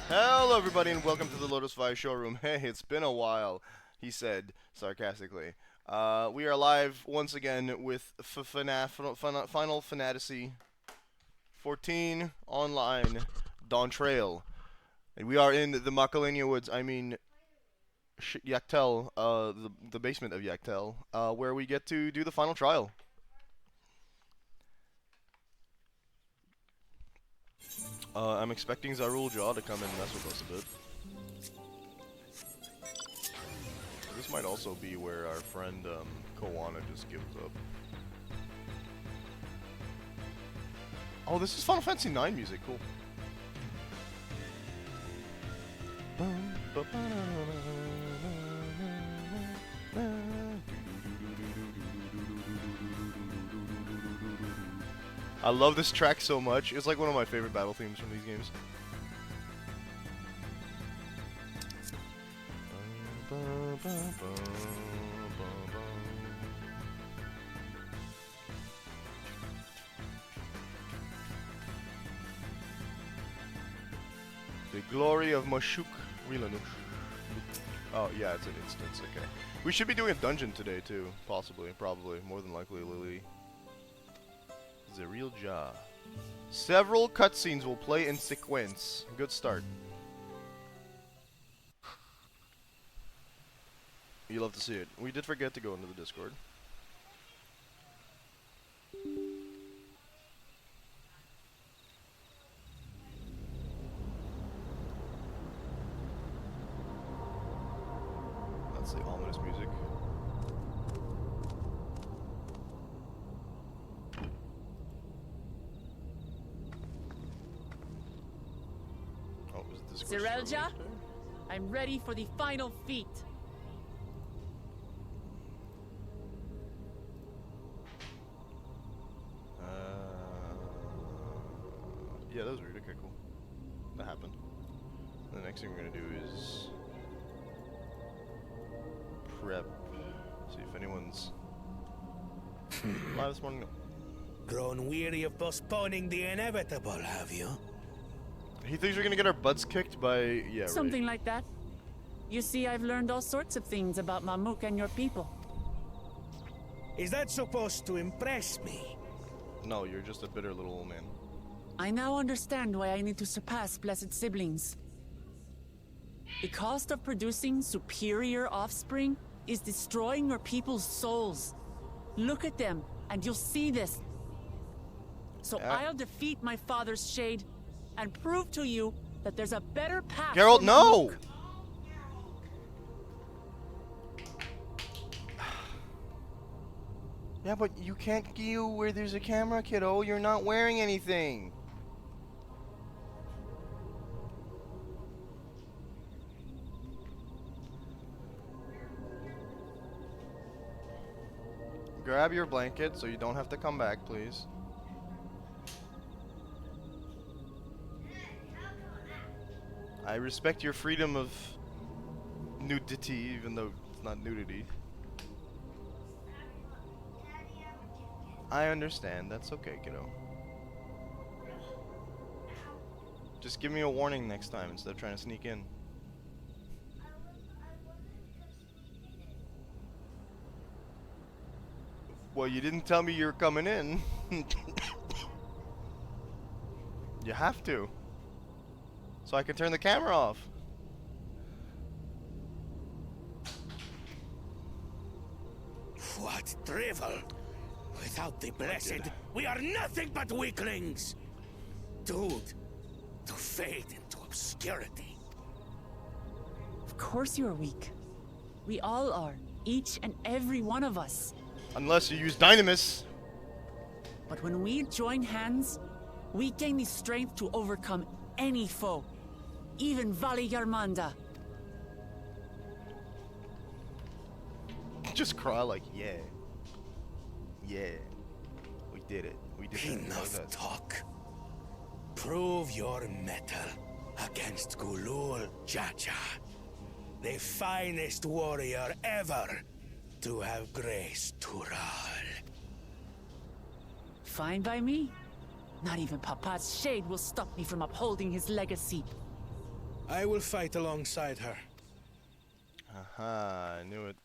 Hello, everybody, and welcome to the Lotus 5 showroom. Hey, it's been a while, he said sarcastically. We are live once again with Final Fantasy 14 Online Dawntrail. And we are in the Macalania Woods, Yaktel, the basement of Yaktel, where we get to do the final trial. I'm expecting Zarul Jaw to come and mess with us a bit. This might also be where our friend Koana just gives up. Oh, this is Final Fantasy IX music. Cool. I love this track so much. It's like one of my favorite battle themes from these games. The glory of Mashuk Rilanush. Oh, yeah, it's an instance, okay. We should be doing a dungeon today, too. Possibly, probably, more than likely, Lily. Zarul Jah. Several cutscenes will play in sequence. Good start. You love to see it. We did forget to go into the Discord. That's the ominous music. Oh, is it Discord? Zarul Jah, I'm ready for the final feat. Yeah, that was weird. Okay, cool. That happened. And the next thing we're gonna do is prep. See if anyone's live this morning. Grown weary of postponing the inevitable, have you? He thinks we're gonna get our butts kicked by Something like that. You see, I've learned all sorts of things about Mamuk and your people. Is that supposed to impress me? No, you're just a bitter little old man. I now understand why I need to surpass blessed siblings. The cost of producing superior offspring is destroying your people's souls. Look at them, and you'll see this. So I'll defeat my father's shade and prove to you that there's a better path. Geralt, no! Yeah, but you can't go where there's a camera, kiddo. You're not wearing anything. Grab your blanket so you don't have to come back, please. I respect your freedom of nudity, even though it's not nudity. I understand. That's okay, kiddo. Just give me a warning next time instead of trying to sneak in. Well, you didn't tell me you were coming in. You have to. So I can turn the camera off. What drivel! Without the blessed, we are nothing but weaklings! Doomed to fade into obscurity. Of course you're weak. We all are, each and every one of us. Unless you use Dynamis. But when we join hands, we gain the strength to overcome any foe, even Vali Yarmanda. Just cry like, yeah. Yeah. We did it. We did it. Enough talk. Prove your mettle against Gulul Jaja, the finest warrior ever to have graced Tural. Fine by me. Not even Papa's shade will stop me from upholding his legacy. I will fight alongside her. Aha, I knew it.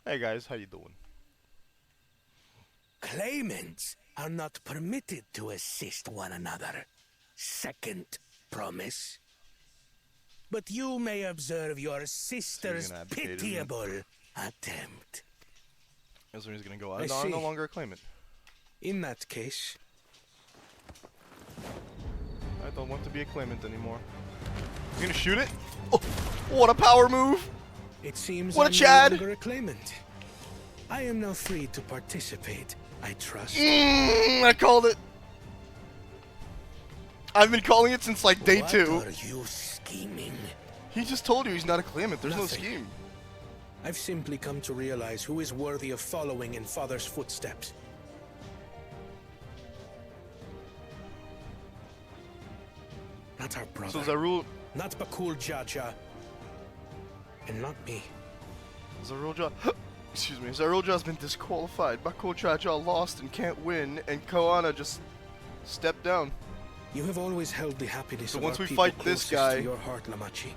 Hey guys, how you doing? Claimants are not permitted to assist one another. Second promise. But you may observe your sister's gonna abdicate, isn't it? pitiable attempt. That's when he's gonna go. I I'm see. no longer a claimant. In that case, I don't want to be a claimant anymore. You gonna shoot it? Oh, what a power move! it seems What a I'm Chad! no longer a claimant. I am now free to participate, I trust. I called it. I've been calling it since like day What 2. are you scheming? He just told you he's not a claimant. There's Nothing. no scheme. I've simply come to realize who is worthy of following in Father's footsteps. Not our brother. So Zarul, Not Bakul Jaja. And not me. Zarulja, excuse me, Zarulja's been disqualified. Bakul Chacha lost and can't win, and Koana just stepped down. You have always held the happiness So of once our we people fight this closest guy- to your heart, Lamachi.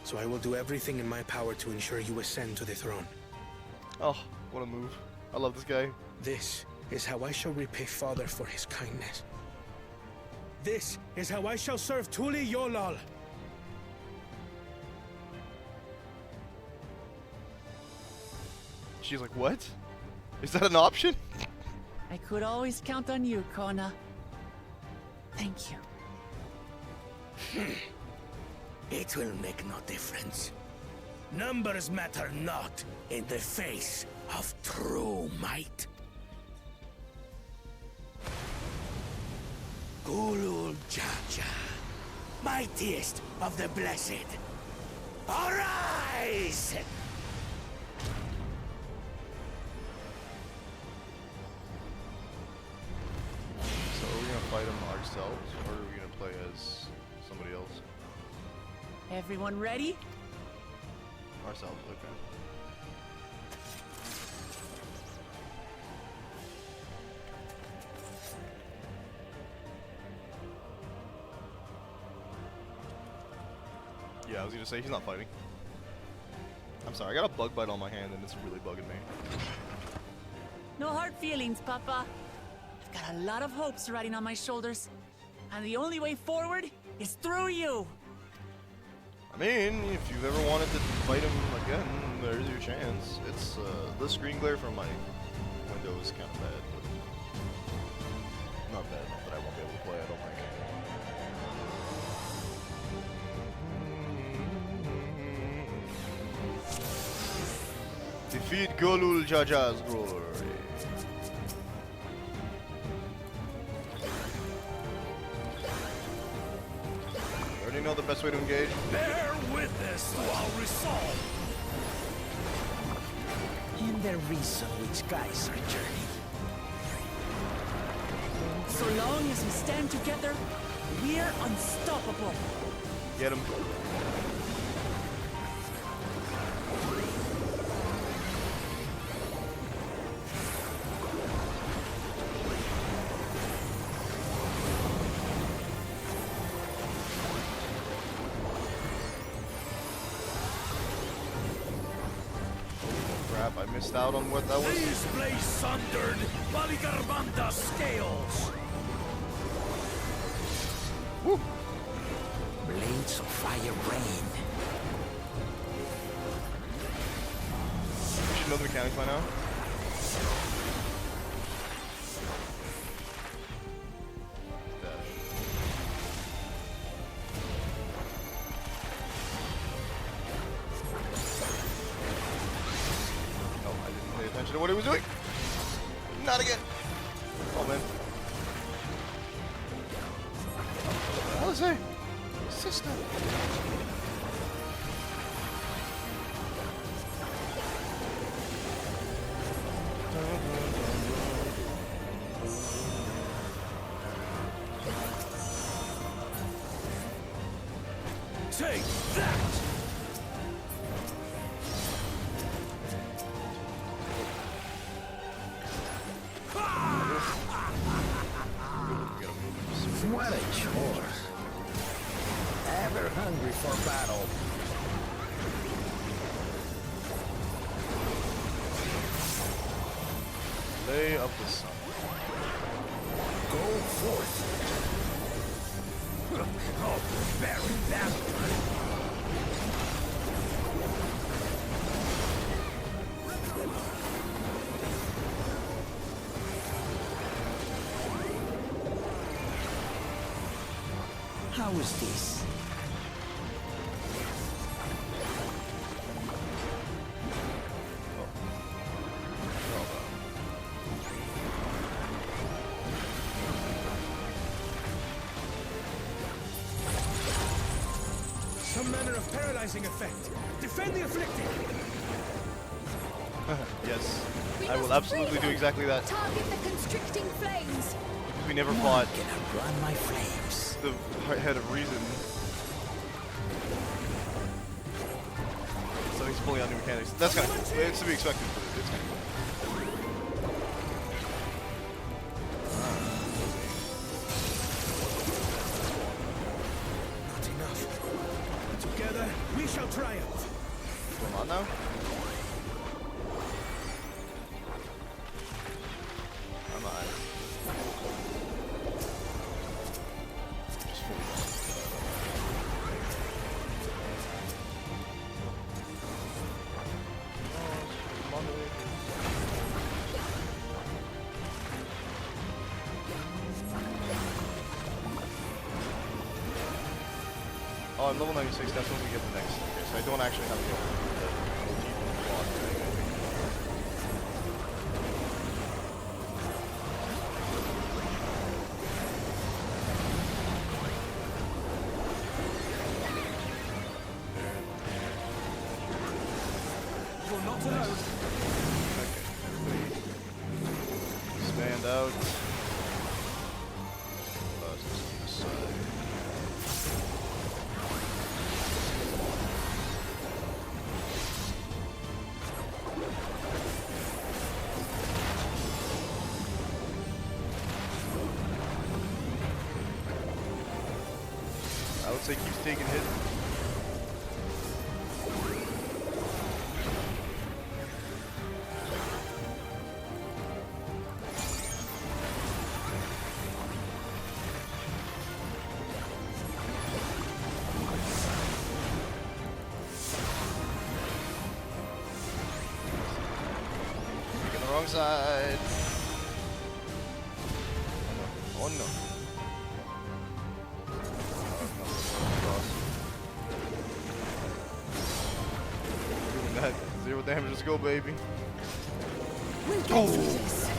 So I will do everything in my power to ensure you ascend to the throne. Oh, what a move. I love this guy. This is how I shall repay Father for his kindness. This is how I shall serve Tuli Yolal. She's like, what? Is that an option? I could always count on you, Kona. Thank you. It will make no difference. Numbers matter not in the face of true might. Gulul Jaja, mightiest of the blessed, arise! So are we gonna fight him ourselves, or are we gonna play as somebody else? Everyone ready? Ourselves, okay. Yeah, I was gonna say he's not fighting. I'm sorry, I got a bug bite on my hand and it's really bugging me. No hard feelings, Papa. I've got a lot of hopes riding on my shoulders. And the only way forward is through you. I mean, if you've ever wanted to fight him again, there's your chance. It's the screen glare from my window is kind of bad, but not bad enough that I won't be able to play. I don't think. Defeat Golul Jaja's glory. Already know the best way to engage. Bear witness to our resolve. And the reason which guides our journey. So long as we stand together, we're unstoppable. Get him. Crap, I missed out on what that was. These blades sundered, Baligarbanda scales. Woo. Blades of fire rain. You should know the mechanics by now. Dash. Oh, I didn't pay attention to what he was doing. Not again. Oh man. What was I? Sister. Take that! Sure. Ever hungry for battle. Lay of the sun. Go forth. Oh, bury that one. How is this? Some manner of paralyzing effect. Defend the afflicted. Yes, We I will must absolutely free do them. exactly that. Target the constricting flames. We never None fought can outrun my flames. the head of reason. So he's pulling out new mechanics. That's kind of cool. It's to be expected, but it's kind of cool. Not enough. Together, we shall triumph. What's going on now? Come on. Just hold on. Oh, I'm level 96, that's when we get the next. Okay, so I don't actually have to go through the block thing, I think. You're not alone. Okay, everybody expand out. Let's just keep this side. I would say keeps taking hit. Taking the wrong side. Oh no. Oh no. Doing that. 0 damage, let's go, baby. We'll get through this.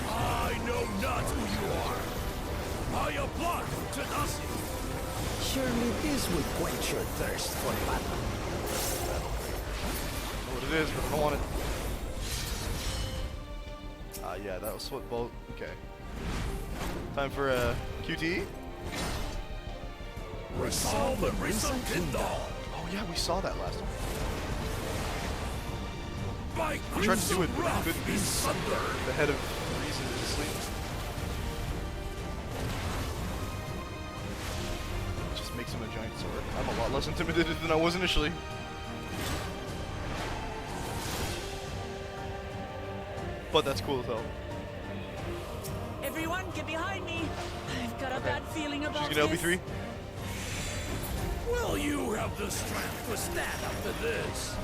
I know not who you are. I apply to nothing. Surely this will quench your thirst for battle. I know what it is, but I don't want it. Yeah, that was what both. Okay. Time for a QTE? Resolve the Risen Kindle. Oh, yeah, we saw that last time. By We tried to do it, but wrath we couldn't. be sundered. The head of reason is asleep. Just makes him a giant sword. I'm a lot less intimidated than I was initially. But that's cool as hell. Everyone, get behind me. I've got a bad feeling about She's gonna this. LB3. Will you have the strength to stand up to this?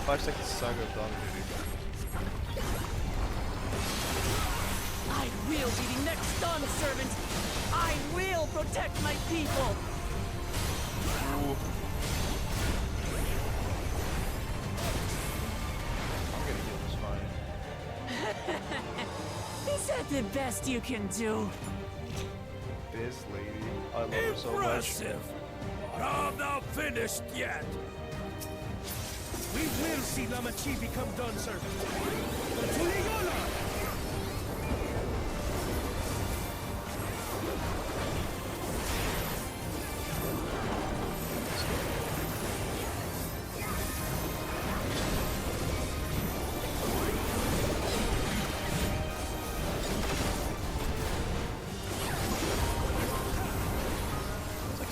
5 seconds saga of Dawn, baby. I will be the next Dawn servant. I will protect my people. Ooh. I'm gonna heal just fine. Is that the best you can do? This lady, I love her so much. Impressive. But I'm not finished yet. We will see Lamachi become Dawn servant. Tuliyola! Let's go.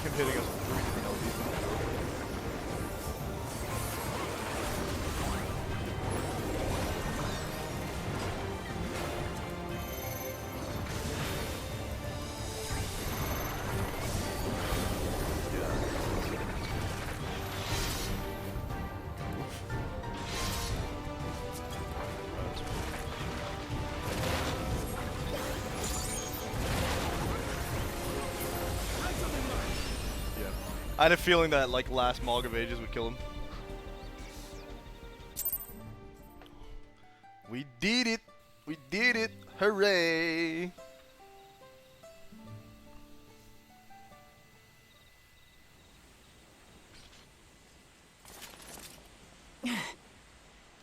him hitting us with 3 different LBs. I had a feeling that like last Mog of Ages would kill him. We did it! We did it! Hooray!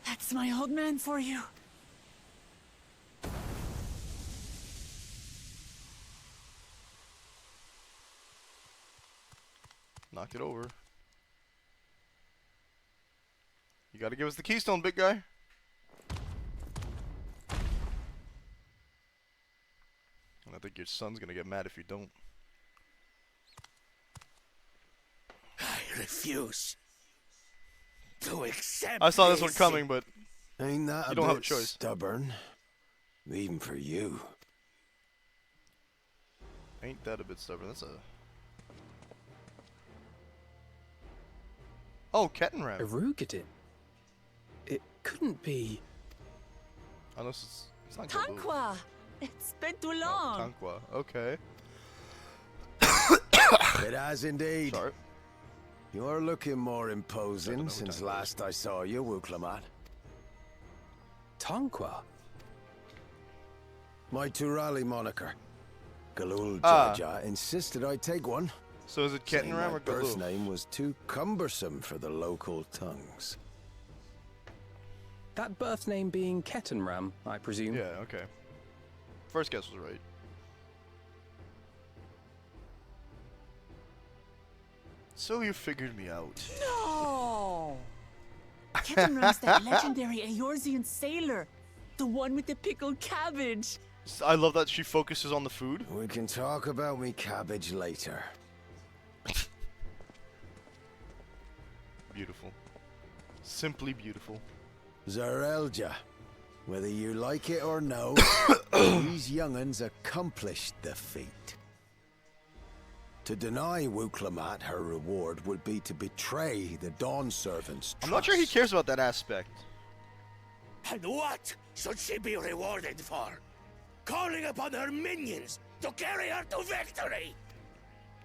That's my old man for you. Knocked it over. You gotta give us the keystone, big guy. And I think your son's gonna get mad if you don't. I refuse to accept I saw this one coming, but Ain't that you a don't have a bit choice. stubborn? Even for you. Ain't that a bit stubborn? That's a... Oh, Kettenram. Erugated? It couldn't be... Unless it's not Galu. Tanqua! It's been too Oh, long. Tanqua. Okay. It has indeed. Sorry. You're looking more I don't imposing know who since Tanqua last I saw you, Wuklamat. Tanqua? My Turali moniker. Galul Ah. Jaja insisted I take one. So is it saying Kettenram my or birth Galu? name was too cumbersome for the local tongues. That birth name being Kettenram, I presume? Yeah, okay. First guess was right. So you figured me out. No! Kettenram's that legendary Eorzean sailor. The one with the pickled cabbage. I love that she focuses on the food. We can talk about me cabbage later. Beautiful. Simply beautiful. Zarelja, whether you like it or no, these young'uns accomplished the feat. To deny Wuklamat her reward would be to betray the Dawn Servant's trust. I'm not sure he cares about that aspect. And what should she be rewarded for? Calling upon her minions to carry her to victory!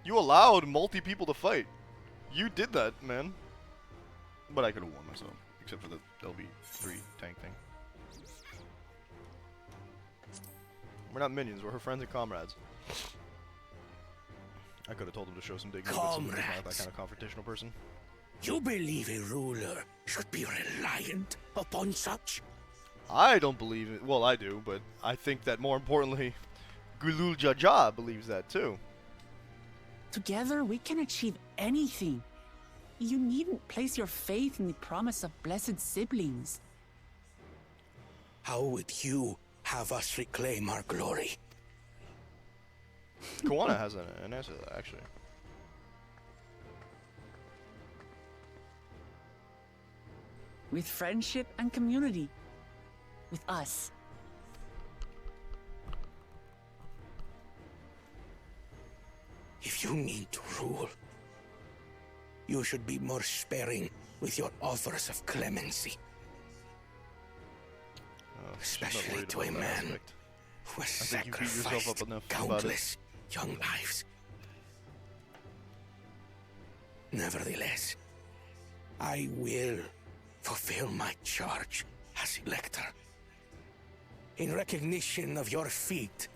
You allowed multi-people to fight. You did that, man. But I could have won myself. Except for the LB3 tank thing. We're not minions, we're her friends and comrades. I could have told him to show some dignity, but somebody's not that kind of confrontational person. You believe a ruler should be reliant upon such? I don't believe it. Well, I do, but I think that more importantly, Gulul Jaja believes that too. Together, we can achieve anything. You needn't place your faith in the promise of blessed siblings. How would you have us reclaim our glory? Kawana has an answer to that, actually. With friendship and community. With us. If you need to rule, you should be more sparing with your offers of clemency. She's not Especially worried to a about that man aspect. who has think you beat yourself up sacrificed enough about it. countless young lives. Nevertheless, I will fulfill my charge as Elector. In recognition of your feat,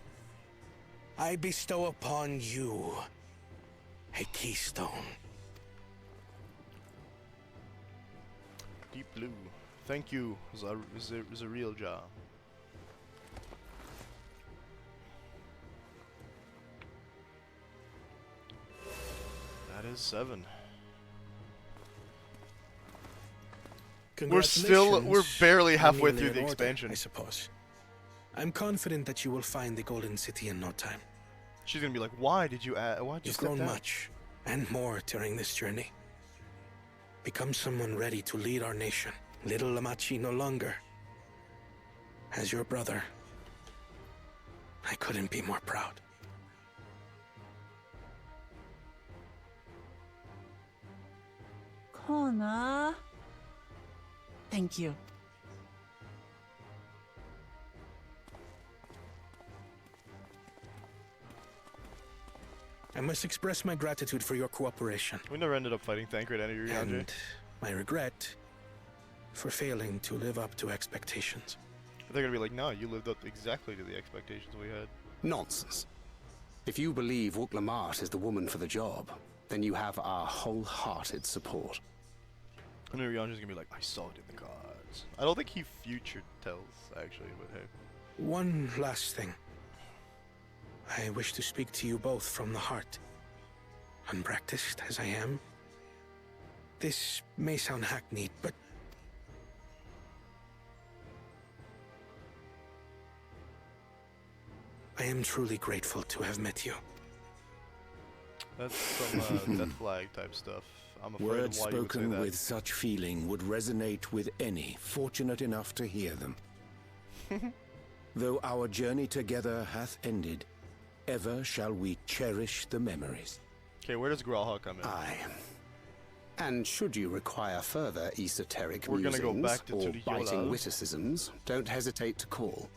I bestow upon you a keystone. Deep blue. Thank you, Zarelja. That is 7. We're barely halfway through the expansion. I suppose. I'm confident that you will find the Golden City in no time. She's gonna be like, why did you You've step grown down? much and more during this journey. Become someone ready to lead our nation. Little Lamachi no longer. As your brother, I couldn't be more proud. Kona. Thank you. I must express my gratitude for your cooperation. We never ended up fighting Thancred and Urianger. And my regret for failing to live up to expectations. They're gonna be like, no, you lived up exactly to the expectations we had. Nonsense. If you believe Wuklamat is the woman for the job, then you have our wholehearted support. And Urianger's gonna be like, I saw it in the cards. I don't think he future tells, actually, but hey. One last thing. I wish to speak to you both from the heart. Unpracticed as I am, this may sound hackneyed, but I am truly grateful to have met you. That's some death flag type stuff. I'm afraid Words of why you would say spoken that. with such feeling would resonate with any fortunate enough to hear them. Though our journey together hath ended, ever shall we cherish the memories. Okay, where does Gralha come in? Aye. And should you require further esoteric We're gonna go musings back to or Tsuryola. biting witticisms, don't hesitate to call.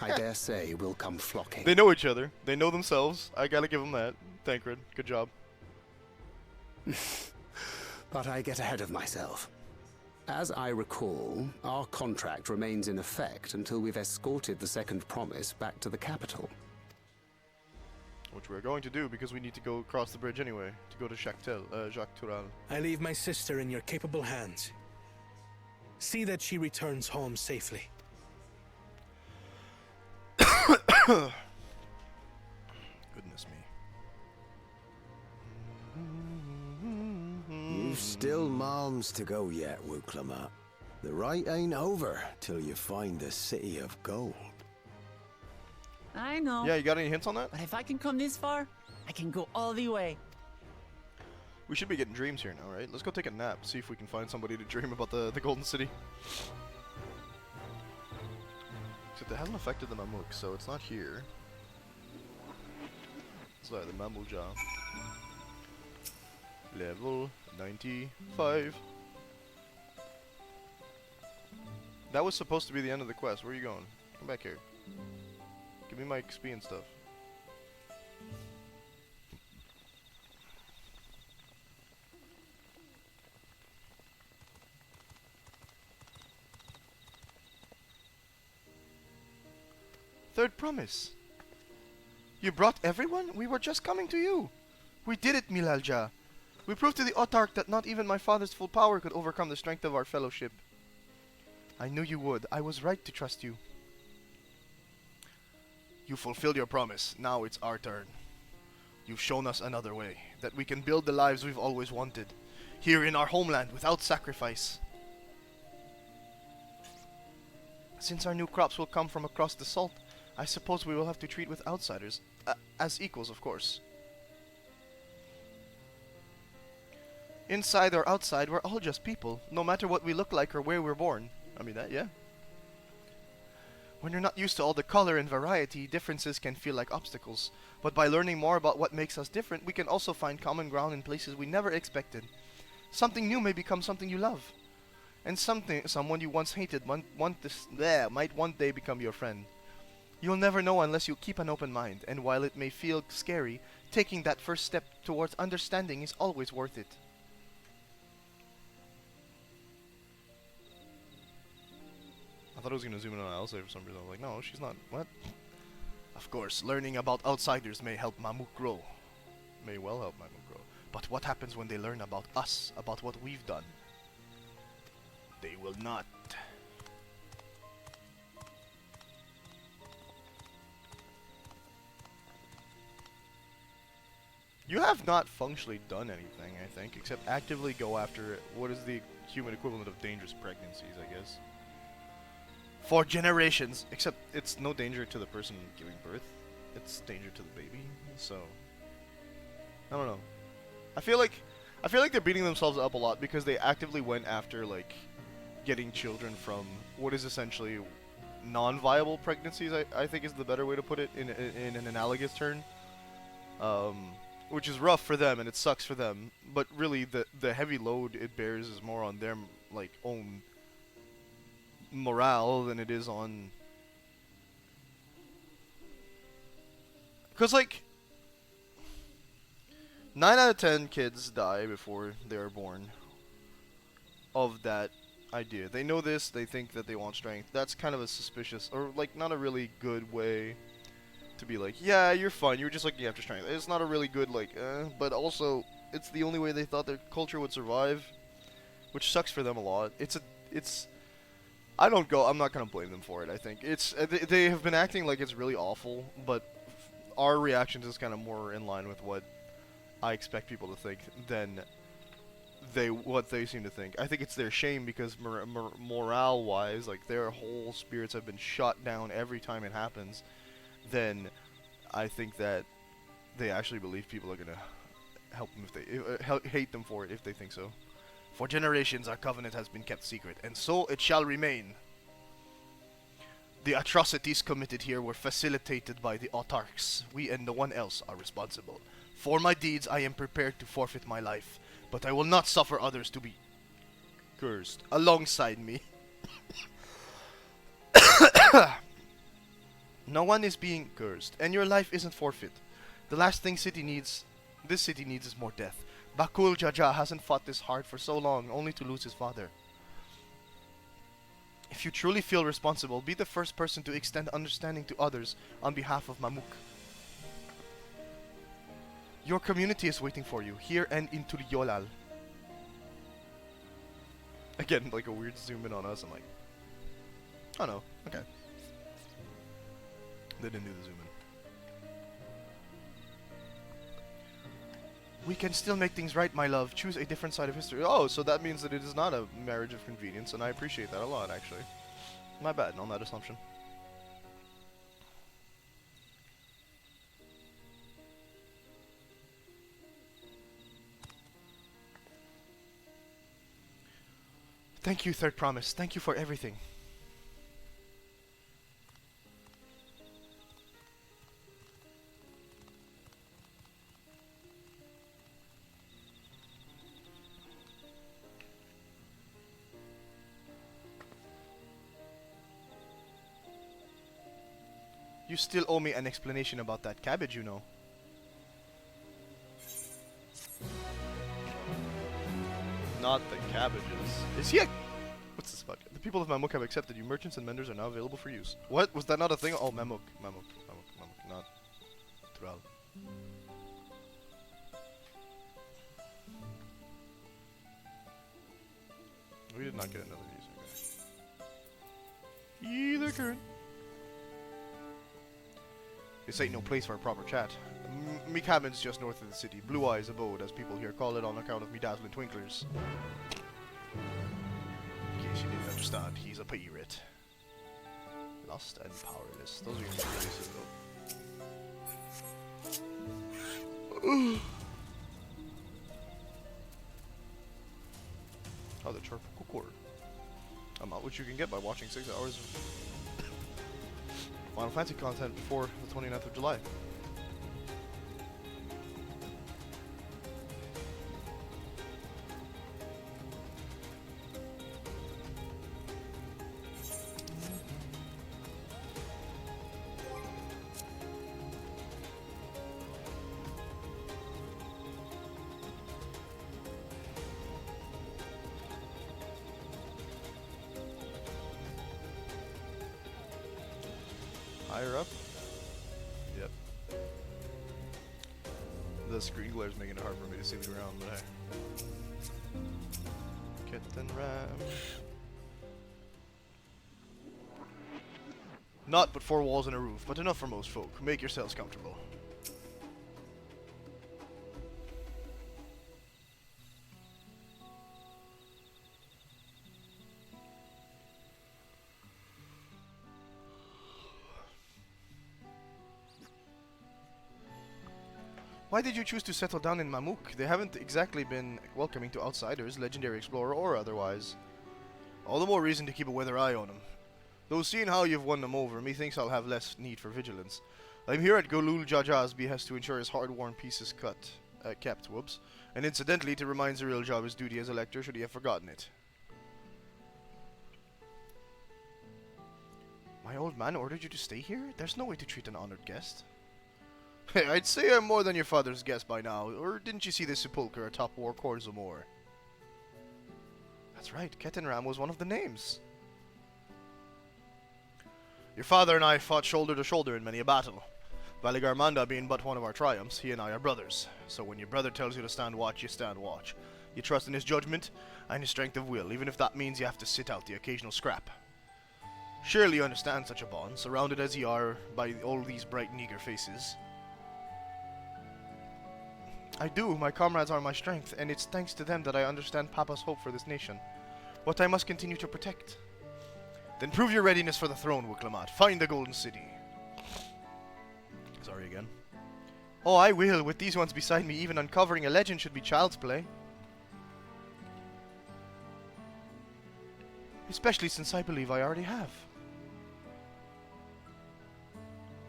I dare say we'll come flocking. They know each other. They know themselves. I gotta give them that. Thancred, good job. But I get ahead of myself. As I recall, our contract remains in effect until we've escorted the second promise back to the capital. Which we're going to do because we need to go across the bridge anyway, to go to Jacques Tural. I leave my sister in your capable hands. See that she returns home safely. Goodness me. You've still malms to go yet, Wuklamat. The rite ain't over till you find the city of gold. I know. Yeah, you got any hints on that? But if I can come this far, I can go all the way. We should be getting dreams here now, right? Let's go take a nap, see if we can find somebody to dream about the Golden City. Except it hasn't affected the Mamuk, so it's not here. Sorry, the Mamuja. Level 95. That was supposed to be the end of the quest. Where are you going? Come back here. Give me my XP and stuff. Third promise. You brought everyone? We were just coming to you. We did it, Milalja. We proved to the Autarch that not even my father's full power could overcome the strength of our fellowship. I knew you would. I was right to trust you. You fulfilled your promise. Now it's our turn. You've shown us another way, that we can build the lives we've always wanted, here in our homeland without sacrifice. Since our new crops will come from across the salt, I suppose we will have to treat with outsiders, as equals, of course. Inside or outside, we're all just people, no matter what we look like or where we're born. I mean that, yeah. When you're not used to all the color and variety, differences can feel like obstacles. But by learning more about what makes us different, we can also find common ground in places we never expected. Something new may become something you love. And someone you once hated might one day become your friend. You'll never know unless you keep an open mind, and while it may feel scary, taking that first step towards understanding is always worth it. I thought I was going to zoom in on Elsa for some reason. I was like, no, she's not. What? Of course, learning about outsiders may help Mamuk grow. May well help Mamuk grow. But what happens when they learn about us, about what we've done? They will not. You have not functionally done anything, I think, except actively go after what is the human equivalent of dangerous pregnancies, I guess. For generations, except it's no danger to the person giving birth, it's danger to the baby, so... I don't know. I feel like they're beating themselves up a lot because they actively went after like getting children from what is essentially non-viable pregnancies. I think is the better way to put it in an analogous turn. Which is rough for them and it sucks for them, but really the heavy load it bears is more on their like own morale than it is on, because like 9 out of 10 kids die before they are born of that idea. They know this, they think that they want strength. That's kind of a suspicious, or like not a really good way to be like, yeah, you're fine, you're just looking after strength. It's not a really good like, but also it's the only way they thought their culture would survive, which sucks for them a lot. I'm not gonna blame them for it. I think they have been acting like it's really awful, but our reactions is kind of more in line with what I expect people to think than what they seem to think. I think it's their shame because morale-wise, like their whole spirits have been shot down every time it happens. Then I think that they actually believe people are gonna help them if they hate them for it if they think so. For generations, our covenant has been kept secret, and so it shall remain. The atrocities committed here were facilitated by the autarchs. We and no one else are responsible. For my deeds, I am prepared to forfeit my life, but I will not suffer others to be cursed alongside me. No one is being cursed, and your life isn't forfeit. The last thing this city needs is more death. Bakul Jaja hasn't fought this hard for so long, only to lose his father. If you truly feel responsible, be the first person to extend understanding to others on behalf of Mamuk. Your community is waiting for you, here and in Turyolal. Again, like a weird zoom in on us, I'm like, oh no, okay. They didn't do the zoom in. We can still make things right, my love. Choose a different side of history. Oh, so that means that it is not a marriage of convenience, and I appreciate that a lot, actually. My bad on that assumption. Thank you, Third Promise. Thank you for everything. You still owe me an explanation about that cabbage, you know. Not the cabbages. Is he a... What's this about? The people of Mamuk have accepted you. Merchants and vendors are now available for use. What? Was that not a thing? Oh, Mamuk. Not... Thrall. We did not get another user. Okay. Either current. This ain't no place for a proper chat. Me cabin's just north of the city. Blue Eyes Abode, as people here call it on account of me dazzling twinklers. In case you didn't understand, he's a pirate. Lost and powerless. Those are your places, though. Oh, the charcoal core. I'm not what you can get by watching 6 hours of Final Fantasy content before the 29th of July. Higher up? Yep. The screen glare is making it hard for me to see the ground, but hey. Kitten Ram. Not but 4 walls and a roof, but enough for most folk. Make yourselves comfortable. Why did you choose to settle down in Mamuk? They haven't exactly been welcoming to outsiders, legendary explorer or otherwise. All the more reason to keep a weather eye on them. Though seeing how you've won them over, methinks I'll have less need for vigilance. I'm here at Golul Jaja's behest to ensure his hard-worn piece is kept, whoops. And incidentally, to remind Zariel of his duty as elector should he have forgotten it. My old man ordered you to stay here? There's no way to treat an honored guest. Hey, I'd say I'm more than your father's guest by now, or didn't you see the sepulchre atop War Corzamor? That's right, Ketenram was one of the names. Your father and I fought shoulder to shoulder in many a battle. Valigarmanda being but one of our triumphs, he and I are brothers. So when your brother tells you to stand watch, you stand watch. You trust in his judgment and his strength of will, even if that means you have to sit out the occasional scrap. Surely you understand such a bond, surrounded as ye are by all these bright and eager faces. I do. My comrades are my strength, and it's thanks to them that I understand Papa's hope for this nation. What I must continue to protect. Then prove your readiness for the throne, Wiklamat. Find the Golden City. Sorry again. Oh, I will. With these ones beside me, even uncovering a legend should be child's play. Especially since I believe I already have.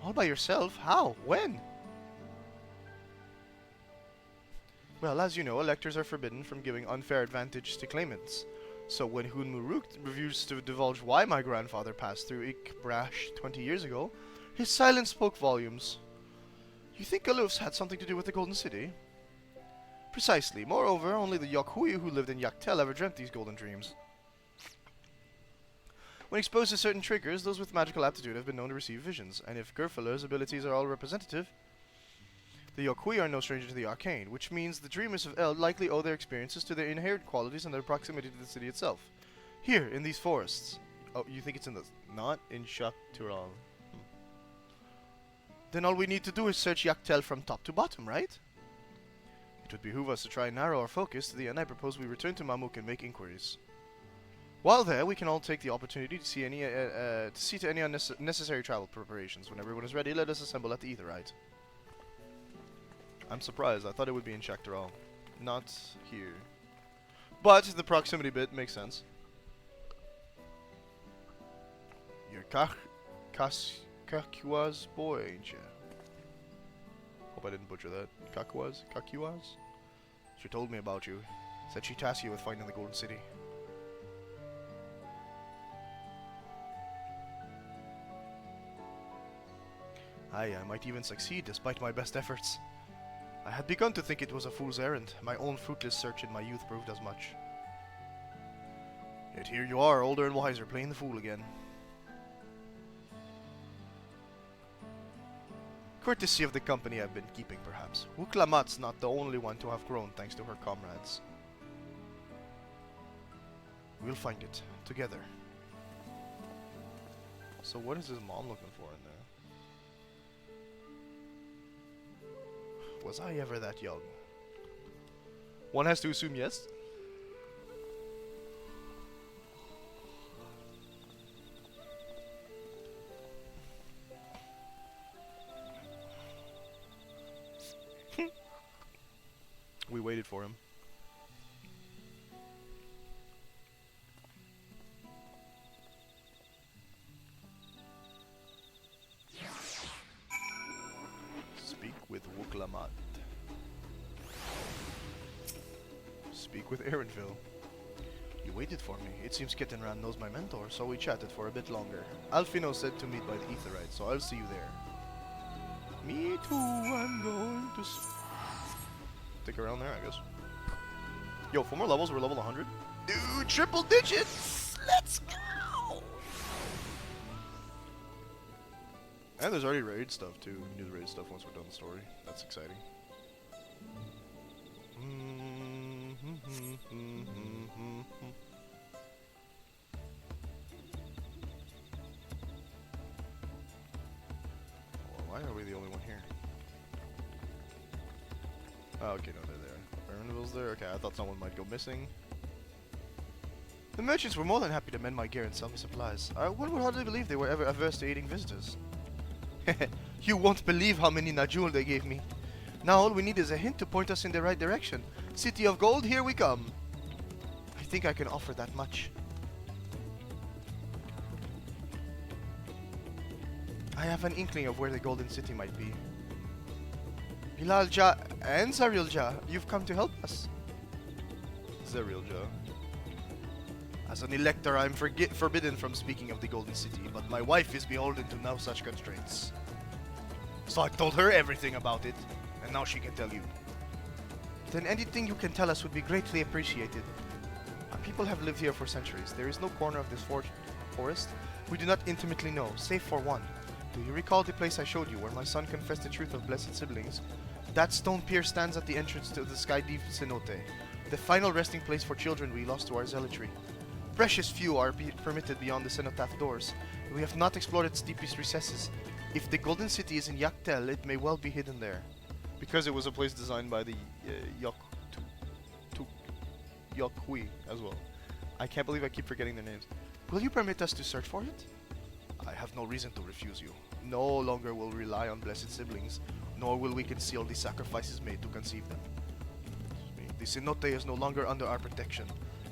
All by yourself? How? When? Well, as you know, electors are forbidden from giving unfair advantage to claimants. So when Hun Muruk refused to divulge why my grandfather passed through Ikbrash 20 years ago, his silence spoke volumes. You think Galuf's had something to do with the Golden City? Precisely. Moreover, only the Yokhui who lived in Yaktel ever dreamt these golden dreams. When exposed to certain triggers, those with magical aptitude have been known to receive visions, and if Gerfaler's abilities are all representative, the Yokhui are no stranger to the arcane, which means the dreamers of Eld likely owe their experiences to their inherent qualities and their proximity to the city itself. Here, in these forests. Oh, you think it's in the... not in Shaktural. Then all we need to do is search Yaktel from top to bottom, right? It would behoove us to try and narrow our focus to the end. I propose we return to Mamuk and make inquiries. While there, we can all take the opportunity to see to any unnecessary travel preparations. When everyone is ready, let us assemble at the Aetherite. I'm surprised. I thought it would be in Shaktaral. Not here. But the proximity bit makes sense. You're Kakua's boy, ain't you? Hope I didn't butcher that. Kakua's? She told me about you. Said she tasked you with finding the Golden City. Aye, I might even succeed despite my best efforts. I had begun to think it was a fool's errand. My own fruitless search in my youth proved as much. Yet here you are, older and wiser, playing the fool again. Courtesy of the company I've been keeping, perhaps. Wuklamat's not the only one to have grown thanks to her comrades. We'll find it, together. So what is his mom looking for in there? Was I ever that young? One has to assume yes. We waited for him. Speak with Wuklamat. Speak with Erinville. You waited for me. It seems Kittenran knows my mentor, so we chatted for a bit longer. Alfino said to meet by the Aetherite, so I'll see you there. Me too, I'm going to stick around there, I guess. Yo, 4 more levels, we're level 100. Dude, triple digits! Let's go! And there's already raid stuff too. We can do the raid stuff once we're done the story. That's exciting. Well, why are we the only one here? Oh, okay, no, they're there. Erinville's there? Okay, I thought someone might go missing. The merchants were more than happy to mend my gear and sell me supplies. One would hardly believe they were ever averse to aiding visitors. You won't believe how many Najul they gave me. Now all we need is a hint to point us in the right direction. City of Gold, here we come. I think I can offer that much. I have an inkling of where the Golden City might be. Bilal Jah and Zaril Jah, you've come to help us. Zaril Jah. As an elector, I am forbidden from speaking of the Golden City, but my wife is beholden to no such constraints. So I told her everything about it, and now she can tell you. Then anything you can tell us would be greatly appreciated. Our people have lived here for centuries. There is no corner of this forest we do not intimately know, save for one. Do you recall the place I showed you, where my son confessed the truth of blessed siblings? That stone pier stands at the entrance to the Sky Deep Cenote, the final resting place for children we lost to our zealotry. Precious few are permitted beyond the cenotaph doors. We have not explored its deepest recesses. If the Golden City is in Yaktel, it may well be hidden there. Because it was a place designed by the Yokhui as well. I can't believe I keep forgetting their names. Will you permit us to search for it? I have no reason to refuse you. No longer will we rely on blessed siblings, nor will we conceal the sacrifices made to conceive them. The cenote is no longer under our protection.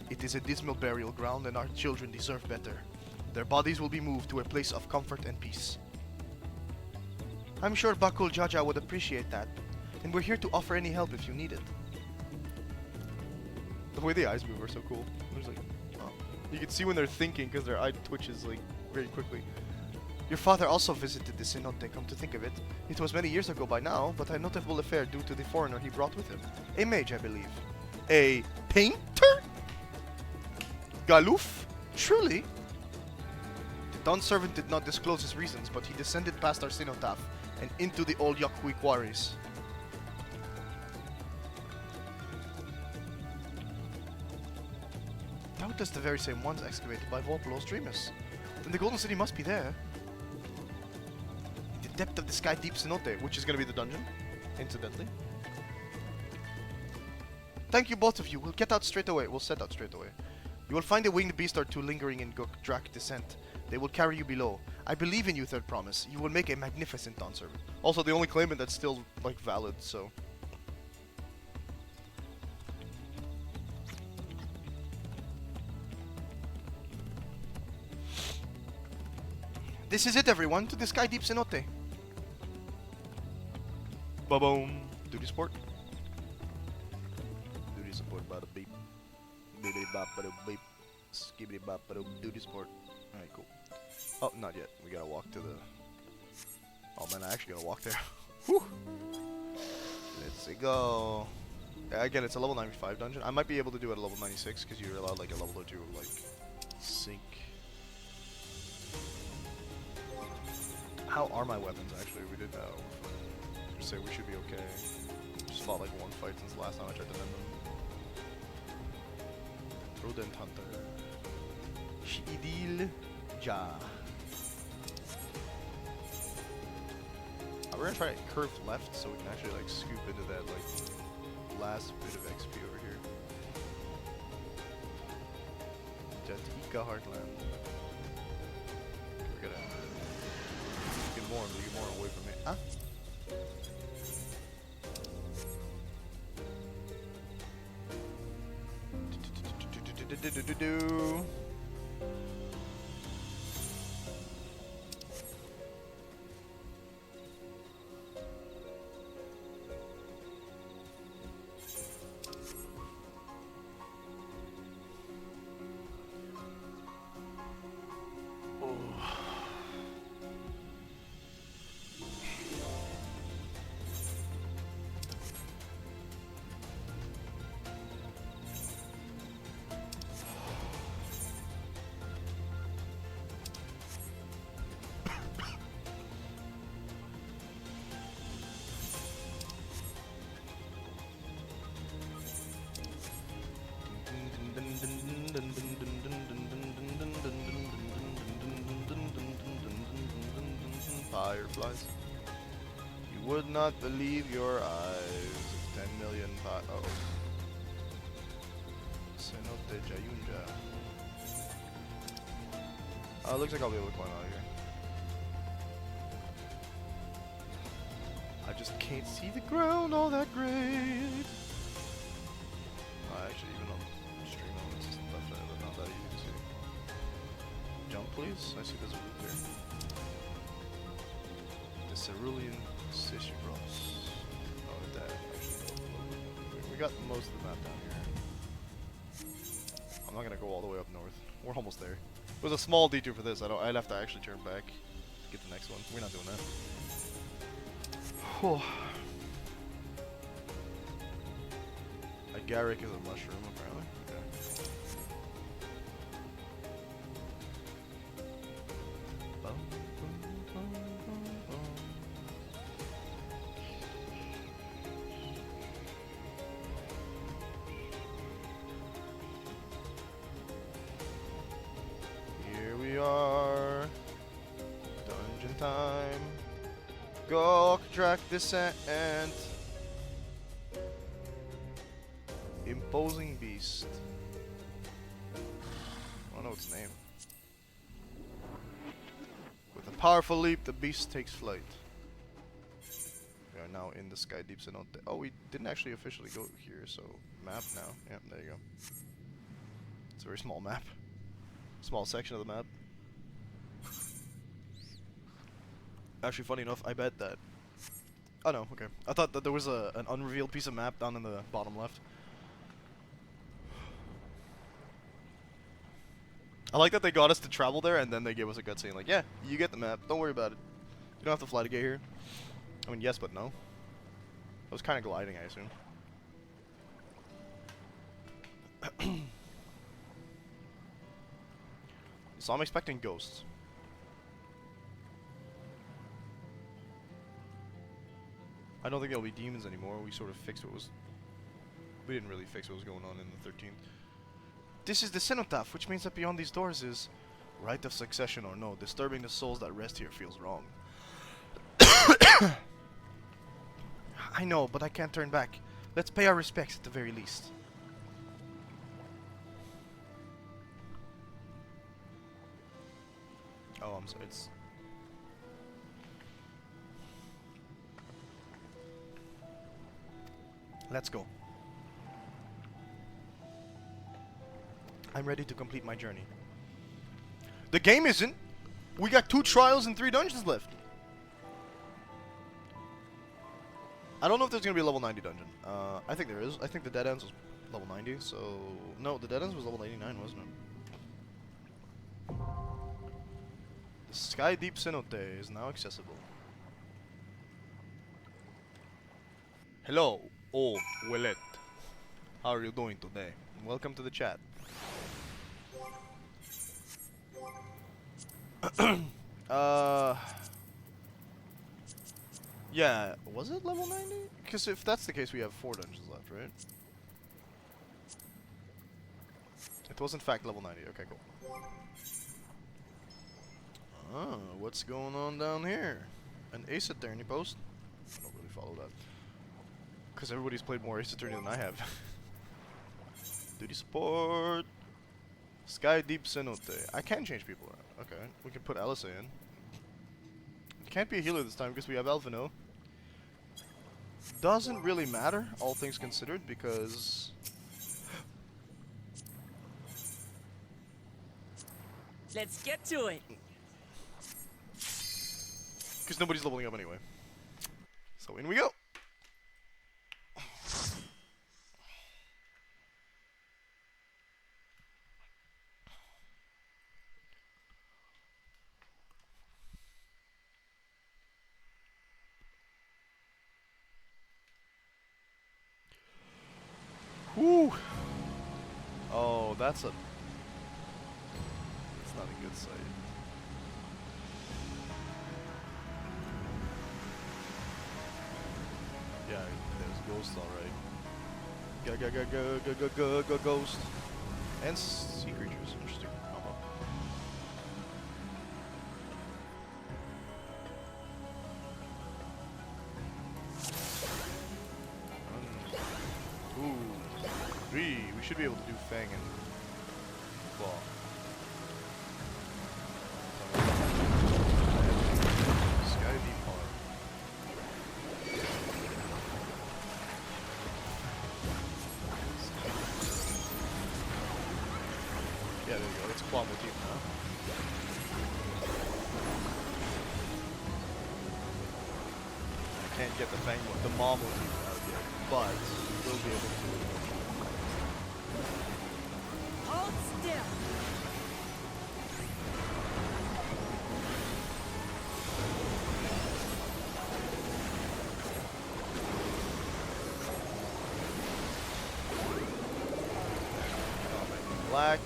It is a dismal burial ground, and our children deserve better. Their bodies will be moved to a place of comfort and peace. I'm sure Bakul Jaja would appreciate that, and we're here to offer any help if you need it. The way the eyes move are so cool. There's like, oh. You can see when they're thinking because their eye twitches like very quickly. Your father also visited the cenote, come to think of it. It was many years ago by now, but a notable affair due to the foreigner he brought with him. A mage, I believe. A painter? Galuf? Truly? The Dawn servant did not disclose his reasons, but he descended past our cenotaph and into the old Yakhui quarries. Doubtless the very same ones excavated by Volpolos Dreamus. Then the Golden City must be there. The depth of the Sky Deep Cenote, which is going to be the dungeon, incidentally. Thank you, both of you. We'll get out straight away. We'll set out straight away. You will find a winged beast or two lingering in Drak descent. They will carry you below. I believe in you, Third Promise. You will make a magnificent Dawn servant. Also, the only claimant that's still, like, valid, so... This is it, everyone, to the Sky Deep Cenote. Ba-boom. Duty support. Duty support, bada beep. Duty bop, bada beep. Skibbity bop, bada duty support. Alright, cool. Oh, not yet. We gotta walk to the... Oh man, I actually gotta walk there. Whew. Let's go. Yeah, again, it's a level 95 dungeon. I might be able to do it at level 96 because you're allowed like a level or two of like sync. How are my weapons actually? We did know. Just say we should be okay. Just fought like one fight since the last time I tried to mend them. Rodent Hunter. Shidil Ja. We're gonna try to curve left so we can actually like scoop into that like last bit of XP over here. Jatika Heartland. We're gonna get more away from me. Huh? Do. Fireflies. You would not believe your eyes. 10 million pot. Uh oh. Cenote Jayunja. Looks like I'll be able to climb out of here. I just can't can't see the ground all that great. Actually, even on stream it's definitely not that easy to see. Jump, please. I see there's a route here. The Cerulean Sisyphus. Oh, that actually. We got most of the map down here. I'm not gonna go all the way up north. We're almost there. It was a small detour for this. I'd have to actually turn back to get the next one. We're not doing that. Whew. Agaric is a mushroom, apparently. Okay. Bum, bum, bum, bum, bum. Here we are. Dungeon time. Go track descent. Imposing beast. I don't know its name. With a powerful leap, the beast takes flight. We are now in the Sky Deep Cenote. Oh, we didn't actually officially go here, so map now. Yep, there you go. It's a very small map. Small section of the map. Actually, funny enough, I bet that... Oh no, okay. I thought that there was an unrevealed piece of map down in the bottom left. I like that they got us to travel there and then they gave us a cutscene like, yeah, you get the map, don't worry about it. You don't have to fly to get here. I mean, yes, but no. I was kind of gliding, I assume. So I'm expecting ghosts. I don't think there'll be demons anymore. We sort of fixed what was... We didn't really fix what was going on in the 13th. This is the cenotaph, which means that beyond these doors is right of succession or no. Disturbing the souls that rest here feels wrong. I know, but I can't turn back. Let's pay our respects at the very least. Oh, I'm sorry. It's... Let's go. I'm ready to complete my journey. The game isn't. We got 2 trials and 3 dungeons left. I don't know if there's gonna be a level 90 dungeon. I think there is. I think the Dead Ends was level 90, so... No, the Dead Ends was level 89, wasn't it? The Sky Deep Cenote is now accessible. Hello, oh, Willet. How are you doing today? Welcome to the chat. Yeah, was it level 90? Because if that's the case, we have 4 dungeons left, right? It was in fact level 90. Okay, cool. Ah, what's going on down here? An Ace Attorney post? I don't really follow that. Because everybody's played more Ace Attorney than I have. Duty support. Sky Deep Cenote. I can change people around. Okay, we can put Alice in. Can't be a healer this time because we have Alphino. Doesn't really matter, all things considered, because... Let's get to it. Because nobody's leveling up anyway. So in we go. Whew. Oh, that's not a good sight. Yeah, there's ghosts, alright. Go, ghost. And sea creatures. Interesting. Ooh. 3. We should be able to do Fang and Claw. Sky Deep Heart. claw motif now. I can't get the maw motif out yet, but we'll be able to. Hold still. Black.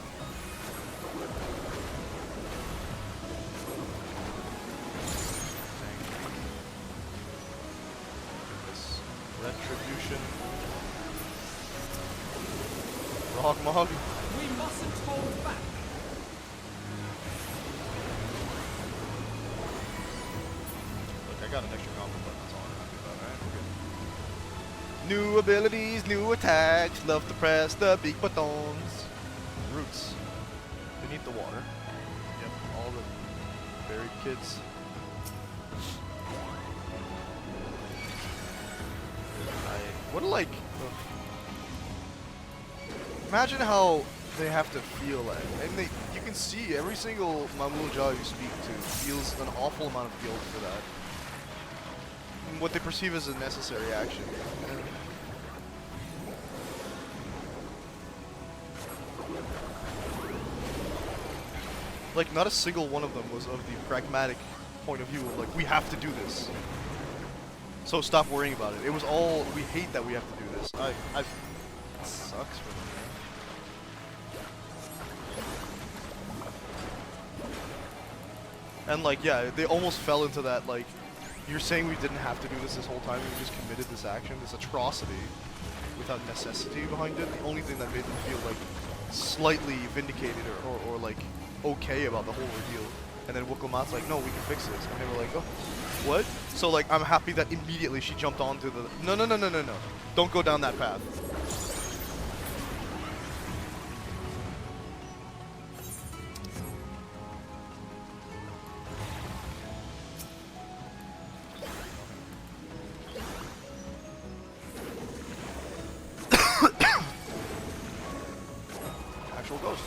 This retribution. Rock Mog. We mustn't hold back. Look, I got an extra combo button, that's all I'm happy about, right? We're good. New abilities, new attacks, love to press the big buttons. Roots. Beneath the water. Yep, all the buried kids. Like, imagine how they have to feel like, and you can see every single Mamluja you speak to feels an awful amount of guilt for that. And what they perceive as a necessary action. Like, not a single one of them was of the pragmatic point of view of like, we have to do this. So stop worrying about it. It was all, we hate that we have to do this. It sucks for them, man. And like, yeah, they almost fell into that, like, you're saying we didn't have to do this whole time, we just committed this action, this atrocity, without necessity behind it. The only thing that made them feel, like, slightly vindicated or like, okay about the whole ordeal. And then Wukulmat's like, no, we can fix this. And they were like, oh, what? So, like, I'm happy that immediately she jumped onto the... No. Don't go down that path. Actual ghost.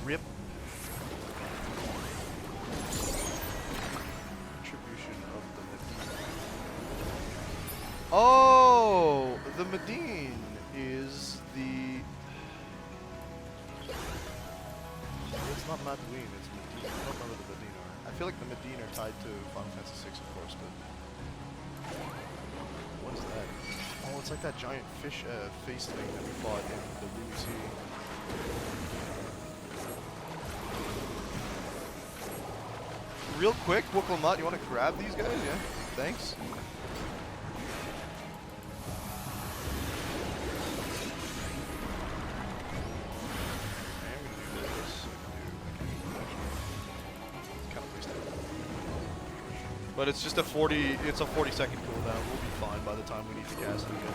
Rip. Attribution of the Medine. Oh, the Medine is the... It's not Madween, it's Medine. I don't remember the Medine are. I feel like the Medine are tied to Final Fantasy VI, of course, but... What is that? Oh, it's like that giant fish face thing that we fought in the Ruby Sea. Real quick, Wukulmat, you want to grab these guys? Yeah, thanks. But it's just a 40-second cooldown. We'll be fine by the time we need to cast it again.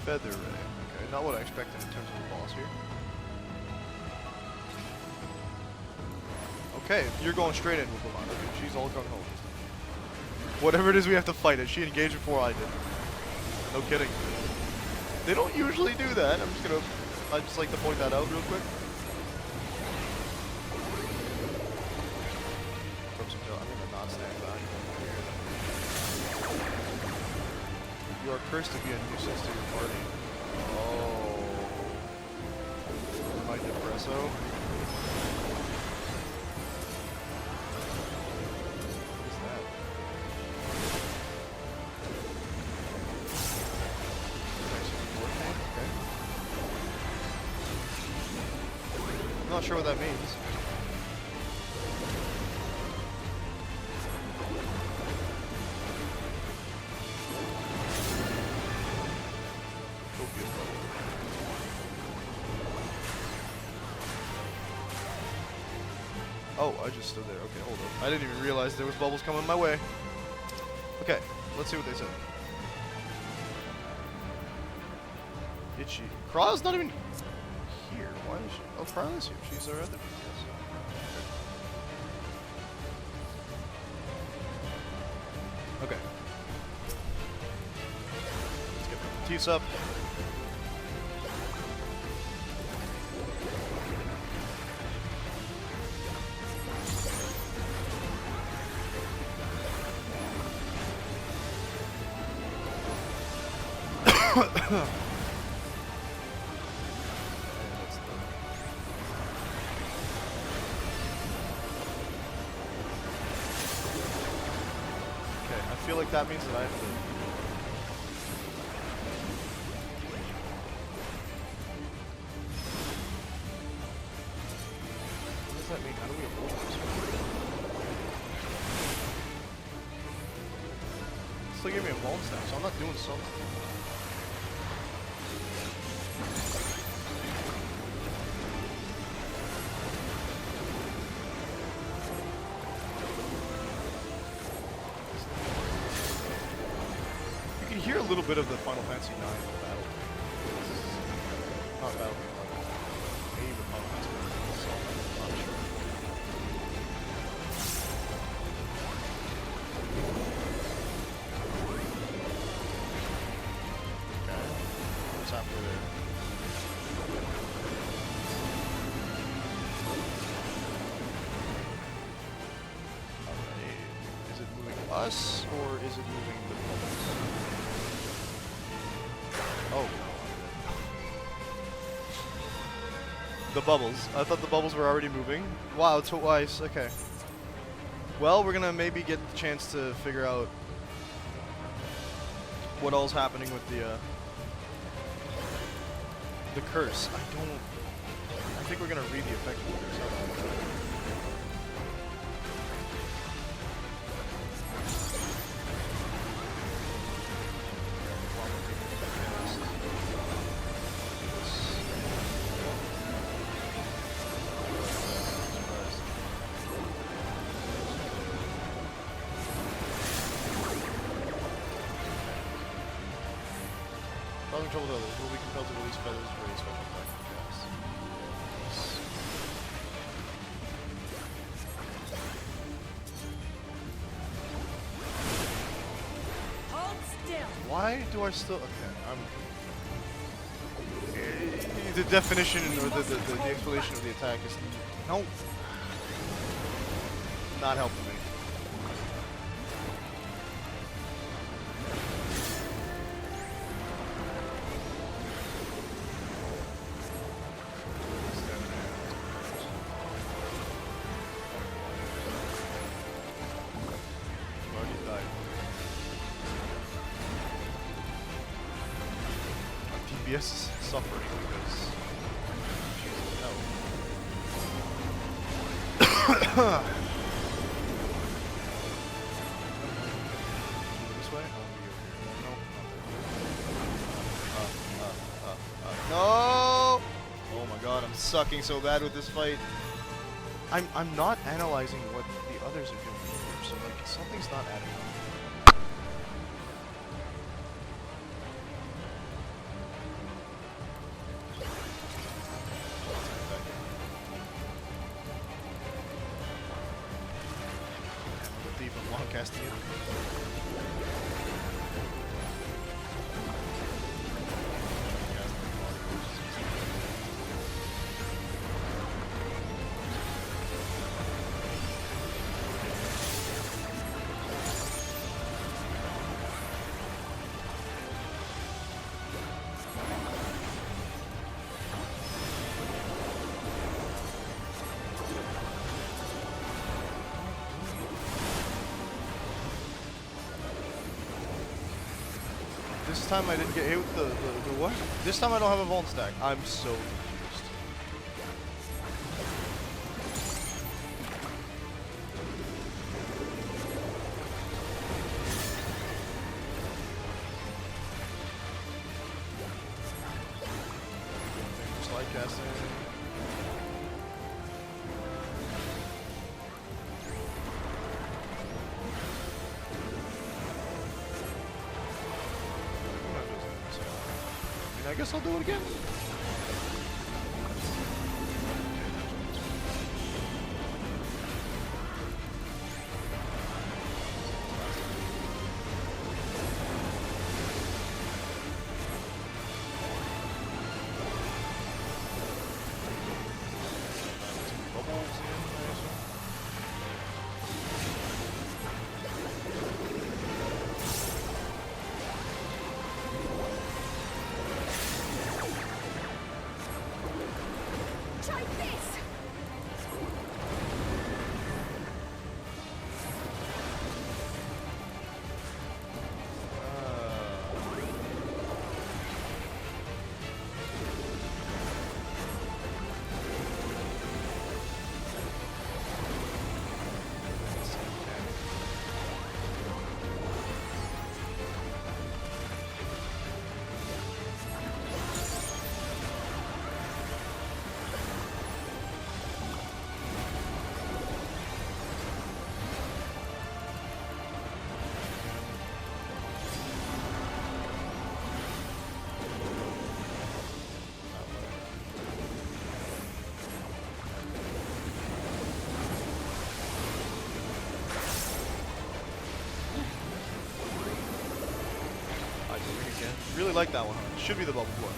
Feather Ray. Okay, not what I expected in terms of a boss here. Okay, you're going straight in with Lamont. Okay, she's all gung ho. Whatever it is we have to fight it. She engaged before I did. No kidding. They don't usually do that. I'd just like to point that out real quick. I'm gonna not stand back. You are cursed to be a nuisance to your party. Oh. My depresso. What is that? Okay. I'm not sure what that means. Oh, I just stood there. Okay, hold up. I didn't even realize there was bubbles coming my way. Okay, let's see what they said. Itchy. Krala's not even here. Why is she? Oh, Krala's here. She's our other BTS. Okay. Let's get the teeth up. I feel like that means that I have to... What does that mean? How do we avoid this? Still give me a bone snap, so I'm not doing so much. You can hear a little bit of the Final Fantasy IX battle. Not battle. Maybe the Final Fantasy IX. I'm not sure. Okay. What's happening there? Alright. Is it moving us or is it moving the bubbles? Oh. The bubbles. I thought the bubbles were already moving. Wow, twice. Okay. Well, we're gonna maybe get the chance to figure out what all's happening with the curse. I think we're gonna read the effect of the curse. Causing trouble to others, will be compelled to release feathers for a special effect. Hold still. Why do I still... Okay, the definition or the explanation of the attack is... No. Not helping me. DPS is suffering because she's no. This way? I'll be over here. No, no. No! Oh my god, I'm sucking so bad with this fight. I'm not analyzing what the others are doing here, so like something's not adding up. casting it. This time I didn't get hit with the what? This time I don't have a vault stack. I'm so confused. Slide casting. I guess I'll do it again. Try this! Really like that one, huh? Should be the bubble blood.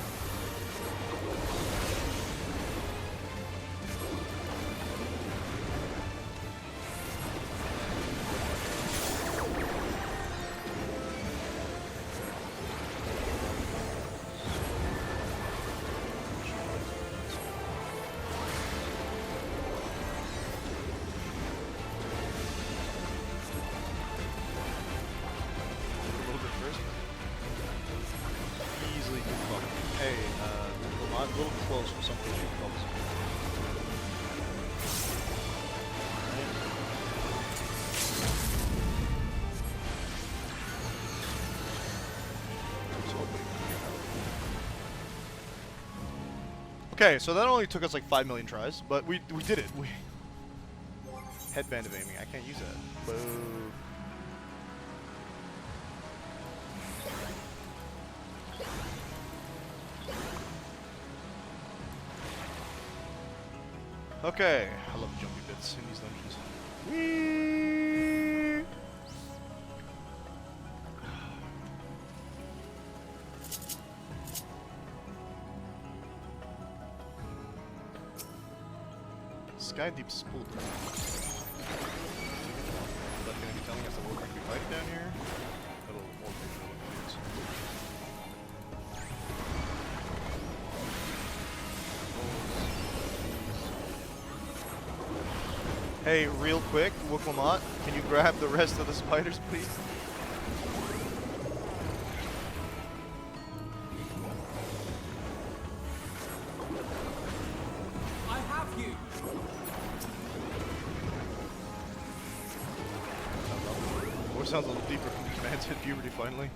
A little bit first. Easily good bubble. Hey, a little close for some of those shooting bubbles. Okay, so that only took us like 5 million tries, but we did it. We headband of aiming. I can't use that. Boo. Okay, I love jumpy bits in these dungeons. Whee! Sky Deep Spool. Is that gonna be telling us that we're going to be fighting down here? That'll more picture what it is. Hey, real quick, Wooklamat, can you grab the rest of the spiders, please? I have you. Voice sounds a little deeper from the man's hit puberty finally.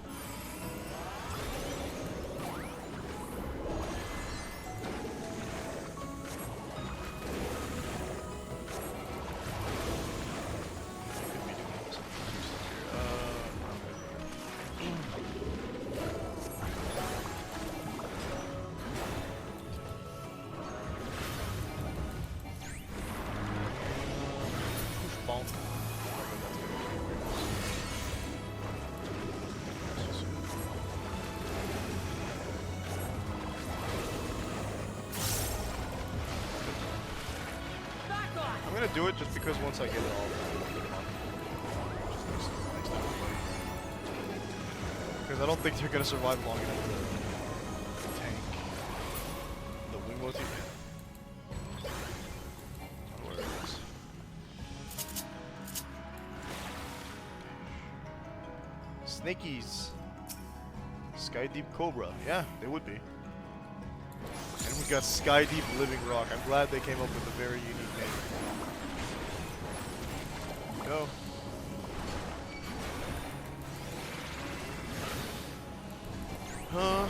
do it just because once I get it all, I'll put them on. Just next to everybody. Because I don't think they're gonna survive long enough to tank the wing motif. Where it is. Snakies. Sky Deep Cobra. Yeah, they would be. And we got Sky Deep Living Rock. I'm glad they came up with a very unique name. Go. Huh?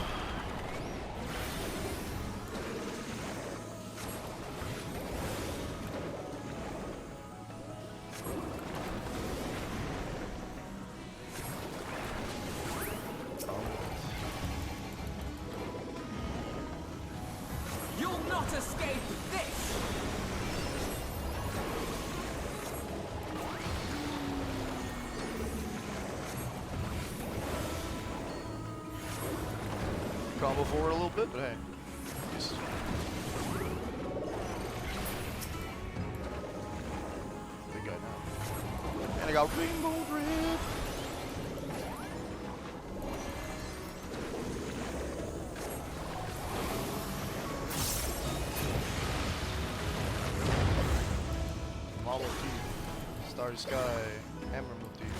You'll not escape this! Combo forward a little bit, but hey. Just big guy now. And I got Rainbow Grip! Model T. Starry Sky. Hammer Motif.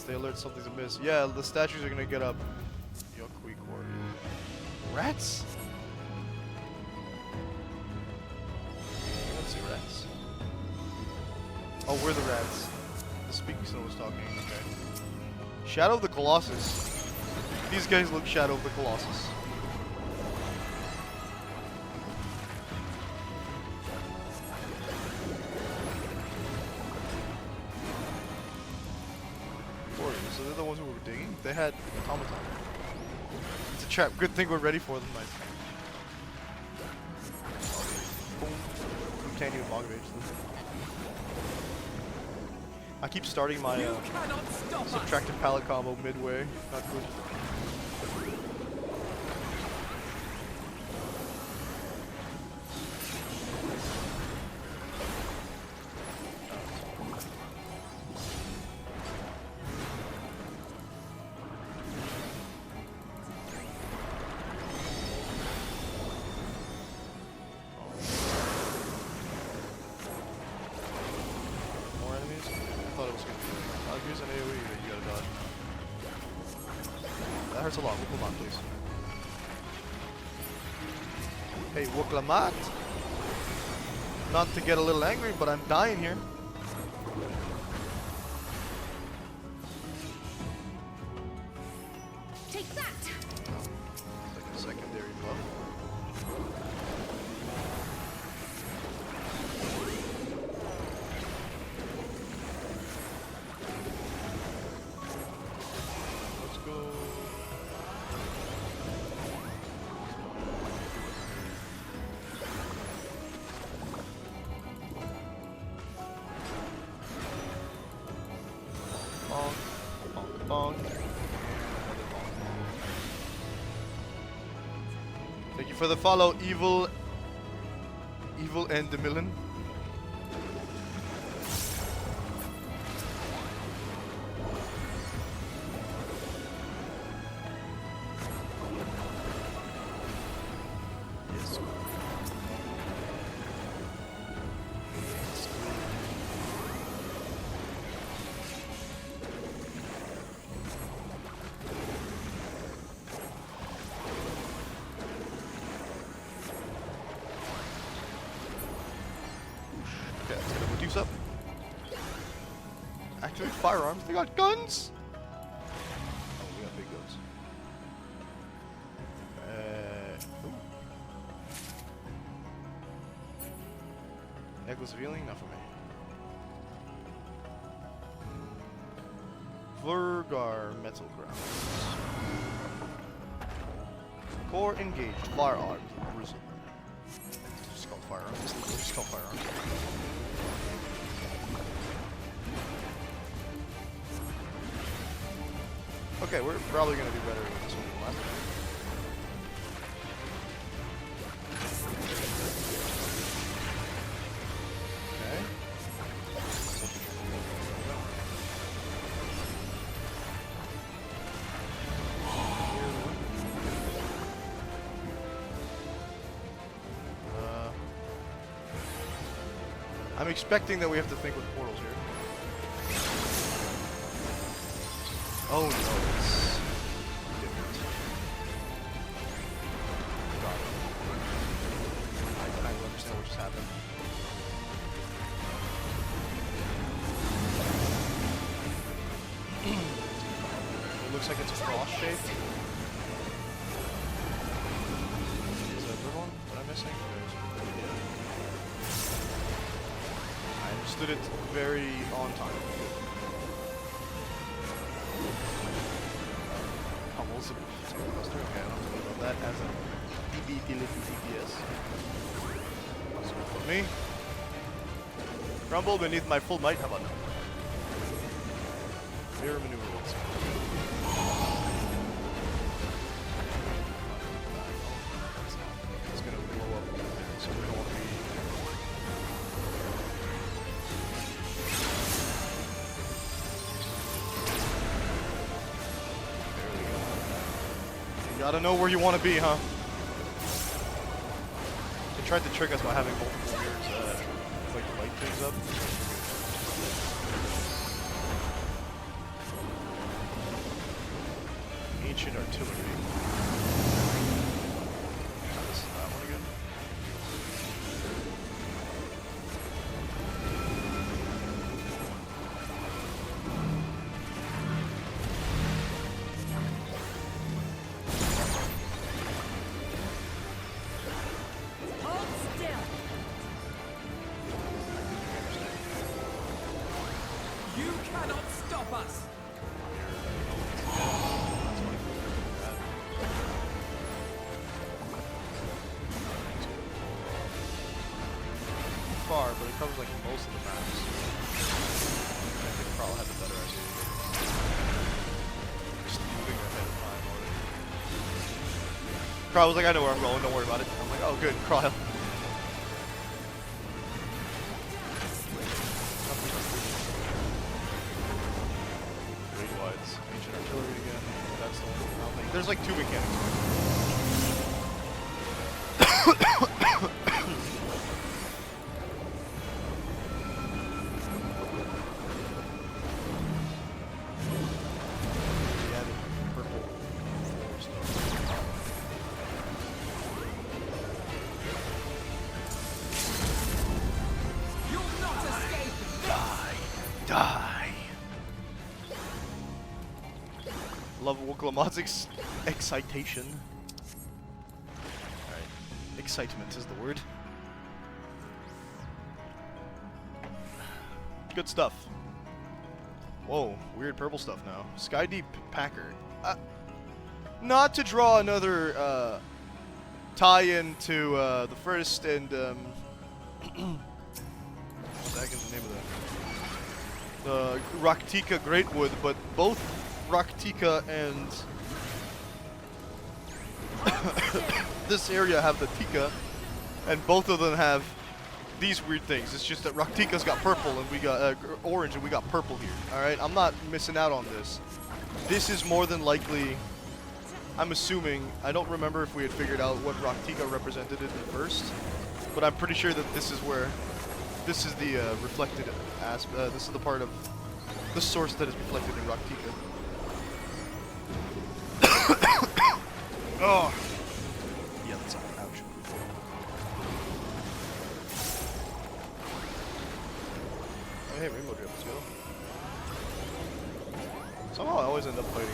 They alert something's amiss. Yeah, the statues are gonna get up. Yuckweek warrior. Rats? Let's see rats. Oh, we're the rats. The speaking stone was talking. Okay. Shadow of the Colossus. These guys look Shadow of the Colossus. So they're the ones who were digging. They had automaton. It's a trap. Good thing we're ready for them. Nice. Boom. We can't even bog rage them. I keep starting my subtractive pallet combo midway. Not good. Here's an AoE that you gotta dodge. That hurts a lot. Wuklamat, please. Hey, Wuklamat! Not to get a little angry, but I'm dying here. Take that! Like a secondary buff. Bonk. Thank you for the follow, Evil and the Millen. Yes. Okay, let's get a reduce up. Activate firearms. They got guns. Oh, we got big guns. Ooh. Necklace of healing, not for me. Vergar metal grounds. Core engaged. Firearms. Bruiser. Just called firearms. Just called firearms. Okay, we're probably gonna do better with this one than last expecting that we have to think with portals here. Oh no, it's different. God. I kind of understand what just happened. It looks like it's a cross shape. Is that a third one that I'm missing? I understood it very on time. Pummels of Buster. Okay, I don't have to worry about that as a DPS. Also good for me. Rumble beneath my full might. How about now? Mirror maneuver once. It's gonna blow up, so we don't want to be. There we go. You gotta know where you want to be, huh? They tried to trick us by having multiple mirrors, like light things up. Ancient artillery. This is that one again. Hold still. You cannot stop us. Far, but it covers like most of the maps. I think Carl had the better idea. Just moving ahead of time already. Carl was like, I know where I'm going, don't worry about it. I'm like, oh good, Carl. Great wides, ancient artillery again. That's the one. I don't think there's like two mechanics. Die. Love Woklamat's excitation. Alright. Excitement is the word. Good stuff. Whoa, weird purple stuff now. Sky Deep Packer. Not to draw another tie-in to the first and second's the name of the Raktika Greatwood, but both Raktika and this area have the Tika, and both of them have these weird things. It's just that Raktika's got purple and we got orange and we got purple here. Alright, I'm not missing out on this. This is more than likely, I'm assuming, I don't remember if we had figured out what Raktika represented in the first, but I'm pretty sure that this is where, this is the reflected aspect, this is the part of the source that is reflected in Raktika. Oh! Yeah, that's ouch. Oh, hey, Rainbow Drip, let's go. Somehow I always end up fighting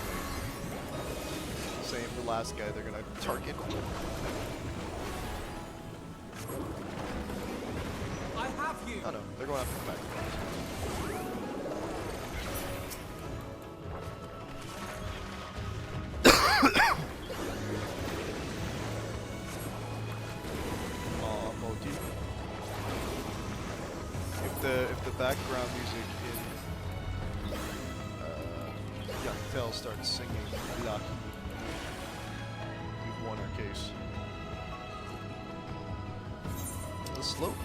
the last guy they're gonna target. I have you. Oh no, they're going after the back. Motif. If the background music in Yaktel starts singing Ilahi, we've won our case. The slope.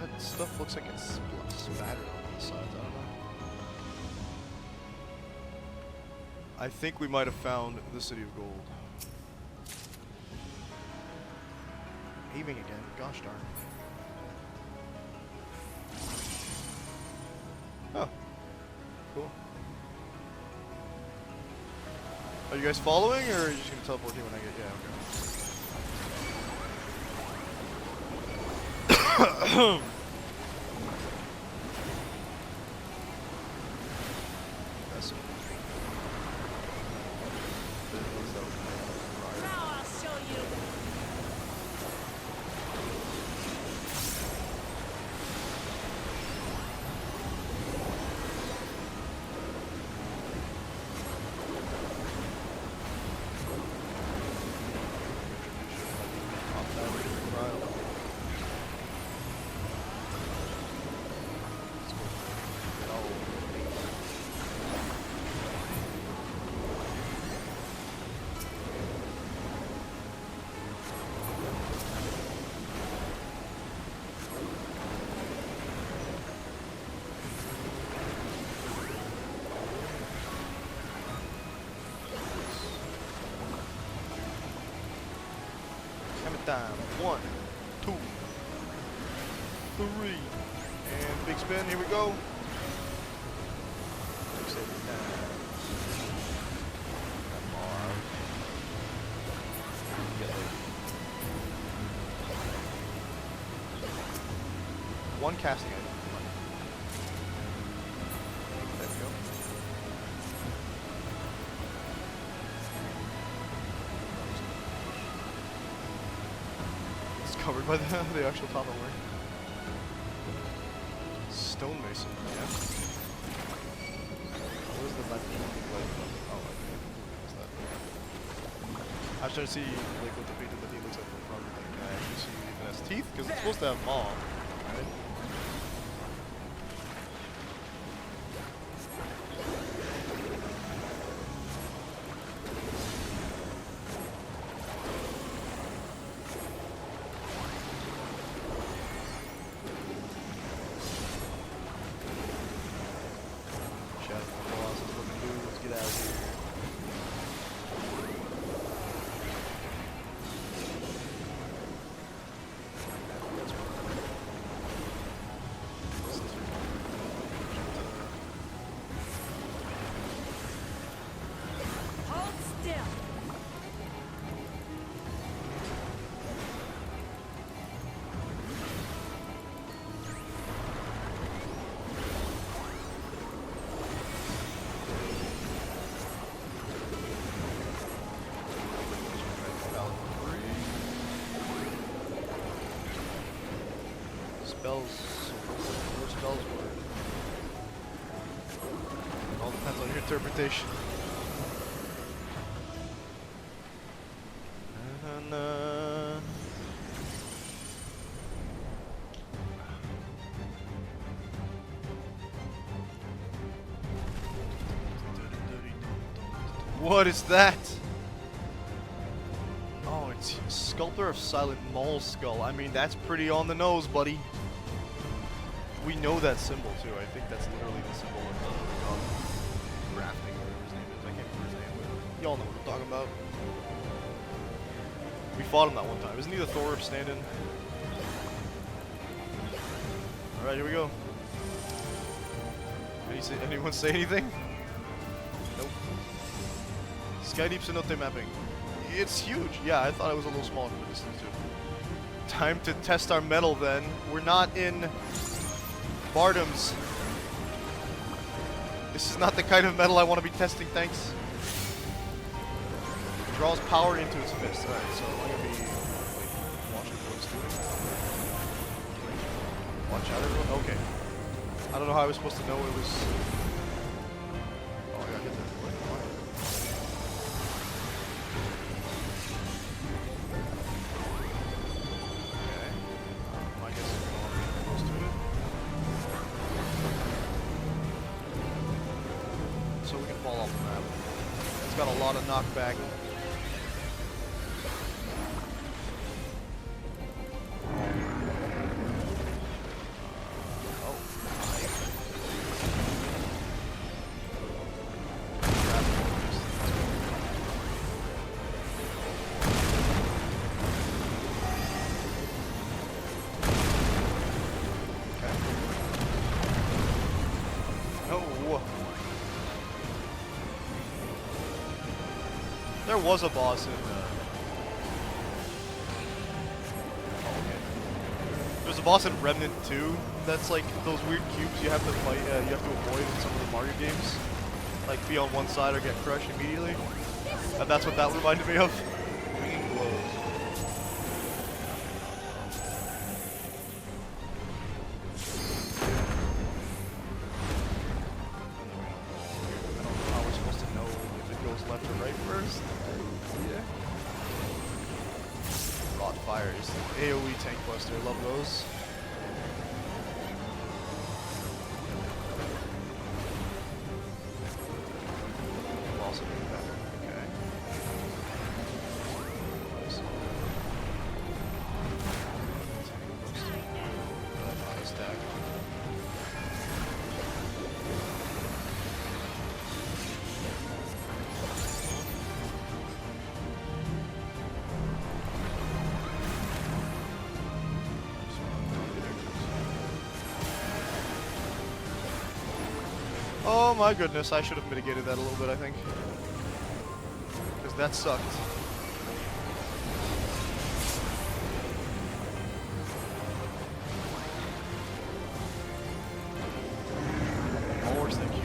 That stuff looks like it's spattered on the sides. I don't know. I think we might have found the City of Gold. Aiming again. Gosh darn. Cool. Are you guys following, or are you just gonna teleport here when I get? Yeah. Okay. That's it. Now I'll show you. Time. 1, 2, 3, and big spin. Here we go. One casting item. There we go. Covered by the actual top armor. Stonemason, yeah. What is the knife like? Oh, okay. What's that? I was trying to see like what the feet of the thing looks like from front. Like, can I actually see if it has teeth? Because it's supposed to have maw, right? Spells, more spells work. It all depends on your interpretation. What is that? Oh, it's Sculptor of Silent Mole Skull. I mean, that's pretty on the nose, buddy. We know that symbol too. I think that's literally the symbol of the Grafting, or whatever his name is. I can't remember his name, but y'all know what I'm talking about. We fought him that one time. Isn't he the Thor stand-in? Alright, here we go. Anyone say anything? Nope. Sky Deep Cenote mapping. It's huge. Yeah, I thought it was a little smaller for the distance too. Time to test our metal then. We're not in Bardham's. This is not the kind of metal I want to be testing, thanks. Draws power into its fist. Alright, so I'm going to be watching what it's doing. Watch out, everyone. Okay. I don't know how I was supposed to know it was... Oh, I got hit there. Why? Okay. I guess I'm going to be close to it. So we can fall off the map. It's got a lot of knockback. There was a boss in. There's a boss in Remnant 2 that's like those weird cubes you have to fight. You have to avoid in some of the Mario games. Like be on one side or get crushed immediately. And that's what that reminded me of. Ringing blows. How we're supposed to know if it goes left or right first. Yeah. Rot fires. AoE tank buster. Love those. Also do that. Okay. Tank buster. Stack. Oh my goodness, I should have mitigated that a little bit, I think. Because that sucked. Horse, thank you.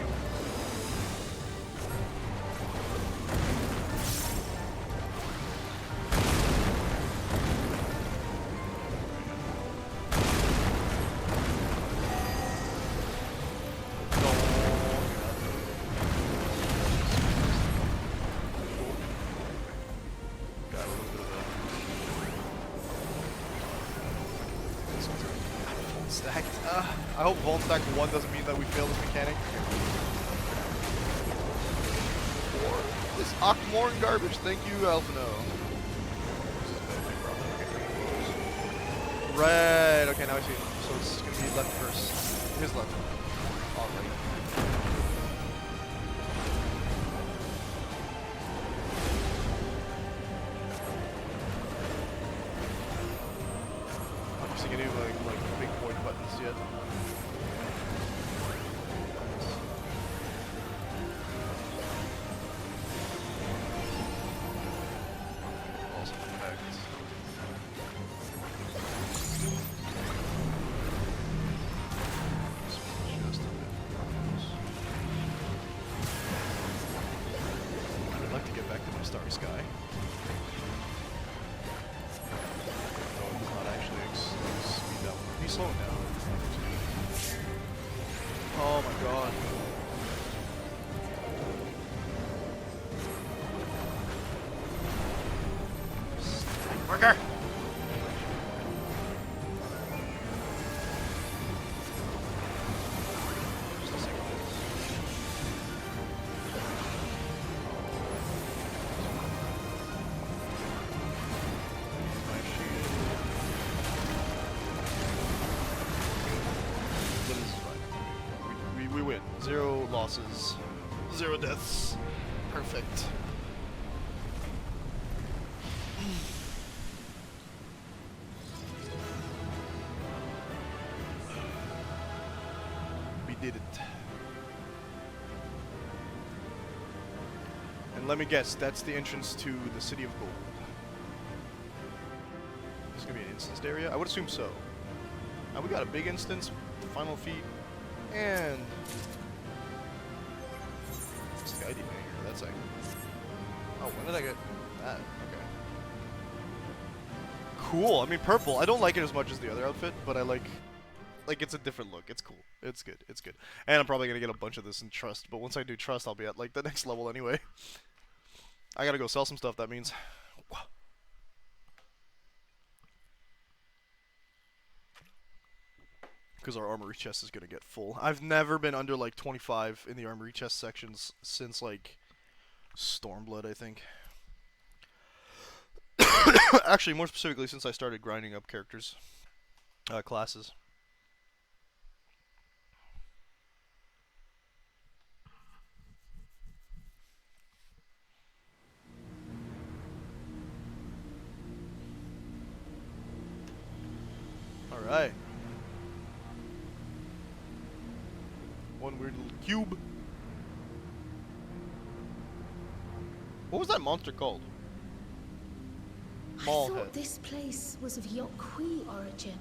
Stacked. I hope Vault Stack 1 doesn't mean that we fail this mechanic. Or this Aquamorn garbage. Thank you, Alphino. Right, okay, now I see. So it's gonna be left first. His left. Alright. I'm not using any of like big point buttons yet. Also connect. Just a bit. I'd like to get back to my Starry Sky. Though it's not actually speed up. He's slowing down. Oh my god. Worker! Just a second. My shield. But this is fine. We win. 0 losses. 0 deaths. Perfect. We did it. And let me guess, that's the entrance to the City of Gold. This is gonna be an instanced area? I would assume so. Now we got a big instance, final feat, and what's the ID thing here? That's like, oh, when did I get that? Okay. Cool. I mean, purple. I don't like it as much as the other outfit, but I like it's a different look. It's cool. It's good. It's good. And I'm probably gonna get a bunch of this in Trust, but once I do Trust, I'll be at like the next level anyway. I gotta go sell some stuff. That means. Because our armory chest is gonna get full. I've never been under like 25 in the armory chest sections since like Stormblood, I think. Actually, more specifically, since I started grinding up characters, classes. All right. One weird little cube. What was that monster called? I Mallhead. thought this place was of Yokwi origin.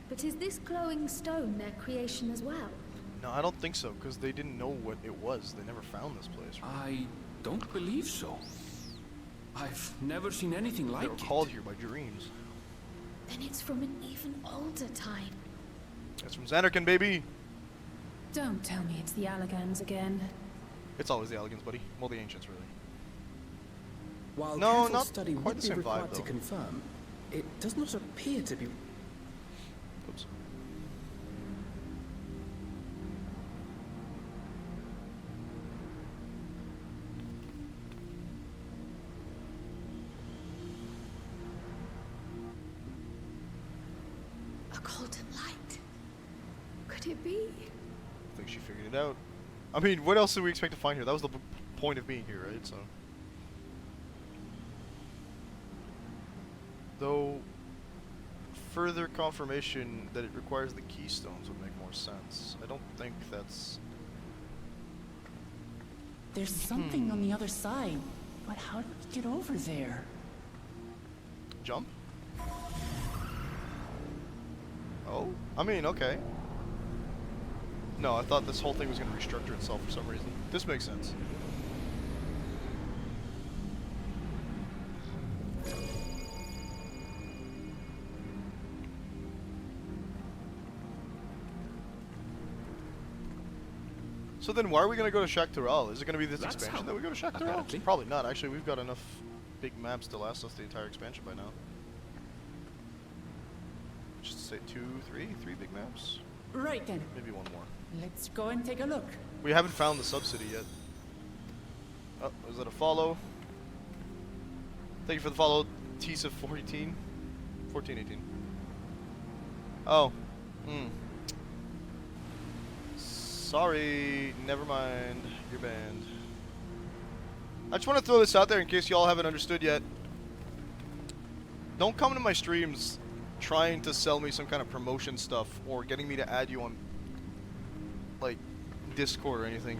But is this glowing stone their creation as well? No, I don't think so, because they didn't know what it was. They never found this place. I don't believe so. I've never seen anything They like were it. called here by dreams. Then it's from an even older time. That's from Xanarkand, baby! Don't tell me it's the Allagans again. It's always the elegance, buddy. Well, the ancients, really. While No, careful not study quite would the be same required vibe, to though. confirm, it does not appear to be. Oops. A golden light. Could it be? I think she figured it out. I mean, what else did we expect to find here? That was the point of being here, right? So. Though, further confirmation that it requires the keystones would make more sense. I don't think that's... There's something on the other side, but how do we get over there? Jump? Oh? I mean, okay. No, I thought this whole thing was going to restructure itself for some reason. This makes sense. So then why are we going to go to Shaktaral? Is it going to be this That's expansion how- that we go to Shaktaral? apparently. Probably not. Actually, we've got enough big maps to last us the entire expansion by now. Just say three big maps? Right then, Maybe one more. let's go and take a look. We haven't found the sub-city yet. Oh, is that a follow? Thank you for the follow, Tisa 1418. Oh. Sorry, never mind. You're banned. I just want to throw this out there in case y'all haven't understood yet. Don't come to my streams trying to sell me some kind of promotion stuff or getting me to add you on, like, Discord or anything.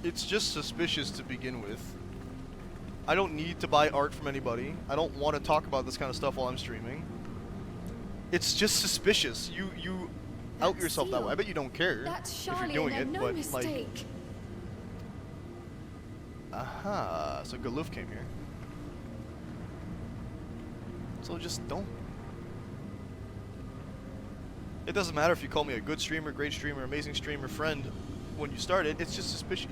It's just suspicious to begin with. I don't need to buy art from anybody. I don't want to talk about this kind of stuff while I'm streaming. It's just suspicious. You out That's yourself that way. I sealed. bet you don't care That's if you're surely doing then it, no but mistake. like, aha. So Galuf came here. So just don't. It doesn't matter if you call me a good streamer, great streamer, amazing streamer, friend. When you start it, it's just suspicious.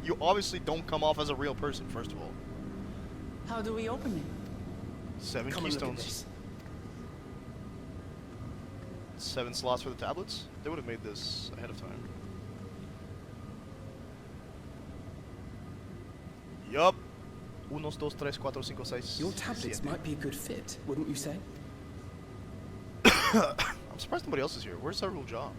You obviously don't come off as a real person, first of all. How do we open it? 7 Come and look at keystones. this. 7 slots for the tablets? They would have made this ahead of time. Yup. 1, 2, 3, 4, 5, 6, Your tablets 7. might be a good fit, wouldn't you say? I'm surprised nobody else is here. Where's Cyril Job?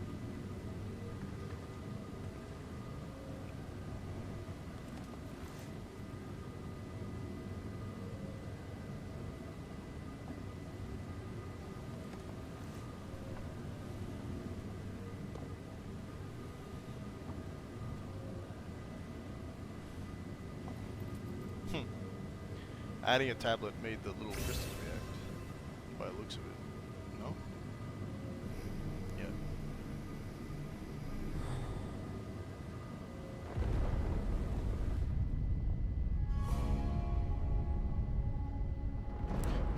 Adding a tablet made the little crystals react, by the looks of it. No? Yeah.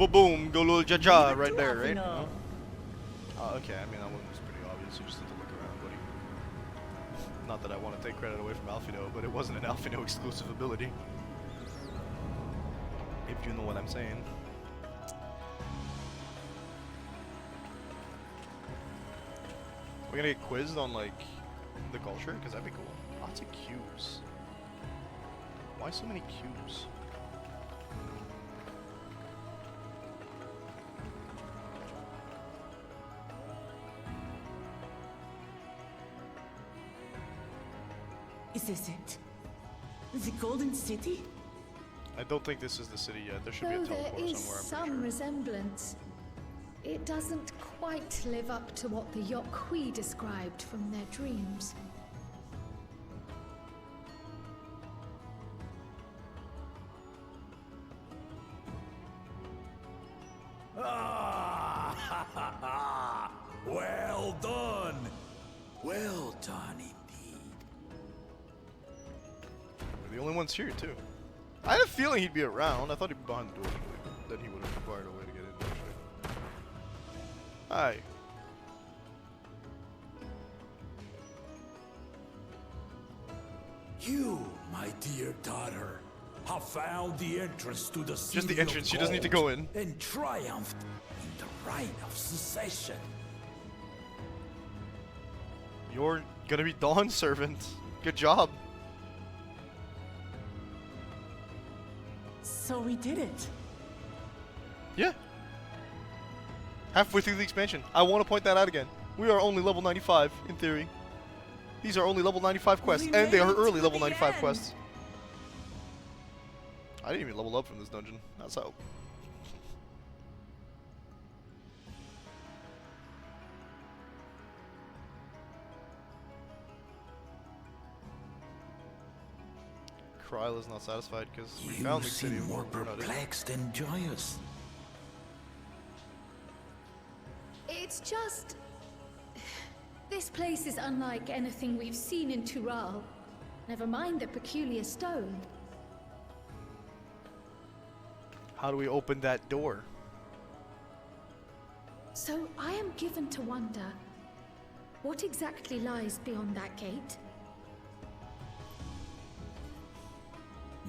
Boom, go little ja right there, right? No? Oh, okay, I mean, that one was pretty obvious. You just have to look around, buddy. Not that I want to take credit away from Alphino, but it wasn't an Alphino exclusive ability. If you know what I'm saying. We're gonna get quizzed on, like, the culture? Because that'd be cool. Lots of cubes. Why so many cubes? Is this it? The Golden City? I don't think this is the city yet. There should Though be a there teleporter is somewhere, I'm some pretty sure. resemblance, it doesn't quite live up to what the Yokwi described from their dreams. the only ones here, too. I had a feeling he'd be around. I thought he'd be behind the door. Then he would have required a way to get in, actually. Hi. You, my dear daughter, have found the entrance to the city Just the entrance. of She doesn't need to gold go in. and triumphed in the right of secession. You're gonna be Dawn servant. Good job. So we did it. Yeah. Halfway through the expansion. I want to point that out again. We are only level 95, in theory. These are only level 95 quests, and they are early level 95 quests. I didn't even level up from this dungeon. That's how. Kryl is not satisfied because we You found the city seem of more Morpur, not it? perplexed than joyous. It's just... This place is unlike anything we've seen in Tural. Never mind the peculiar stone. How do we open that door? So I am given to wonder, what exactly lies beyond that gate?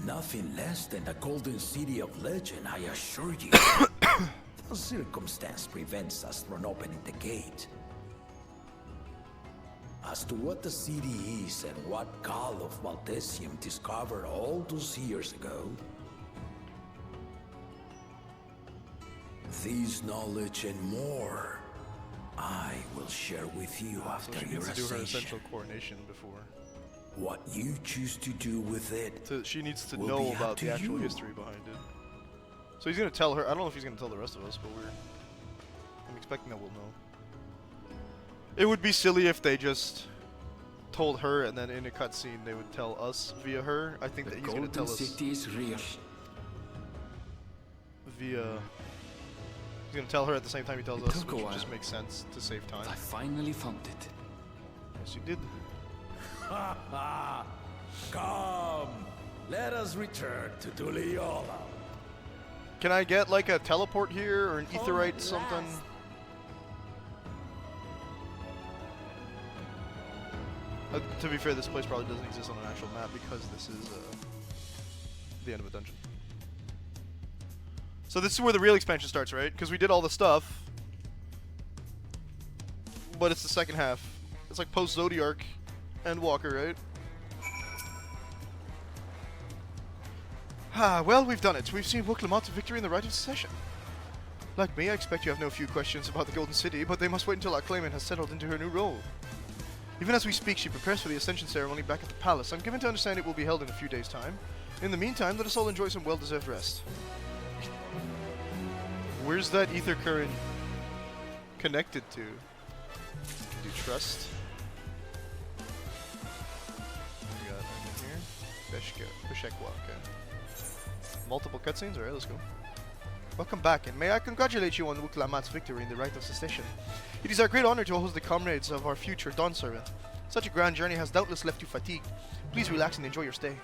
Nothing less than the golden city of legend, I assure you. No circumstance prevents us from opening the gate. As to what the city is and what Gall of Valdesium discovered all those years ago, this knowledge and more, I will share with you So after she your needs to do her ascension. essential coronation before. What you choose to do with it, So she needs to will know be up about to the actual you. history behind it. So he's gonna tell her. I don't know if he's gonna tell the rest of us, but I'm expecting that we'll know. It would be silly if they just told her and then in a cutscene they would tell us via her. I think that he's gonna tell us City is real. via. He's gonna tell her at the same time he tells It us, took a which while. just makes sense to save time. I finally found it. Yes, you did. Ha ha! Come, let us return to Duliola. Can I get like a teleport here or an aetherite something? To be fair, this place probably doesn't exist on an actual map because this is the end of a dungeon. So this is where the real expansion starts, right? Because we did all the stuff, but it's the second half. It's like post-Zodiark and Walker, right? Ah, well, we've done it. We've seen Wuklamat's victory in the Rite of Secession. Like me, I expect you have no few questions about the Golden City, but they must wait until our claimant has settled into her new role. Even as we speak, she prepares for the Ascension ceremony back at the palace. I'm given to understand it will be held in a few days' time. In the meantime, let us all enjoy some well-deserved rest. Where's that ether current connected to? Do you trust? We got anything here? Beshekwa, okay. Multiple cutscenes? Alright, let's go. Welcome back, and may I congratulate you on Wuklamat's victory in the Rite of Secession. It is our great honor to host the comrades of our future Dawn Servant. Such a grand journey has doubtless left you fatigued. Please relax and enjoy your stay.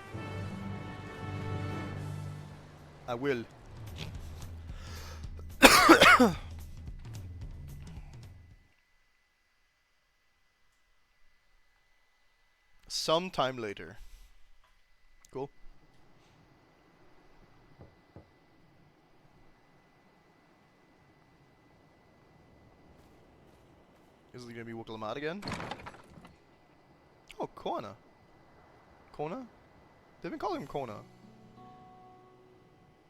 I will. Sometime later. Cool. Is it gonna be Wuklamat again? Oh, Kona. Kona? They've been calling him Kona.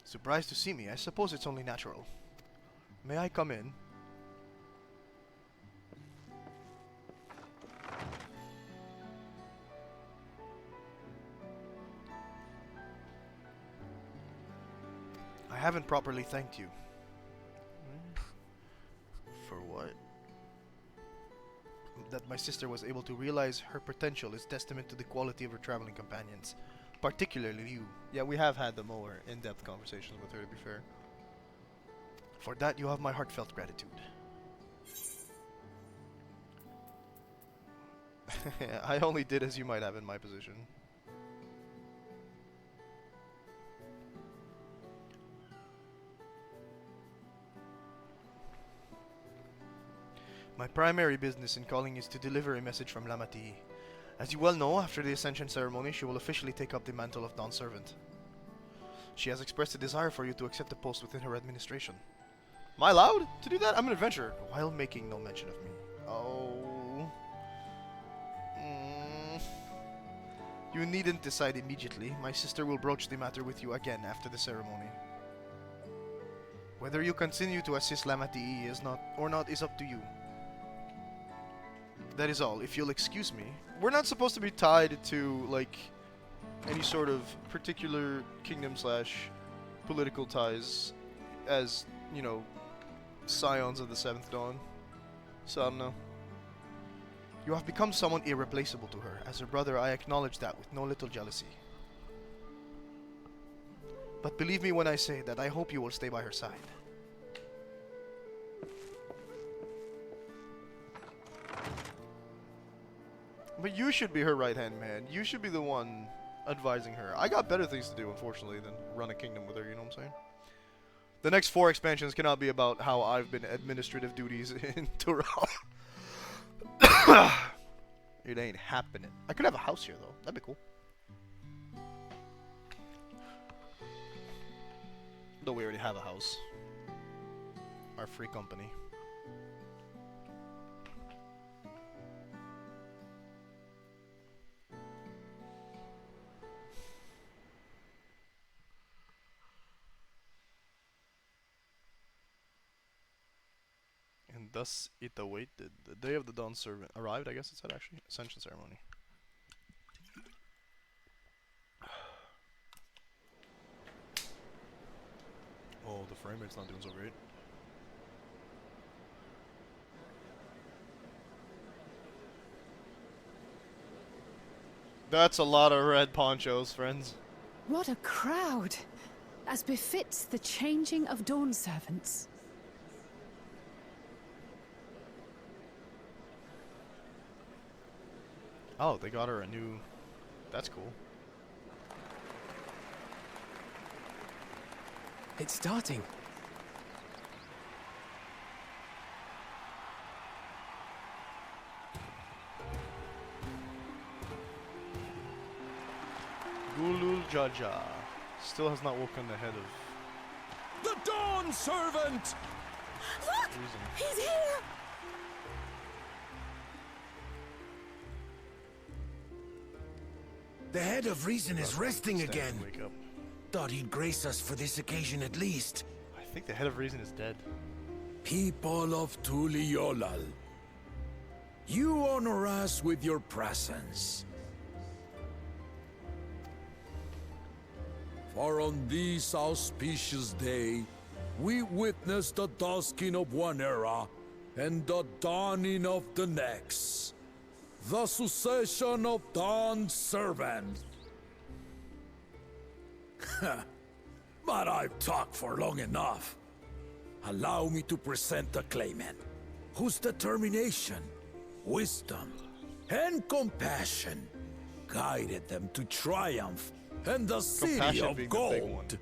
Surprised to see me. I suppose it's only natural. May I come in? I haven't properly thanked you. For what? That my sister was able to realize her potential is testament to the quality of her traveling companions. Particularly you. Yeah, we have had the more in-depth conversations with her, to be fair. For that, you have my heartfelt gratitude. I only did as you might have in my position. My primary business in calling is to deliver a message from Lamati. As you well know, after the Ascension ceremony, she will officially take up the mantle of Dawn Servant. She has expressed a desire for you to accept a post within her administration. Am I allowed to do that? I'm an adventurer, while making no mention of me. Oh. You needn't decide immediately. My sister will broach the matter with you again after the ceremony. Whether you continue to assist Lamati is not up to you. That is all. If you'll excuse me. We're not supposed to be tied to, like, any sort of particular kingdom / political ties as, you know, scions of the 7th Dawn. So, I don't know. You have become someone irreplaceable to her. As her brother, I acknowledge that with no little jealousy. But believe me when I say that I hope you will stay by her side. But you should be her right-hand man. You should be the one advising her. I got better things to do, unfortunately, than run a kingdom with her, you know what I'm saying? The next 4 expansions cannot be about how I've been administrative duties in Tural. It ain't happening. I could have a house here, though. That'd be cool. Though we already have a house. Our free company. And thus it awaited. The day of the Dawn Servant arrived, I guess it said, actually. Ascension ceremony. Oh, the frame rate's not doing so great. That's a lot of red ponchos, friends. What a crowd! As befits the changing of Dawn Servants. Oh, they got her a new... That's cool. It's starting. Gulul Jaja still has not woken the head of... The Dawn Servant! Look! Reason. He's here! The head of reason is resting again. Wake up. Thought he'd grace us for this occasion at least. I think the head of reason is dead. People of Tuliolal, you honor us with your presence. For on this auspicious day, we witness the dusking of one era and the dawning of the next. The succession of Dawn Servant. But I've talked for long enough. Allow me to present the claimant, whose determination, wisdom, and compassion guided them to triumph and the city of gold.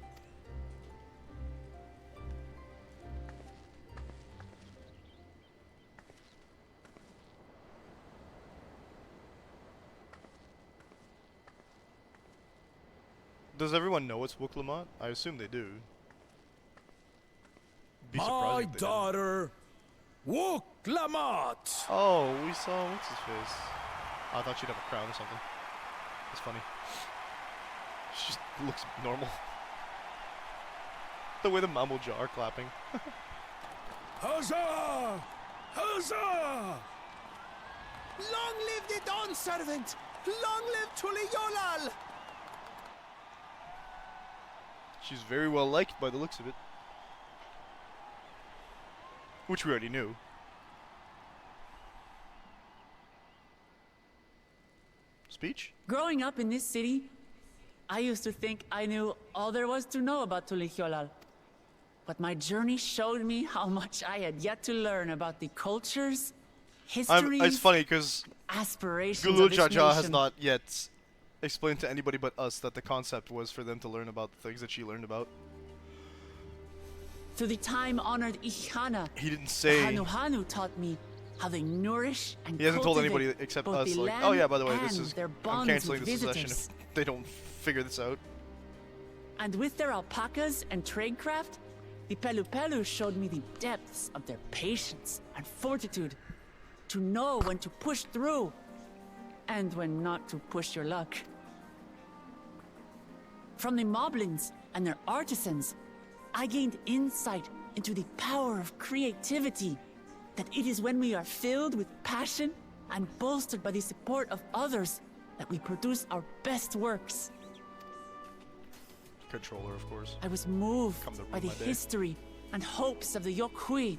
Does everyone know it's Wuklamot? I assume they do. Be My surprised if they daughter, Wuklamot! Oh, we saw what's his face. Oh, I thought she'd have a crown or something. It's funny. She just looks normal. The way the Mamuja are clapping. Huzzah! Huzzah! Long live the Dawn Servant! Long live Tuliolal! She's very well liked by the looks of it. Which we already knew. Speech? Growing up in this city, I used to think I knew all there was to know about Tulihyolal. But my journey showed me how much I had yet to learn about the cultures, histories, it's funny because aspirations Gulul of this Jaja has nation. not yet explained to anybody but us that the concept was for them to learn about the things that she learned about. Through the time-honored Ihana, He didn't say... Hanuhanu taught me how they nourish and He hasn't told cultivate anybody except both us, the like, land oh yeah, by the way, this and is, their I'm bonds canceling with the succession visitors. if they don't figure this out. And with their alpacas and tradecraft, the Pelu showed me the depths of their patience and fortitude, to know when to push through and when not to push your luck. From the moblins and their artisans, I gained insight into the power of creativity, that it is when we are filled with passion and bolstered by the support of others that we produce our best works. Controller, of course. I was moved by the my day. history and hopes of the Yokhui,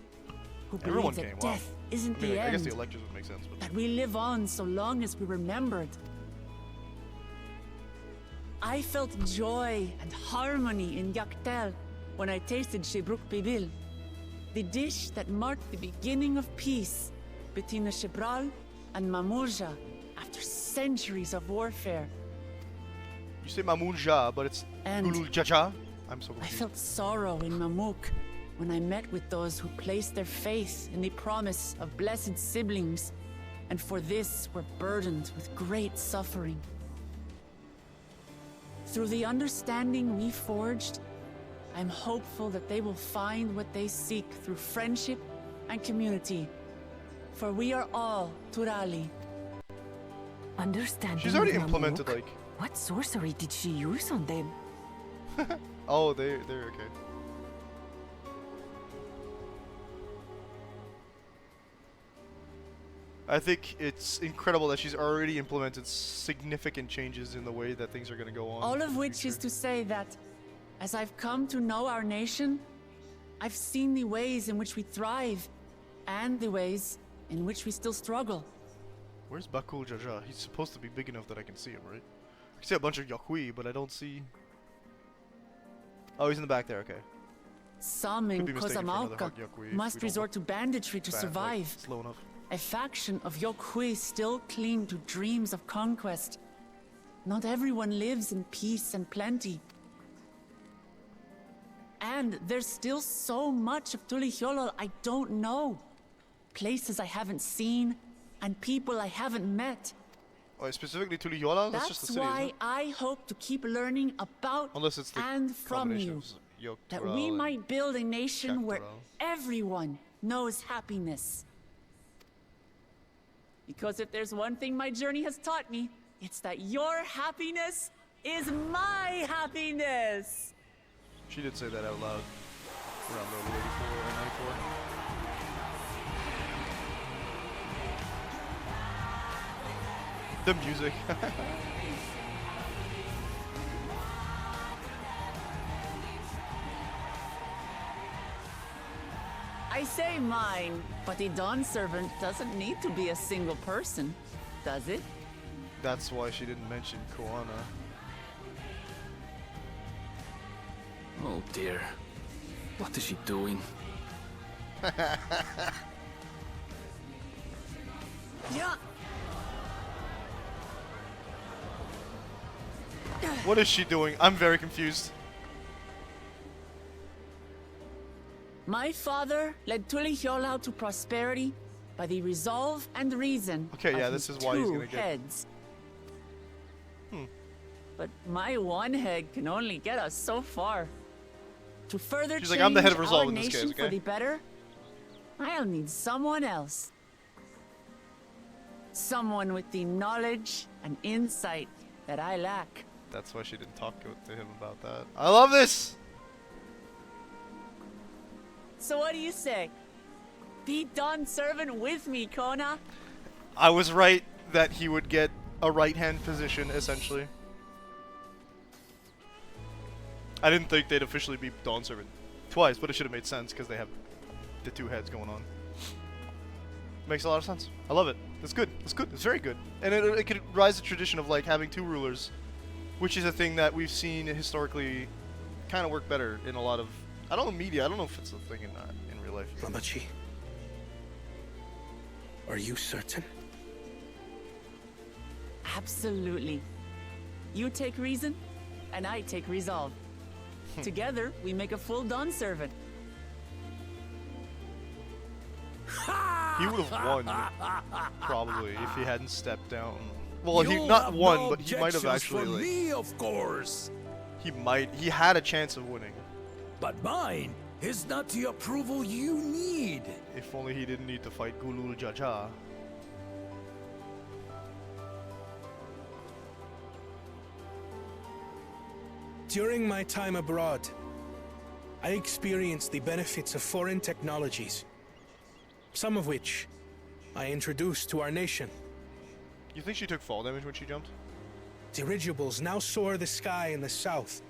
who Everyone believe came, that wow. death isn't I mean, the I end, guess the electors would make sense, but that we live on so long as we remembered. I felt joy and harmony in Yaktel when I tasted Shebruk Bibil, the dish that marked the beginning of peace between the Shebral and Mamurja after centuries of warfare. you say Mamunja, but it's And Gulul Jaja. I'm so I confused. felt sorrow in Mamuk when I met with those who placed their faith in the promise of blessed siblings, and for this were burdened with great suffering. Through the understanding we forged, I'm hopeful that they will find what they seek through friendship and community, for we are all Turali. Understanding She's already of implemented, Mamuk? like... What sorcery did she use on them? Oh, they're okay. I think it's incredible that she's already implemented significant changes in the way that things are going to go on. All in of the which future. is to say that, as I've come to know our nation, I've seen the ways in which we thrive, and the ways in which we still struggle. Where's Bakul Jaja? He's supposed to be big enough that I can see him, right? I can see a bunch of Yakui, but I don't see... Oh, he's in the back there, okay. Some Could in be mistaken for another Kozamauka hot Yakui if must we don't resort to banditry to bat, like, survive. slow enough. A faction of Yokhui still cling to dreams of conquest. Not everyone lives in peace and plenty. And there's still so much of Tulihyolol I don't know. Places I haven't seen, and people I haven't met. Oh, specifically Tuliyola? That's just the That's city, isn't why it? I hope to keep learning about Unless it's the and from combination you. of Yok That Tural we and might build a nation where Tural. everyone knows happiness. Because if there's one thing my journey has taught me, it's that your happiness is my happiness. She did say that out loud. Around the 84 or 94. The music. I say mine, but the Dawn Servant doesn't need to be a single person, does it? That's why she didn't mention Koana. Oh dear. What is she doing? Yeah. What is she doing? I'm very confused. My father led Tulihyolao to prosperity by the resolve and reason Okay, of yeah, his this is why he's two gonna get- heads. Hmm. But my one head can only get us so far. To further She's change like, I'm the head of our resolve in this nation case, for okay? the better, I'll need someone else. Someone with the knowledge and insight that I lack. That's why she didn't talk to him about that. I love this! So what do you say? Be Dawn Servant with me, Kona. I was right that he would get a right-hand position, essentially. I didn't think they'd officially be Dawn Servant twice, but it should have made sense because they have the two heads going on. Makes a lot of sense. I love it. It's good. It's good. It's very good. And it could rise the tradition of like having two rulers, which is a thing that we've seen historically kind of work better in a lot of, I don't know, media. I don't know if it's a thing in real life. Lamachi, are you certain? Absolutely. You take reason, and I take resolve. Together, we make a full Dawn Servant. He would have won, probably, if he hadn't stepped down. Well, he You'll not have won, no but he might have objections actually, from like... me, of course. He had a chance of winning. But mine is not the approval you need. If only he didn't need to fight Gulul Jaja. During my time abroad, I experienced the benefits of foreign technologies, some of which I introduced to our nation. You think she took fall damage when she jumped? Dirigibles now soar the sky in the south,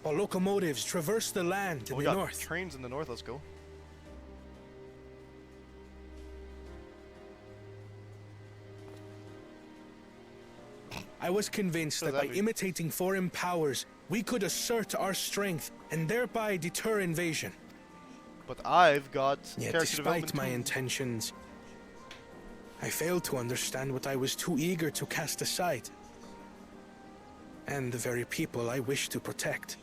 while locomotives traverse the land in We the got north. trains in the north, let's go. I was convinced What that does by that mean? imitating foreign powers, we could assert our strength and thereby deter invasion. But I've got Yet character despite development my too. intentions, I failed to understand what I was too eager to cast aside, and the very people I wish to protect.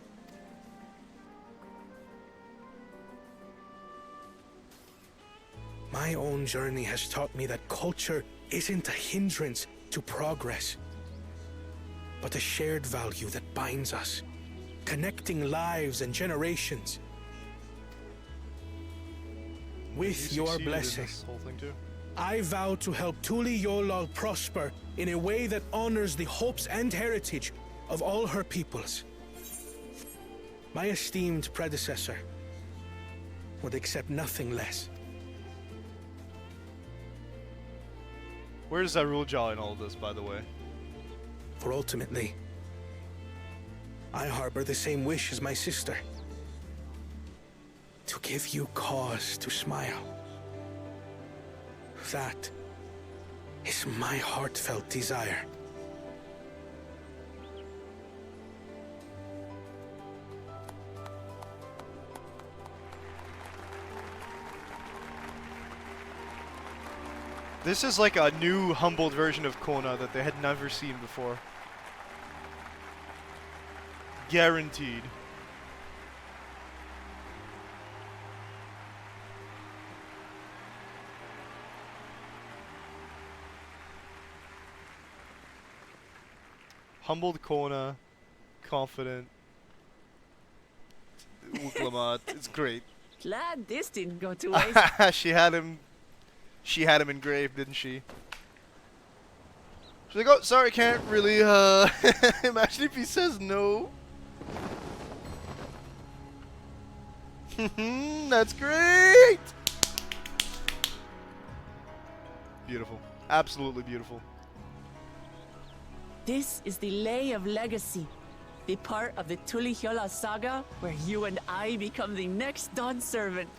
My own journey has taught me that culture isn't a hindrance to progress, but a shared value that binds us, connecting lives and generations. With You your succeeded in blessing, this whole thing too. I vow to help Tuli Yolal prosper in a way that honors the hopes and heritage of all her peoples. My esteemed predecessor would accept nothing less. Where's Zarul Jah in all this, by the way? For ultimately, I harbor the same wish as my sister. To give you cause to smile. That is my heartfelt desire. This is like a new, humbled version of Kona that they had never seen before. Guaranteed. Humbled Kona, confident. Uklamat, it's great. Glad this didn't go to waste. She had him engraved, didn't she? She's like, oh, sorry, can't really, imagine if he says no. That's great! Beautiful. Absolutely beautiful. This is the Lay of Legacy, the part of the Tuli Hyola saga where you and I become the next Dawn servant.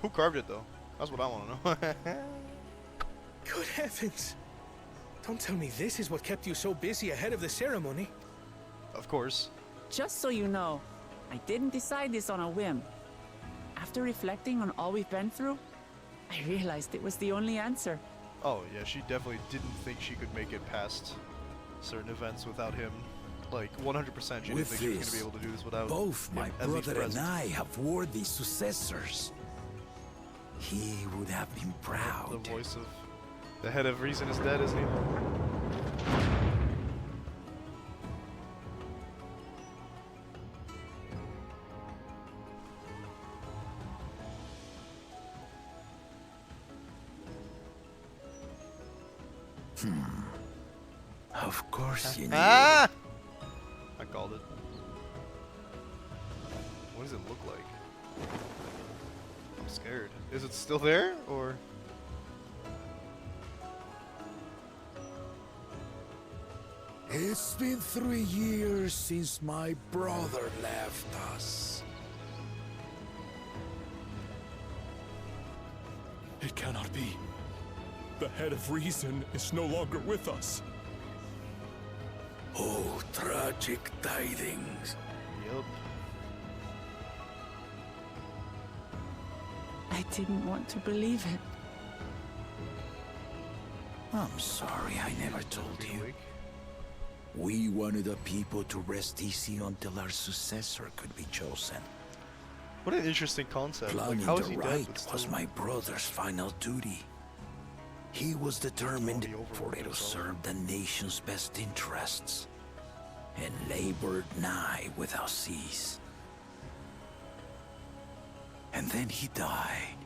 Who carved it, though? That's what I want to know. Good heavens! Don't tell me this is what kept you so busy ahead of the ceremony. Of course. Just so you know, I didn't decide this on a whim. After reflecting on all we've been through, I realized it was the only answer. Oh, yeah, she definitely didn't think she could make it past certain events without him. Like, 100% she didn't With think she was going this, to be able to do this without both him my at least brother and present. I have worthy successors. He would have been proud. The voice of the head of reason is dead, isn't he? Of course you knew. Ah! I called it. What does it look like? I'm scared. Is it still there, or? It's been 3 years since my brother left us. It cannot be. The head of reason is no longer with us. Oh, tragic tidings. Yup. I didn't want to believe it. I'm sorry I never told you. We wanted the people to rest easy until our successor could be chosen. What an interesting concept. Like, Planning how is the he dead? right But was still- my brother's final duty. He was determined for it to serve the nation's best interests, and labored nigh without cease. And then he died,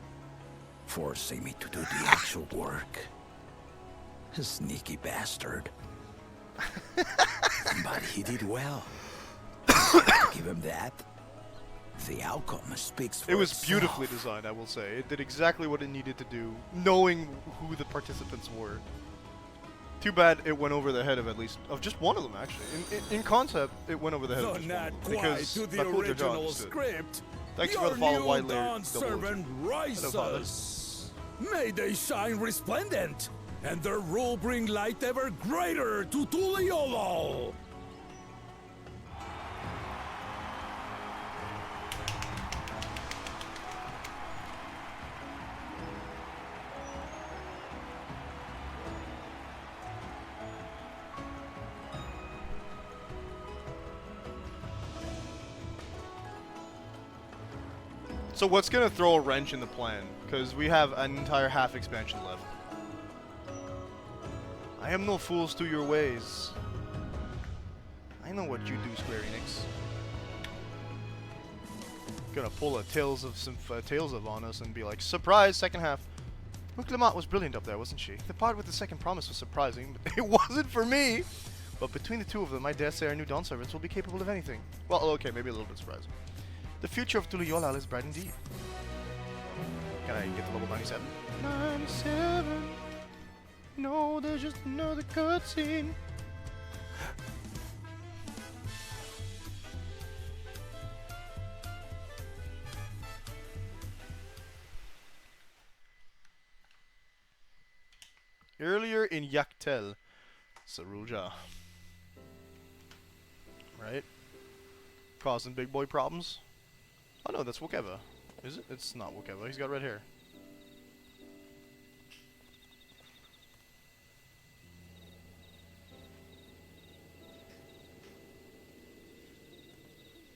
forcing me to do the actual work. A sneaky bastard. But he did well. Give him that. The outcome speaks for It was itself. beautifully designed, I will say. It did exactly what it needed to do, knowing who the participants were. Too bad it went over the head of just one of them, actually. In concept, it went over the head of Though just one not of them. quite Because to the that put their jaw original understood. script. Thanks for Your the follow, new wide layer dawn double servant Hello, Father. rises. May they shine resplendent, and their rule bring light ever greater to Tuliolo. So what's gonna throw a wrench in the plan? Because we have an entire half expansion left. I am no fools to your ways. I know what you do, Square Enix. Gonna pull a Tales of on us and be like, surprise, second half. Look, Lamont was brilliant up there, wasn't she? The part with the second promise was surprising, but it wasn't for me. But between the two of them, I dare say our new Dawn servants will be capable of anything. Well, okay, maybe a little bit surprising. The future of Tuliyollal is bright indeed. Can I get to level 97? 97. No, there's just another cutscene. Earlier in Yaktel, Sarulja. Right? Causing big boy problems? Oh no, that's Wokeva. Is it? It's not Wokeva. He's got red hair.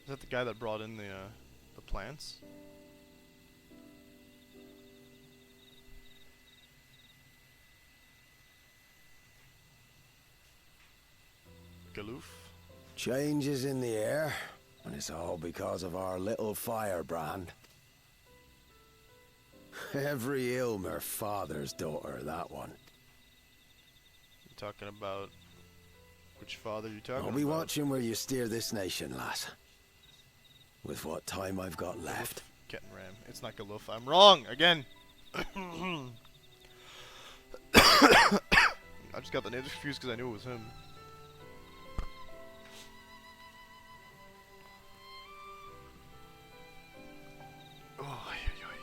Is that the guy that brought in the plants? Galoof? Changes in the air, and it's all because of our little firebrand. Every Ilmer father's daughter, that one. You talking about which father you talking I'll about? be watching where you steer this nation, lass. With what time I've got left. Getting Ram. It's not Galoof. I'm wrong again. I just got the names confused because I knew it was him. Oh, ay, ay, ay.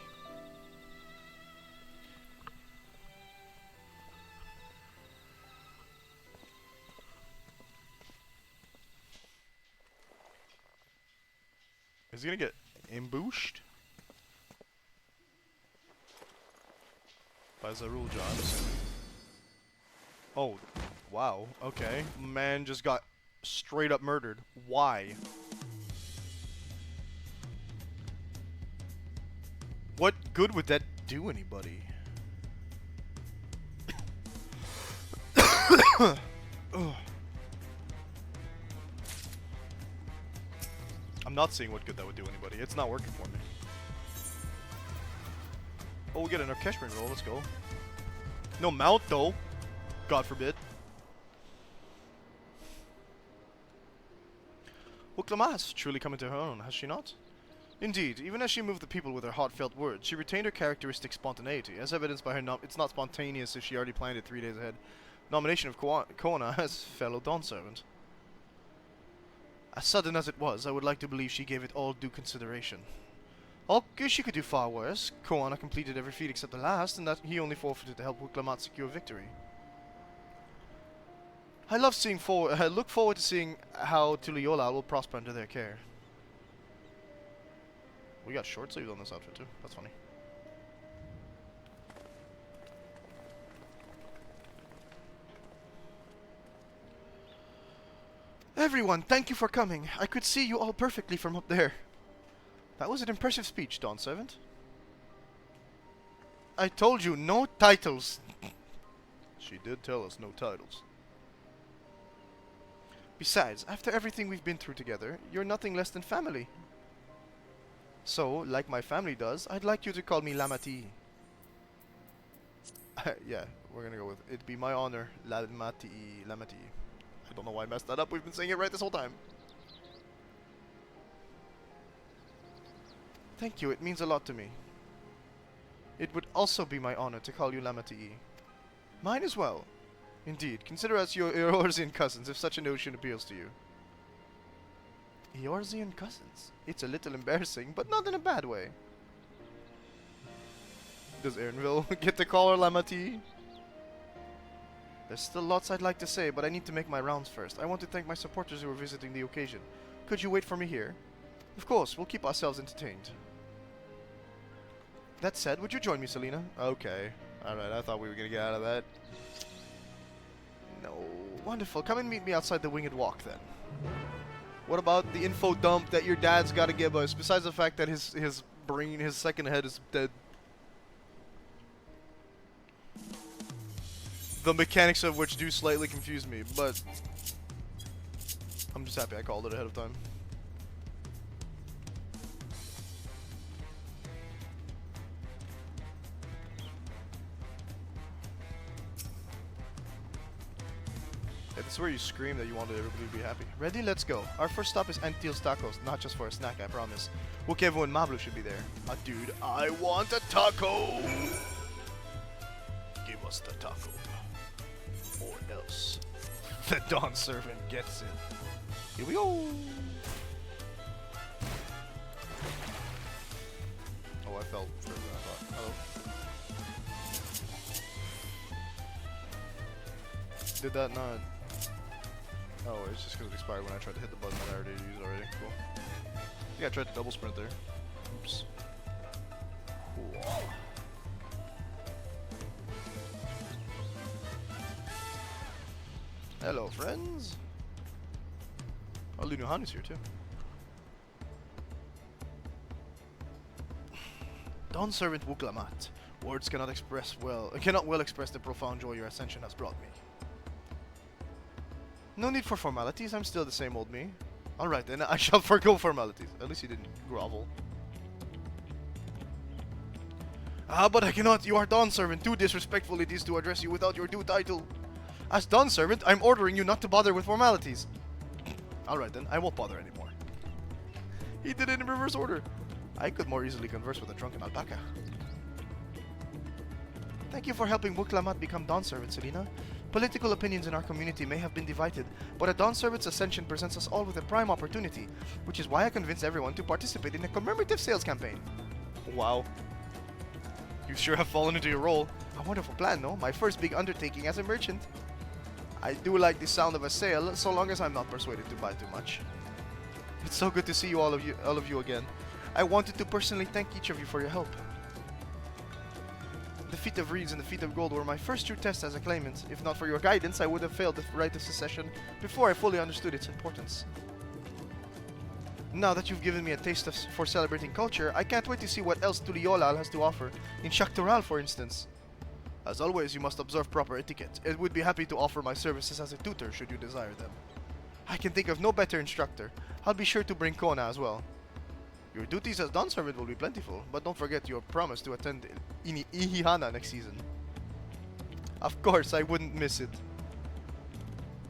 Is he gonna get ambushed? By Zarul John. Oh, wow. Okay. Man just got straight up murdered. Why? What good would that do anybody? Ugh. I'm not seeing what good that would do anybody. It's not working for me. Oh, we get an Orchestration roll. Let's go. No mount, though. God forbid. Wuklama has truly come into her own, has she not? Indeed, even as she moved the people with her heartfelt words, she retained her characteristic spontaneity, as evidenced by her it's not spontaneous if she already planned it 3 days ahead. Nomination of Koana as fellow Dawn servant. As sudden as it was, I would like to believe she gave it all due consideration. She could do far worse. Koana completed every feat except the last, and that he only forfeited to help Wuklamat secure victory. I look forward to seeing how Tuliyollal will prosper under their care. We got short sleeves on this outfit too. That's funny. Everyone, thank you for coming. I could see you all perfectly from up there. That was an impressive speech, Dawn Servant. I told you, no titles. She did tell us no titles. Besides, after everything we've been through together, you're nothing less than family. So, like my family does, I'd like you to call me Lamati. Yeah, we're gonna go with it'd be my honor, Lamati. I don't know why I messed that up. We've been saying it right this whole time. Thank you, it means a lot to me. It would also be my honor to call you Lamati. Mine as well. Indeed, consider us your Eorzean cousins if such a notion appeals to you. Eorzean cousins? It's a little embarrassing, but not in a bad way. Does Erinville get to call her Lamati? There's still lots I'd like to say, but I need to make my rounds first. I want to thank my supporters who are visiting the occasion. Could you wait for me here? Of course, we'll keep ourselves entertained. That said, would you join me, Selena? Okay. Alright, I thought we were gonna get out of that. No. Wonderful. Come and meet me outside the Winged Walk, then. What about the info dump that your dad's gotta give us, besides the fact that his brain, his second head is dead? The mechanics of which do slightly confuse me, but I'm just happy I called it ahead of time. Yeah, this is where you scream that you wanted everybody to be happy. Ready? Let's go. Our first stop is Antil's Tacos, not just for a snack, I promise. Wukevo and Mablu should be there. Dude, I want a taco! Give us the taco. Or else the Dawn Servant gets it. Here we go! Oh, I fell further than I thought. Hello. Did that not... Oh, it's just because it expired when I tried to hit the button that I already used already. Cool. Yeah, I tried to double sprint there. Oops. Cool. Hello, friends. Oh, Lunuhan is here too. Dawn Servant Wuklamat. Words cannot well express the profound joy your ascension has brought me. No need for formalities, I'm still the same old me. Alright then, I shall forgo formalities. At least he didn't grovel. But I cannot. You are Dawn Servant. Too disrespectful it is to address you without your due title. As Dawn Servant, I'm ordering you not to bother with formalities. Alright then, I won't bother anymore. He did it in reverse order. I could more easily converse with a drunken alpaca. Thank you for helping Wuklamat become Dawn Servant, Selena. Political opinions in our community may have been divided, but a Dawn Servant's ascension presents us all with a prime opportunity, which is why I convinced everyone to participate in a commemorative sales campaign. Wow. You sure have fallen into your role. A wonderful plan, no? My first big undertaking as a merchant. I do like the sound of a sale, so long as I'm not persuaded to buy too much. It's so good to see all of you again. I wanted to personally thank each of you for your help. The Feat of Reeds and the Feat of Gold were my first true tests as a claimant. If not for your guidance, I would have failed the Rite of Secession before I fully understood its importance. Now that you've given me a taste for celebrating culture, I can't wait to see what else Tuliolal has to offer. In Shaktoral, for instance. As always, you must observe proper etiquette. I would be happy to offer my services as a tutor should you desire them. I can think of no better instructor. I'll be sure to bring Kona as well. Your duties as Dawn Servant will be plentiful, but don't forget your promise to attend Ihihana next season. Of course, I wouldn't miss it.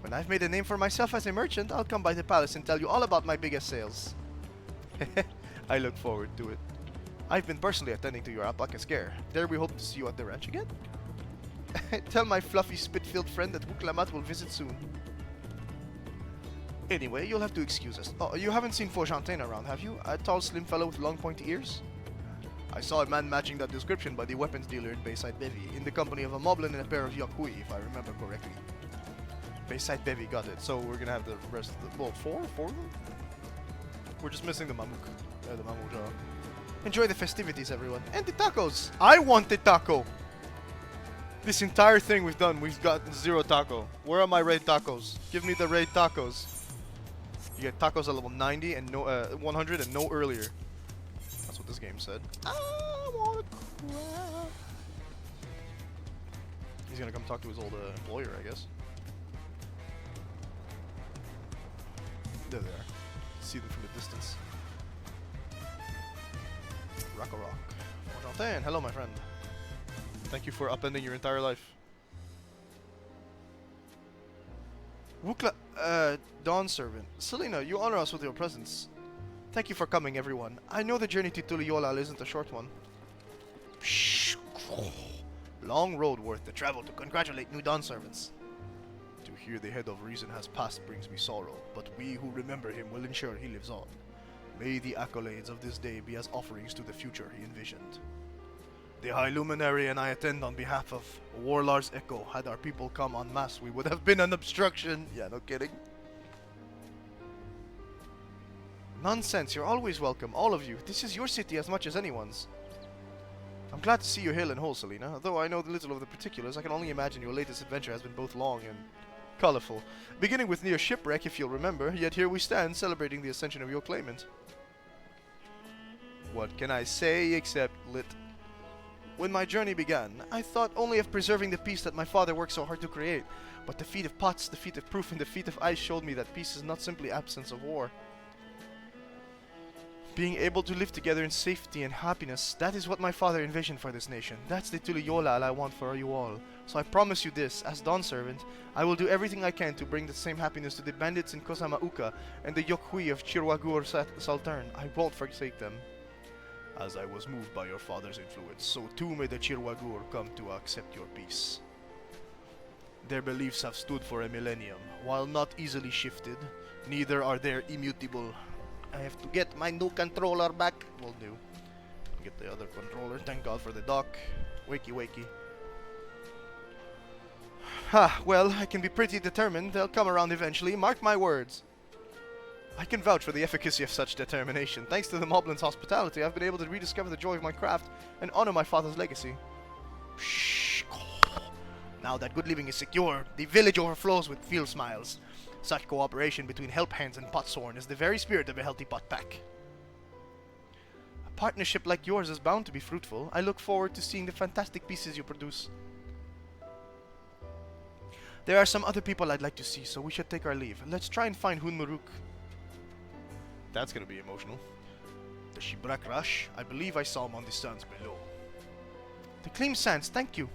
When I've made a name for myself as a merchant, I'll come by the palace and tell you all about my biggest sales. I look forward to it. I've been personally attending to your alpaca scare. There we hope to see you at the ranch again. Tell my fluffy spit-filled friend that Wuklamat will visit soon. Anyway, you'll have to excuse us. Oh, you haven't seen Fojantain around, have you? A tall, slim fellow with long, pointy ears? I saw a man matching that description by the weapons dealer in Bayside Bevy, in the company of a moblin and a pair of Yakui, if I remember correctly. Bayside Bevy, got it. So we're gonna have the rest of the... Well, four of them? We're just missing the Mamuk. The Mamuja. Enjoy the festivities, everyone. And the tacos! I want the taco! This entire thing we've done, we've got 0 taco. Where are my raid tacos? Give me the raid tacos. You get tacos at level 90 and no 100 and no earlier. this game said. I want a crown. He's gonna come talk to his old employer, I guess. There they are. See them from a distance. Rock a rock. Fontaine, hello, my friend. Thank you for upending your entire life. Wukla, Dawn Servant. Selena, you honor us with your presence. Thank you for coming, everyone. I know the journey to Tuliyollal isn't a short one. Long road worth the travel to congratulate new Dawn Servants. To hear the head of reason has passed brings me sorrow, but we who remember him will ensure he lives on. May the accolades of this day be as offerings to the future he envisioned. The High Luminary and I attend on behalf of Warlar's Echo. Had our people come en masse, we would have been an obstruction. Yeah, no kidding. Nonsense, you're always welcome, all of you. This is your city as much as anyone's. I'm glad to see you hale and whole, Selena. Though I know little of the particulars, I can only imagine your latest adventure has been both long and colorful. Beginning with near shipwreck, if you'll remember, yet here we stand, celebrating the ascension of your claimant. What can I say except lit? When my journey began, I thought only of preserving the peace that my father worked so hard to create. But the feat of pots, the feat of proof, and the feat of ice showed me that peace is not simply absence of war. Being able to live together in safety and happiness, that is what my father envisioned for this nation. That's the Tuliyollal I want for you all. So I promise you this, as Dawn Servant, I will do everything I can to bring the same happiness to the bandits in Kosamauka and the Yokhui of Chirwagur Saltern. I won't forsake them. As I was moved by your father's influence, so too may the Chirwagur come to accept your peace. Their beliefs have stood for a millennium. While not easily shifted, neither are they immutable. I have to get my new controller back. Will do. Get the other controller. Thank God for the dock. Wakey wakey. Ha, well, I can be pretty determined. They'll come around eventually. Mark my words. I can vouch for the efficacy of such determination. Thanks to the Moblin's hospitality, I've been able to rediscover the joy of my craft and honor my father's legacy. Shh. Now that good living is secure, the village overflows with field smiles. Such cooperation between help hands and potshorn is the very spirit of a healthy pot pack. A partnership like yours is bound to be fruitful. I look forward to seeing the fantastic pieces you produce. There are some other people I'd like to see, so we should take our leave. Let's try and find Hunmuruk. That's gonna be emotional. The Shibrak Rush? I believe I saw him on the sands below. The Clean Sands, thank you.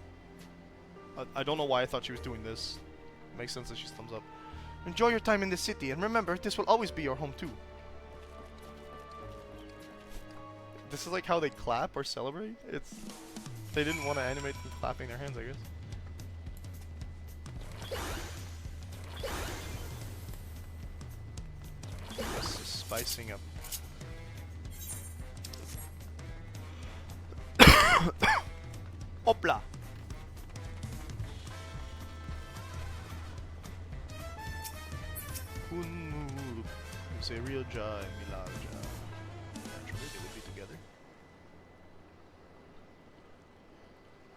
I don't know why I thought she was doing this. Makes sense that she's thumbs up. Enjoy your time in the city, and remember, this will always be your home too. This is like how they clap or celebrate. It's... They didn't want to animate them clapping their hands, I guess. This is spicing up. Hopla! Hunmuruk. You say real Ja and Milal Ja. Naturally, they would be together.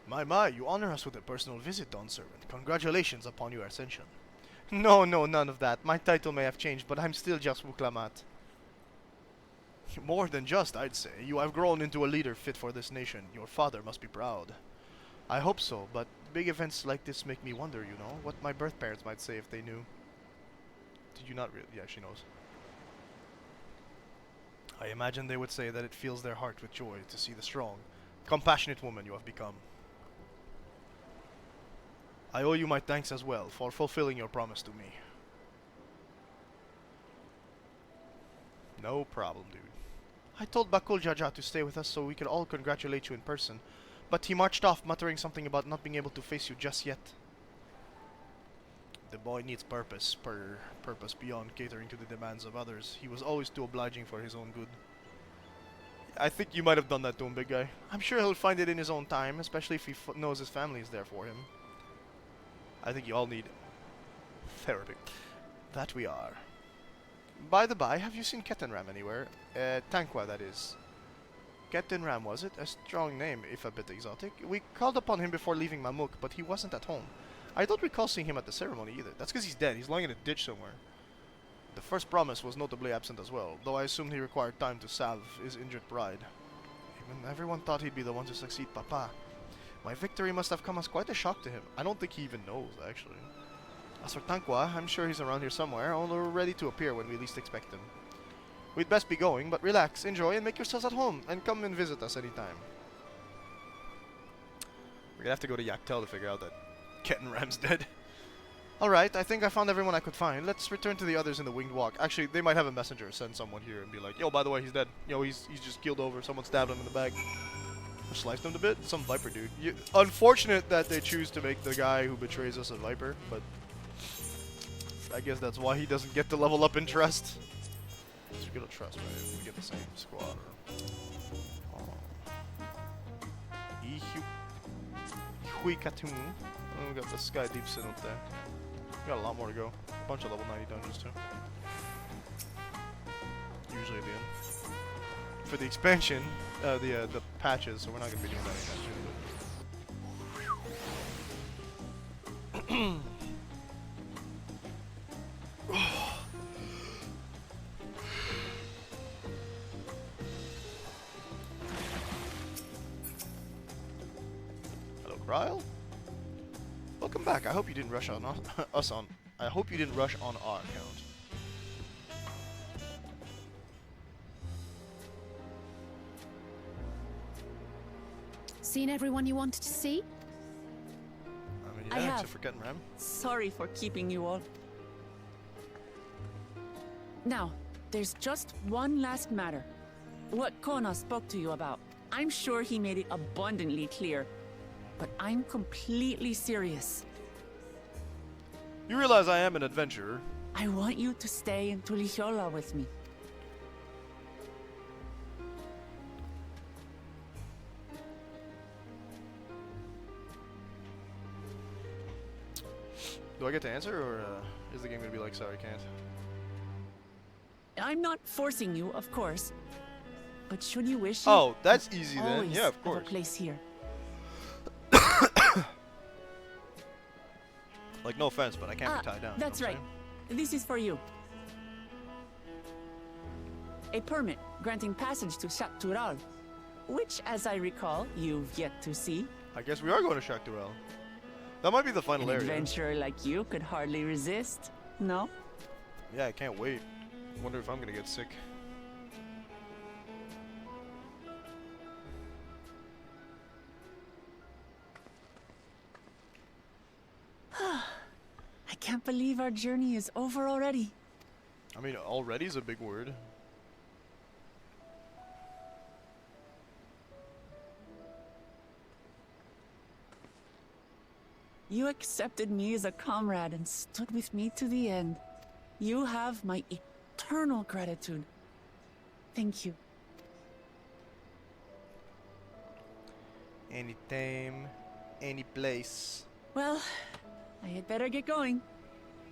My, you honor us with a personal visit, Dawn Servant. Congratulations upon your ascension. No, none of that. My title may have changed, but I'm still just Wuklamat. More than just, I'd say. You have grown into a leader fit for this nation. Your father must be proud. I hope so, but big events like this make me wonder, you know, what my birth parents might say if they knew. Did you not really? Yeah, she knows. I imagine they would say that it fills their heart with joy to see the strong, compassionate woman you have become. I owe you my thanks as well for fulfilling your promise to me. No problem, dude. I told Bakul Jaja to stay with us so we could all congratulate you in person, but he marched off muttering something about not being able to face you just yet. The boy needs purpose beyond catering to the demands of others. He was always too obliging for his own good. I think you might have done that to him, big guy. I'm sure he'll find it in his own time, especially if he knows his family is there for him. I think you all need therapy. That we are. By the by, have you seen Ketenram anywhere? Tankwa, that is. Ketenram, was it? A strong name, if a bit exotic. We called upon him before leaving Mamuk, but he wasn't at home. I don't recall seeing him at the ceremony either. That's because he's dead. He's lying in a ditch somewhere. The first promise was notably absent as well, though I assumed he required time to salve his injured pride. and everyone thought he'd be the one to succeed Papa. My victory must have come as quite a shock to him. I don't think he even knows, actually. As for Tanqua, I'm sure he's around here somewhere, only ready to appear when we least expect him. We'd best be going, but relax, enjoy, and make yourselves at home, and come and visit us anytime. We're gonna have to go to Yaktel to figure out that Kettenram's dead. Alright, I think I found everyone I could find. Let's return to the others in the Winged Walk. Actually, they might have a messenger send someone here and be like, yo, by the way, he's dead. Yo, he's just keeled over. Someone stabbed him in the back. Sliced him a bit? Some Viper dude. Unfortunate that they choose to make the guy who betrays us a Viper, but I guess that's why he doesn't get to level up in Trust. So we get a Trust, right? We get the same squad. Hui Katun. Oh, we got the Sky Deep Sin up there. We got a lot more to go. A bunch of level 90 dungeons too. Usually at the end. For the expansion, the patches, so we're not gonna be doing that anytime soon. Hello, Ryle. Welcome back. I hope you didn't rush on us on. I hope you didn't rush on our account. Seen everyone you wanted to see? I mean, I yeah, have. except for Kettenram. Sorry for keeping you all. Now, there's just one last matter. What Kona spoke to you about. I'm sure he made it abundantly clear. But I'm completely serious. You realize I am an adventurer. I want you to stay in Tulihiola with me. Do I get to answer, or is the game gonna be like, sorry, can't? I'm not forcing you, of course. But should you wish Oh, it, that's you easy then. always Yeah, of have course. a place here. Like, no offense, but I can't be tied down. That's you know right. This is for you. A permit granting passage to Shaktural, which, as I recall, you've yet to see. I guess we are going to Shaktural. That might be the final An area. adventurer like you could hardly resist, no? Yeah, I can't wait. Wonder if I'm gonna get sick. I can't believe our journey is over already. I mean, already is a big word. You accepted me as a comrade and stood with me to the end. You have my eternal gratitude. Thank you. Anytime, any place. Well, I had better get going.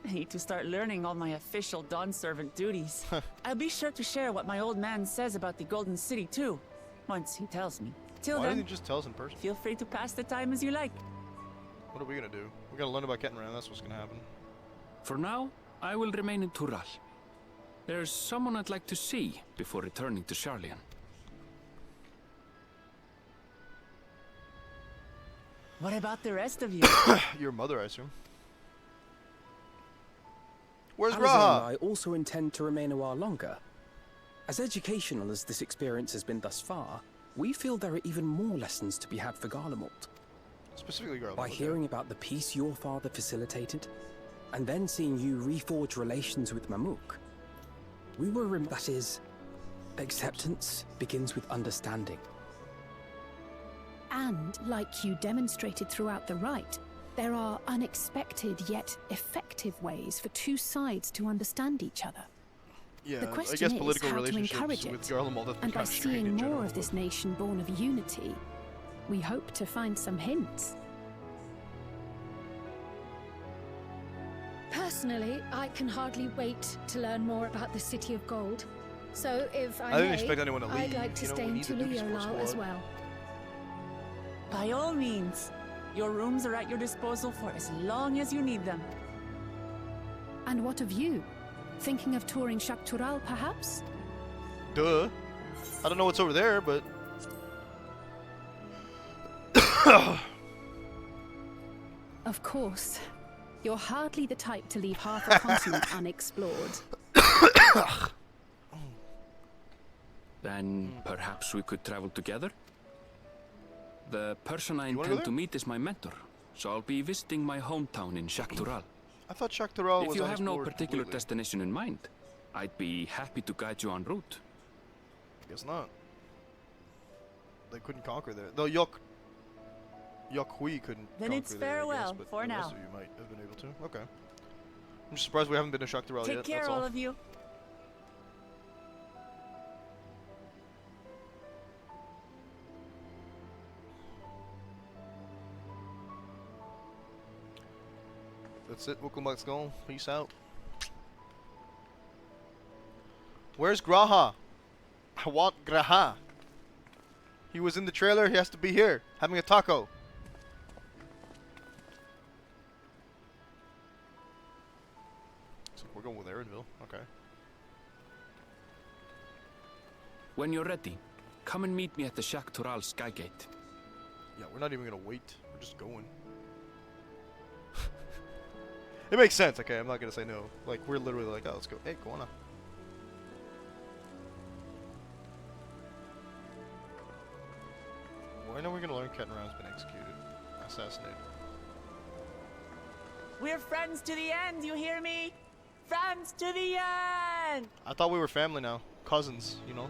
I need to start learning all my official Dawn servant duties. I'll be sure to share what my old man says about the Golden City too, once he tells me. Till Why then, didn't he just tell us in person? feel free to pass the time as you like. What are we gonna do? We gotta learn about Kettenram, that's what's gonna happen. For now, I will remain in Tural. There's someone I'd like to see before returning to Sharlayan. What about the rest of you? Your mother, I assume. Where's Alistair and Graha? I also intend to remain a while longer. As educational as this experience has been thus far, we feel there are even more lessons to be had for Garlemald. Specifically Garlemald. By hearing about the peace your father facilitated, and then seeing you reforge relations with Mamuk, we were that is, acceptance begins with understanding. And, like you demonstrated throughout the rite, there are unexpected yet effective ways for two sides to understand each other. Yeah, The I question guess is political how to relationships encourage with it. Garlemald have And by become strained seeing in more general, of this nation born of unity, we hope to find some hints. Personally, I can hardly wait to learn more about the City of Gold. So, if I didn't may, expect anyone to I'd leave, like to you know, stay we in need the Duke's Sports Tuliyolal as Squad. well. By all means, your rooms are at your disposal for as long as you need them. And what of you? Thinking of touring Shaktural, perhaps? Duh. I don't know what's over there, but Of course. You're hardly the type to leave half a continent unexplored. Then perhaps we could travel together? The person I wanna go intend there? to meet is my mentor, so I'll be visiting my hometown in Shaktural. I thought Shaktural was If you have no unexplored particular completely. destination in mind, I'd be happy to guide you en route. Guess not. They couldn't conquer there. Though Yokhui couldn't Then conquer it's there, I guess, farewell but for the rest now. of you might have been able to. Okay. I'm just surprised we haven't been to Shaktural Take yet. care, That's all of you. That's it. Wukulmak's gone. Peace out. Where's Graha? I want Graha. He was in the trailer. He has to be here, having a taco. So we're going with Erenville. Okay. When you're ready, come and meet me at the Shaktural Skygate. Yeah, we're not even gonna wait. We're just going. It makes sense. Okay, I'm not gonna say no. Like, we're literally like, oh, let's go. Hey, go on up. When are we gonna learn Kettenram's been executed? Assassinated. We're friends to the end, you hear me? Friends to the end! I thought we were family now. Cousins, you know?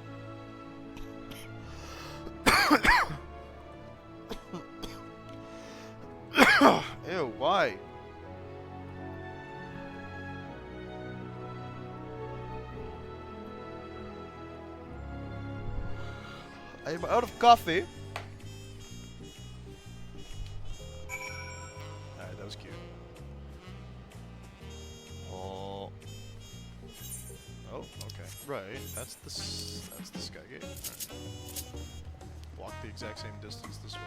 Ew, why? I'm out of coffee. Alright, that was cute. Oh. Oh, okay. Right, that's the Skygate. Right. Walk the exact same distance this way.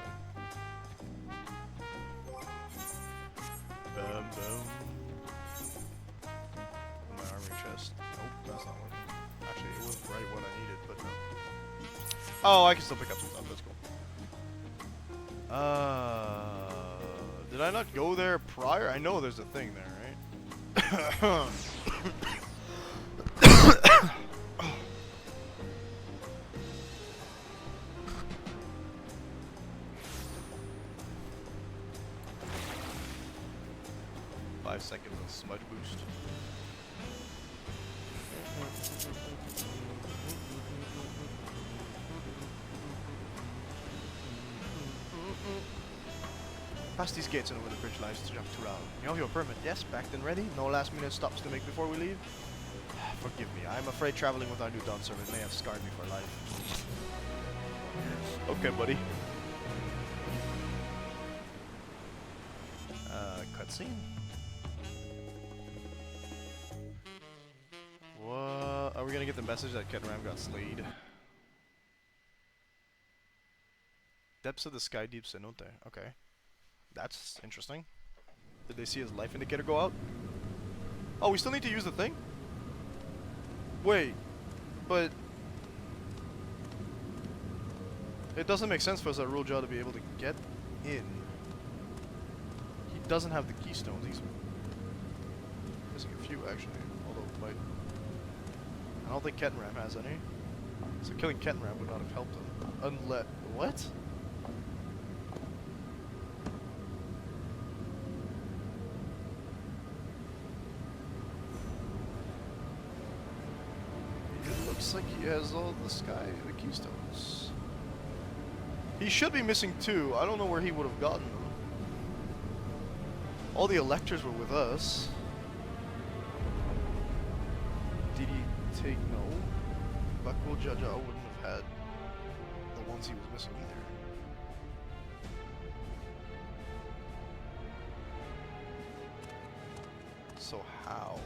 Boom, boom. My armory chest. Nope, that's not working. Actually, it wasn't right what I needed, but no. Oh, I can still pick up some stuff. That's cool. Did I not go there prior? I know there's a thing there, right? 5 seconds of smudge boost. Past these gates and over the bridge lies Shaktural. You have your permit, yes? Backed and ready? No last minute stops to make before we leave? Forgive me, I'm afraid traveling with our new dawn servant may have scarred me for life. Okay, buddy. Cutscene? What? Are we gonna get the message that Kettenram got slayed? Depths of the sky deep cenote. Okay. That's interesting. Did they see his life indicator go out? Oh, we still need to use the thing? Wait. But... it doesn't make sense for Zarulja to be able to get in. He doesn't have the keystones. He's missing a few, actually. Although, might... I don't think Kettenram has any. So killing Kettenram would not have helped him. Unless... What? It looks like he has all the the keystones. He should be missing 2. I don't know where he would have gotten them. All the electors were with us. Did he take no? Bakul Jaja wouldn't have had the ones he was missing either. So how?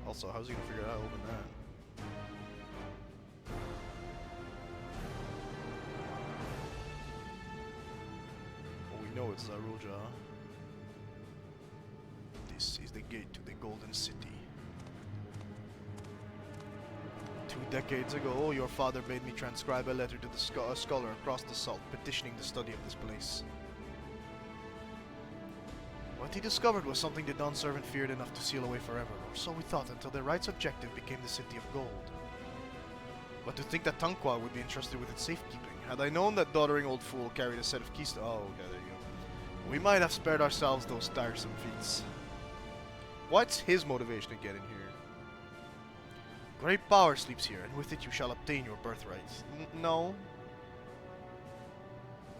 Also, how's he gonna figure out how to open that? Well, we know it's Zarulja. This is the gate to the Golden City. decades ago, your father made me transcribe a letter to the scholar across the salt, petitioning the study of this place. What he discovered was something the Dawn servant feared enough to seal away forever, or so we thought until their right's objective became the City of Gold. But to think that Tanqua would be entrusted with its safekeeping. Had I known that doddering old fool carried a set of keys to— oh, okay, there you go. We might have spared ourselves those tiresome feats. What's his motivation to get in here? Great power sleeps here, and with it you shall obtain your birthright. No.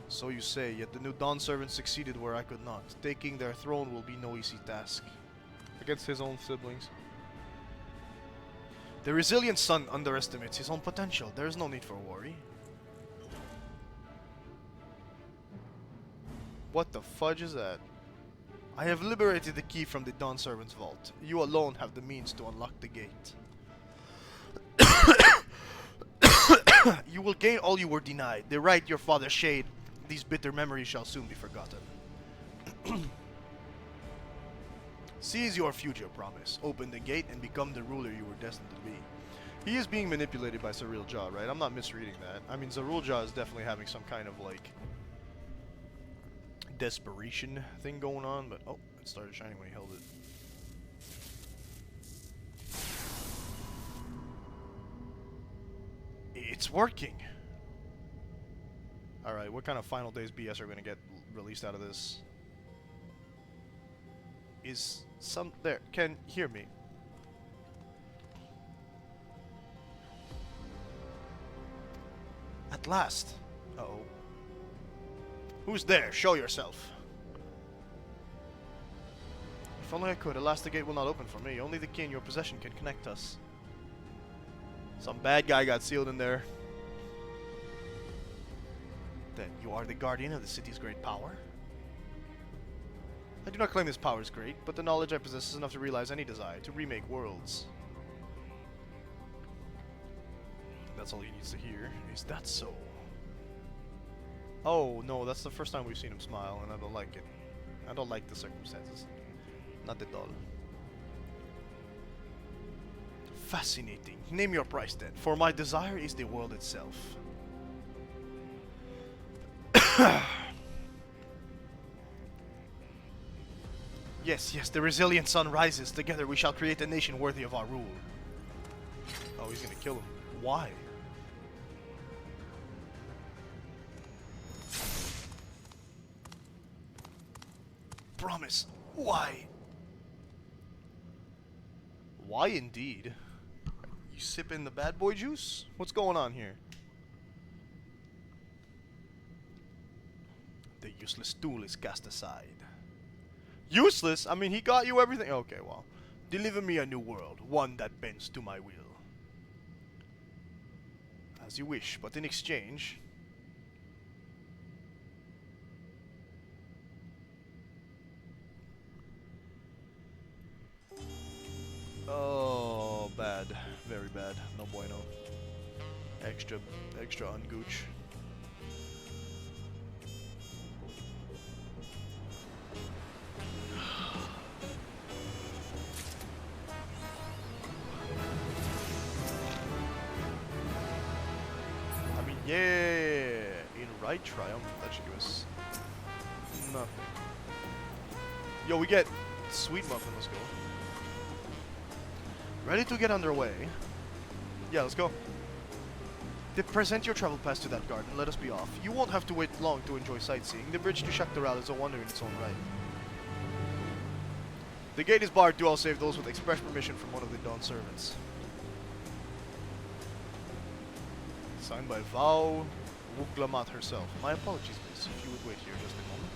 So you say, yet the new Dawn servant succeeded where I could not. Taking their throne will be no easy task. Against his own siblings. The resilient son underestimates his own potential. There is no need for worry. What the fudge is that? I have liberated the key from the Dawn servant's vault. You alone have the means to unlock the gate. You will gain all you were denied. The right your father shade. These bitter memories shall soon be forgotten. Seize your future promise. Open the gate and become the ruler you were destined to be. He is being manipulated by Zarul Jah, right? I'm not misreading that. I mean, Zarul Jah is definitely having some kind of, like, desperation thing going on, but— oh, it started shining when he held it. It's working! Alright, what kind of Final Days BS are we gonna get released out of this? Is some— there, can hear me. At last! Uh-oh. Who's there? Show yourself! If only I could. Alas, the gate will not open for me. Only the key in your possession can connect us. Some bad guy got sealed in there. Then you are the guardian of the city's great power? I do not claim this power is great, but the knowledge I possess is enough to realize any desire to remake worlds. That's all he needs to hear. Is that so? Oh, no, that's the first time we've seen him smile, and I don't like it. I don't like the circumstances. Not at all. Fascinating. Name your price then, for my desire is the world itself. Yes, yes, the resilient sun rises. Together we shall create a nation worthy of our rule. Oh, he's gonna kill him. Why? Promise. Why? Why indeed? You sipping the bad boy juice? What's going on here? The useless tool is cast aside. Useless? I mean, he got you everything. Okay, well. Deliver me a new world, one that bends to my will. As you wish, but in exchange... Oh, bad. Very bad. No bueno. Extra ungooch. I mean, yeah! In right triumph, that should give us nothing. Yo, we get sweet muffin, let's go. Ready to get underway? Yeah, let's go. Present your travel pass to that garden, let us be off. You won't have to wait long to enjoy sightseeing. The bridge to Shaktaral is a wonder in its own right. The gate is barred to all save those with express permission from one of the Dawn servants. Signed by Vau Wuklamat herself. My apologies, miss. If you would wait here just a moment.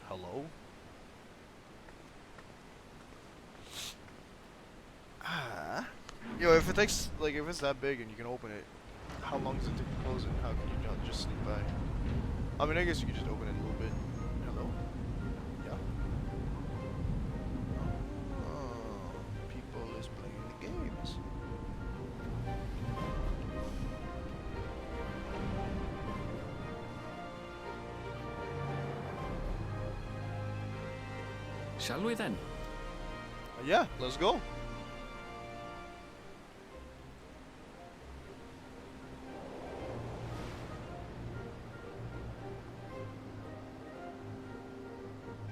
Hello? Ah. Yo, if it takes, like, if it's that big and you can open it, how long does it take to close it? How can you not just sneak by? I mean, I guess you could just open it a little bit. Hello? Yeah. Oh, people is playing the games. Shall we then? Yeah, let's go.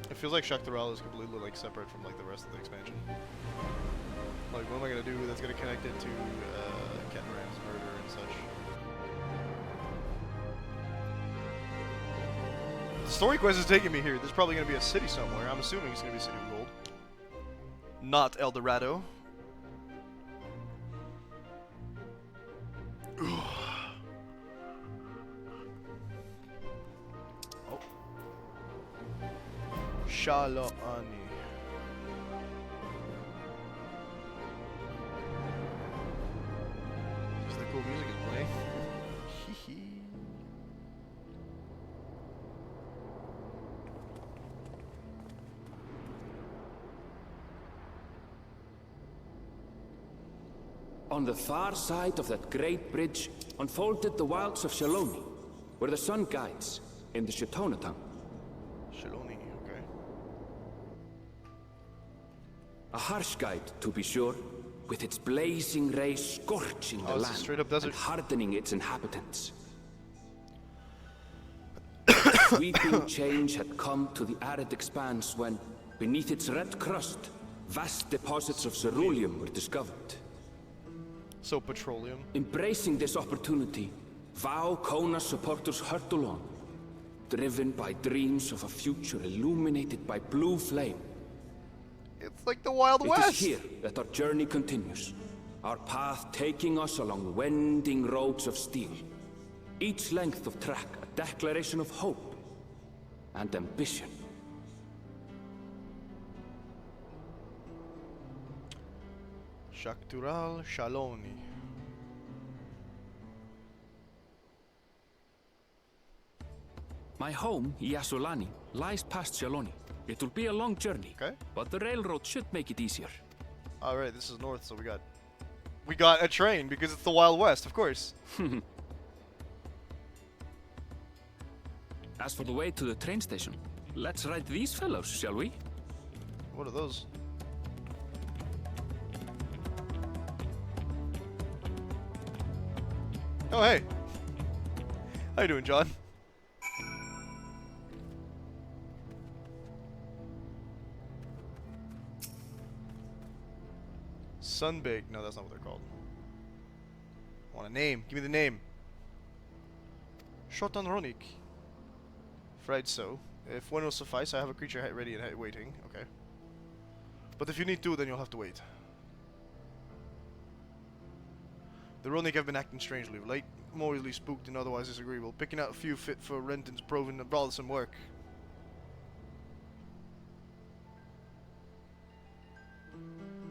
It feels like Shaktaral is completely like separate from like the rest of the expansion. Like, what am I gonna do that's gonna connect it to Kenram's murder and such? The story quest is taking me here. There's probably gonna be a city somewhere. I'm assuming it's gonna be a city of gold. Not El Dorado. Oh. Shaloani. Just the cool music is playing. Hee. On the far side of that great bridge unfolded the wilds of Shaloni, where the sun guides in the Shatona tongue. Shaloni, okay. A harsh guide, to be sure, with its blazing rays scorching the it's a land straight-up desert. and hardening its inhabitants. Sweeping change had come to the arid expanse when, beneath its red crust, vast deposits of ceruleum were discovered. So petroleum. Embracing this opportunity, Vau Kona supporters hurtle on, driven by dreams of a future illuminated by blue flame. It's like the Wild West. It is here that our journey continues, our path taking us along winding roads of steel. Each length of track a declaration of hope and ambition. Shaktural Shaloni. My home, Yasulani, lies past Shaloni. It will be a long journey, but the railroad should make it easier. Alright, this is north, so we got a train because it's the Wild West, of course. As for the way to the train station, let's ride these fellows, shall we? What are those? Oh, hey. How you doing, John? Sunbaked. No, that's not what they're called. I want a name. Give me the name. Shotan Ronik. Fried so. If one will suffice, I have a creature ready and waiting. Okay. But if you need two, then you'll have to wait. The Ronik have been acting strangely of late, morally spooked and otherwise disagreeable. Picking out a few fit for Renton's proven bothersome work.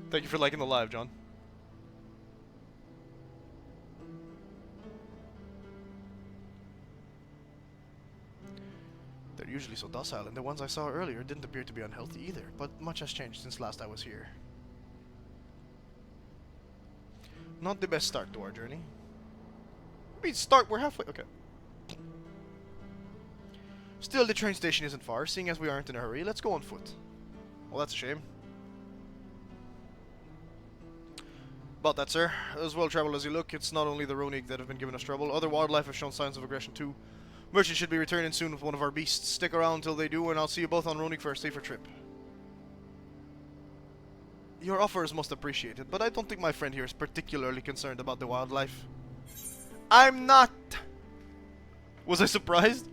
Thank you for liking the live, John. They're usually so docile, and the ones I saw earlier didn't appear to be unhealthy either, but much has changed since last I was here. Not the best start to our journey. I mean, start, we're halfway, okay. Still, the train station isn't far, seeing as we aren't in a hurry. Let's go on foot. Well, that's a shame. About that, sir. As well traveled as you look, it's not only the Ronig that have been giving us trouble. Other wildlife have shown signs of aggression too. Merchant should be returning soon with one of our beasts. Stick around until they do, and I'll see you both on Ronig for a safer trip. Your offer is most appreciated, but I don't think my friend here is particularly concerned about the wildlife. I'm not! Was I surprised?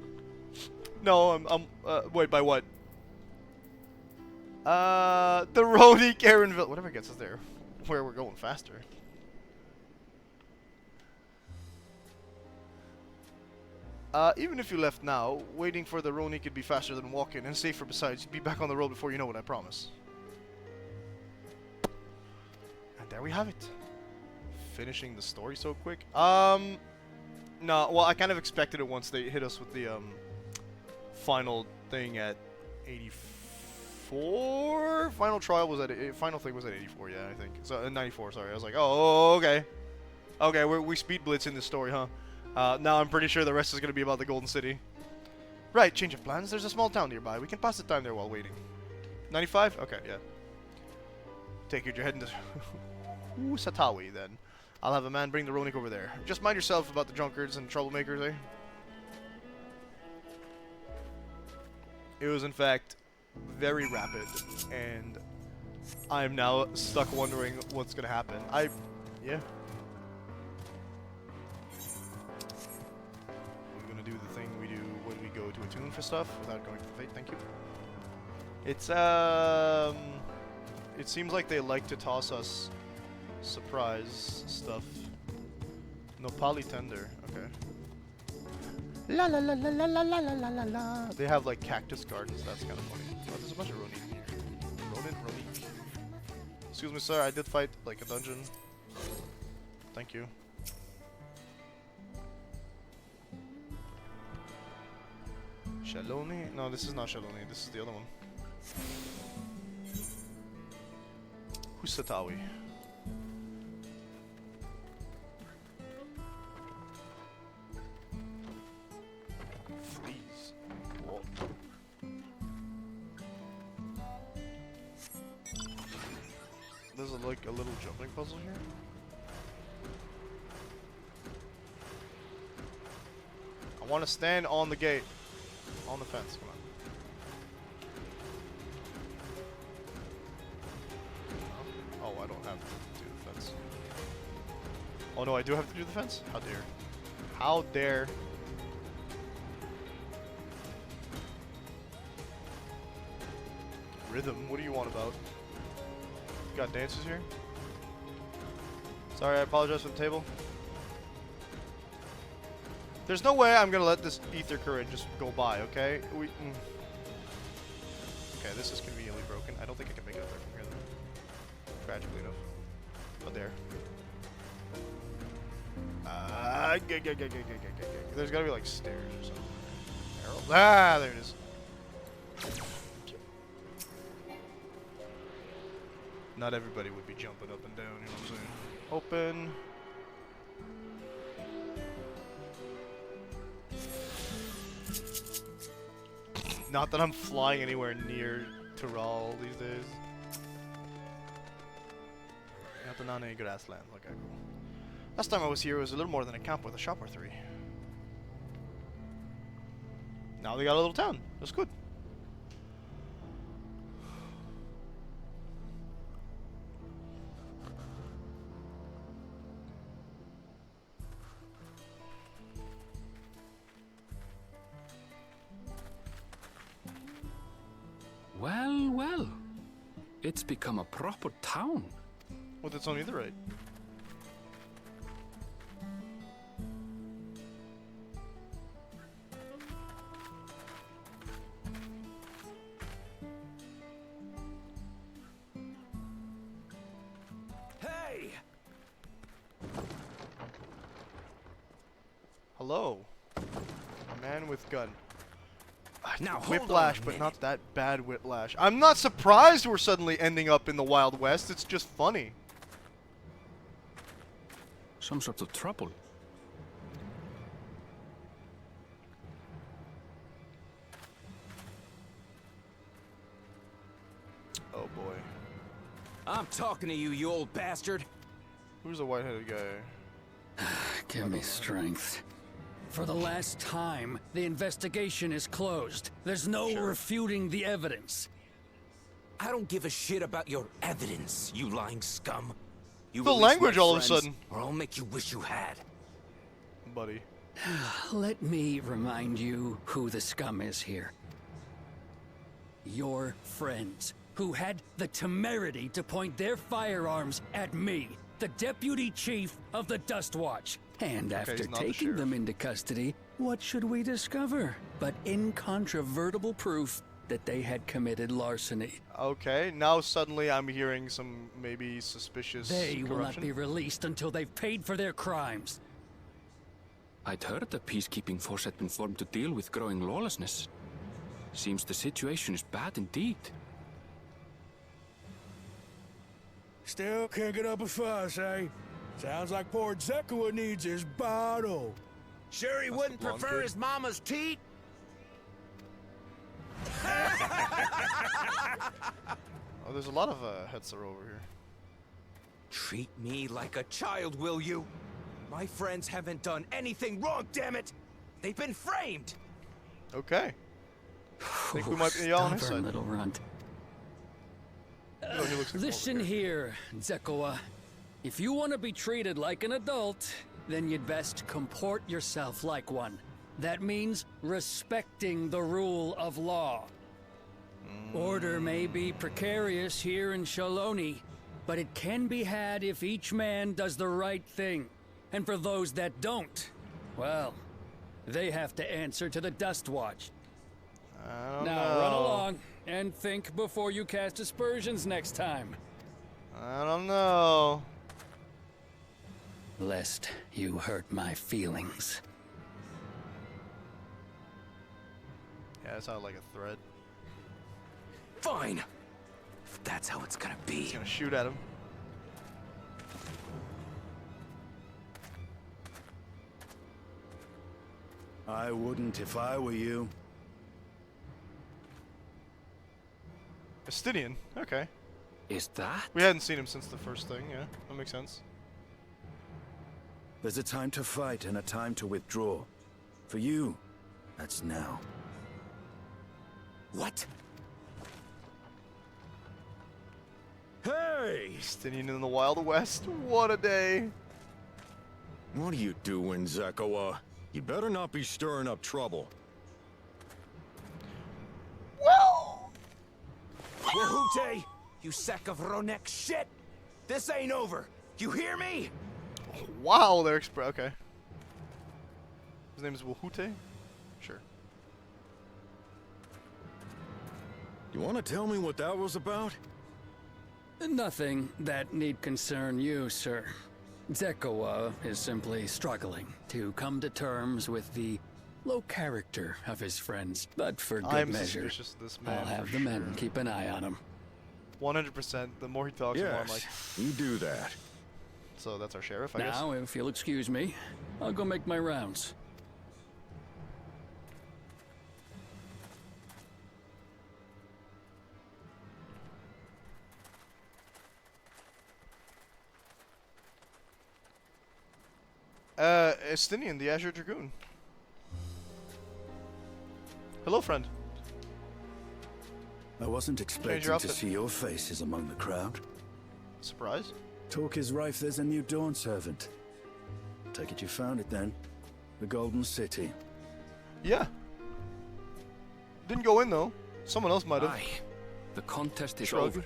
No, wait, by what? The Ronig Aaronville. Whatever gets us there. Where we're going faster. Even if you left now, waiting for the Roni could be faster than walking, and safer besides. You'd be back on the road before you know it, I promise. And there we have it. Finishing the story so quick. No, well, I kind of expected it once they hit us with the, final thing at 84? Final trial was at, final thing was at 84, yeah, I think. So, 94, sorry. I was like, oh, okay. Okay, we speed blitz in this story, huh? Now I'm pretty sure the rest is going to be about the Golden City. Right, change of plans. There's a small town nearby. We can pass the time there while waiting. 95? Okay, yeah. Take it, you're heading to Satawi then. I'll have a man bring the Ronik over there. Just mind yourself about the drunkards and troublemakers, eh? It was in fact very rapid, and I'm now stuck wondering what's gonna happen. Yeah. We're gonna do the thing we do when we go to attune for stuff without going to the fate. Thank you. It's it seems like they like to toss us surprise stuff. Nopali tender. Okay. La la la la la la la la la la. They have like cactus gardens. That's kind of funny. Oh, there's a bunch of Ronin here. Ronin. Excuse me, sir. I did fight like a dungeon. Thank you. Shaloni? No, this is not Shaloni. This is the other one. Husatawi. Fleas. Whoa. There's like a little jumping puzzle here. I want to stand on the gate. On the fence, come on. Oh, I don't have to do the fence. Oh no, I do have to do the fence? How dare. How dare. Rhythm, what do you want about? You got dancers here? Sorry, I apologize for the table. There's no way I'm gonna let this ether current just go by, okay? Okay, this is conveniently broken. I don't think I can make it up there from here, though. Tragically enough. But there. There's gotta be like stairs or something. Arrow. Ah, there it is. Not everybody would be jumping up and down, you know what I'm saying? Open. Not that I'm flying anywhere near Tyrol these days. Yatanane grassland. Okay, cool. Last time I was here, it was a little more than a camp with a shop or three. Now they got a little town. That's good. Well, well. It's become a proper town. With its own etherite. Hey! Hello. A man with gun. Now Whiplash, but not that bad whiplash. I'm not surprised we're suddenly ending up in the Wild West. It's just funny. Some sort of trouble. Oh boy. I'm talking to you, you old bastard. Who's the white-headed guy? Give me strength. For the last time, the investigation is closed. There's no refuting the evidence. I don't give a shit about your evidence, you lying scum. You The release language my all of a friends, sudden. Or I'll make you wish you had. Buddy. Let me remind you who the scum is here. Your friends, who had the temerity to point their firearms at me, the deputy chief of the Dust Watch. And after he's not the taking sheriff. them into custody, what should we discover but incontrovertible proof that they had committed larceny? Okay, now suddenly I'm hearing some maybe suspicious They will not corruption. be released until they've paid for their crimes. I'd heard the peacekeeping force had been formed to deal with growing lawlessness. Seems the situation is bad indeed. Still can't get up a fuss, eh? Sounds like poor Zekua needs his bottle. Sure he wouldn't blonde prefer kid. his mama's teat? Oh, there's a lot of Hetzer over here. Treat me like a child, will you? My friends haven't done anything wrong, damn it! They've been framed! Okay. I think we might be on his side. Little runt. Oh, he looks like Listen here, Zekoa. If you want to be treated like an adult, then you'd best comport yourself like one. That means respecting the rule of law. Order may be precarious here in Shaloni, but it can be had if each man does the right thing. And for those that don't, well, they have to answer to the Dust Watch. Now run along and think before you cast aspersions next time. I don't know. Lest you hurt my feelings. Yeah, that sounded like a threat. Fine! If that's how it's gonna be. He's gonna shoot at him. I wouldn't if I were you. Estinian, okay. Is that? We hadn't seen him since the first thing, yeah. That makes sense. There's a time to fight and a time to withdraw. For you, that's now. What? Hey! Estinian in the Wild West, what a day! What are you doing, Zekoa? You better not be stirring up trouble. Well! Wahute! You sack of Ronek shit! This ain't over! You hear me? Wow, they're okay. His name is Wahute? Sure. You want to tell me what that was about? Nothing that need concern you, sir. Zekoa is simply struggling to come to terms with the low character of his friends, but for good measure, suspicious of this man, I'll have the men keep an eye on him. 100%. The more he talks, the more I'm like, you do that. So that's our sheriff, I guess. Now, if you'll excuse me, I'll go make my rounds. Estinian, the Azure Dragoon. Hello, friend. I wasn't expecting to see your faces among the crowd. Surprise? Talk is rife there's a new Dawn servant. Take it you found it then. The Golden City. Yeah. Didn't go in though. Someone else might have. Aye. The contest is Shrug. over.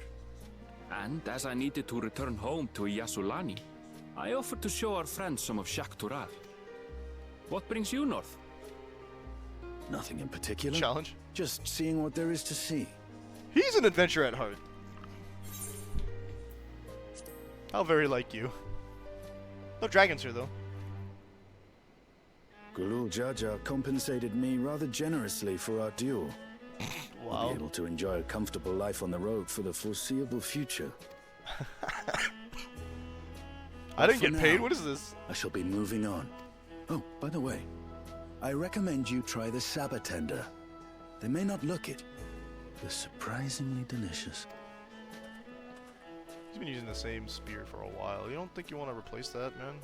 And as I needed to return home to Yasulani, I offered to show our friends some of Shak Tural. What brings you north? Nothing in particular. Challenge? Just seeing what there is to see. He's an adventurer at heart. How very like you. No dragons here though. Gulul Jaja compensated me rather generously for our duel. Wow. I'll be able to enjoy a comfortable life on the road for the foreseeable future. I didn't get For paid. now, What is this? I shall be moving on. Oh, by the way, I recommend you try the Sabatender. They may not look it. They're surprisingly delicious. He's been using the same spear for a while. You don't think you want to replace that, man?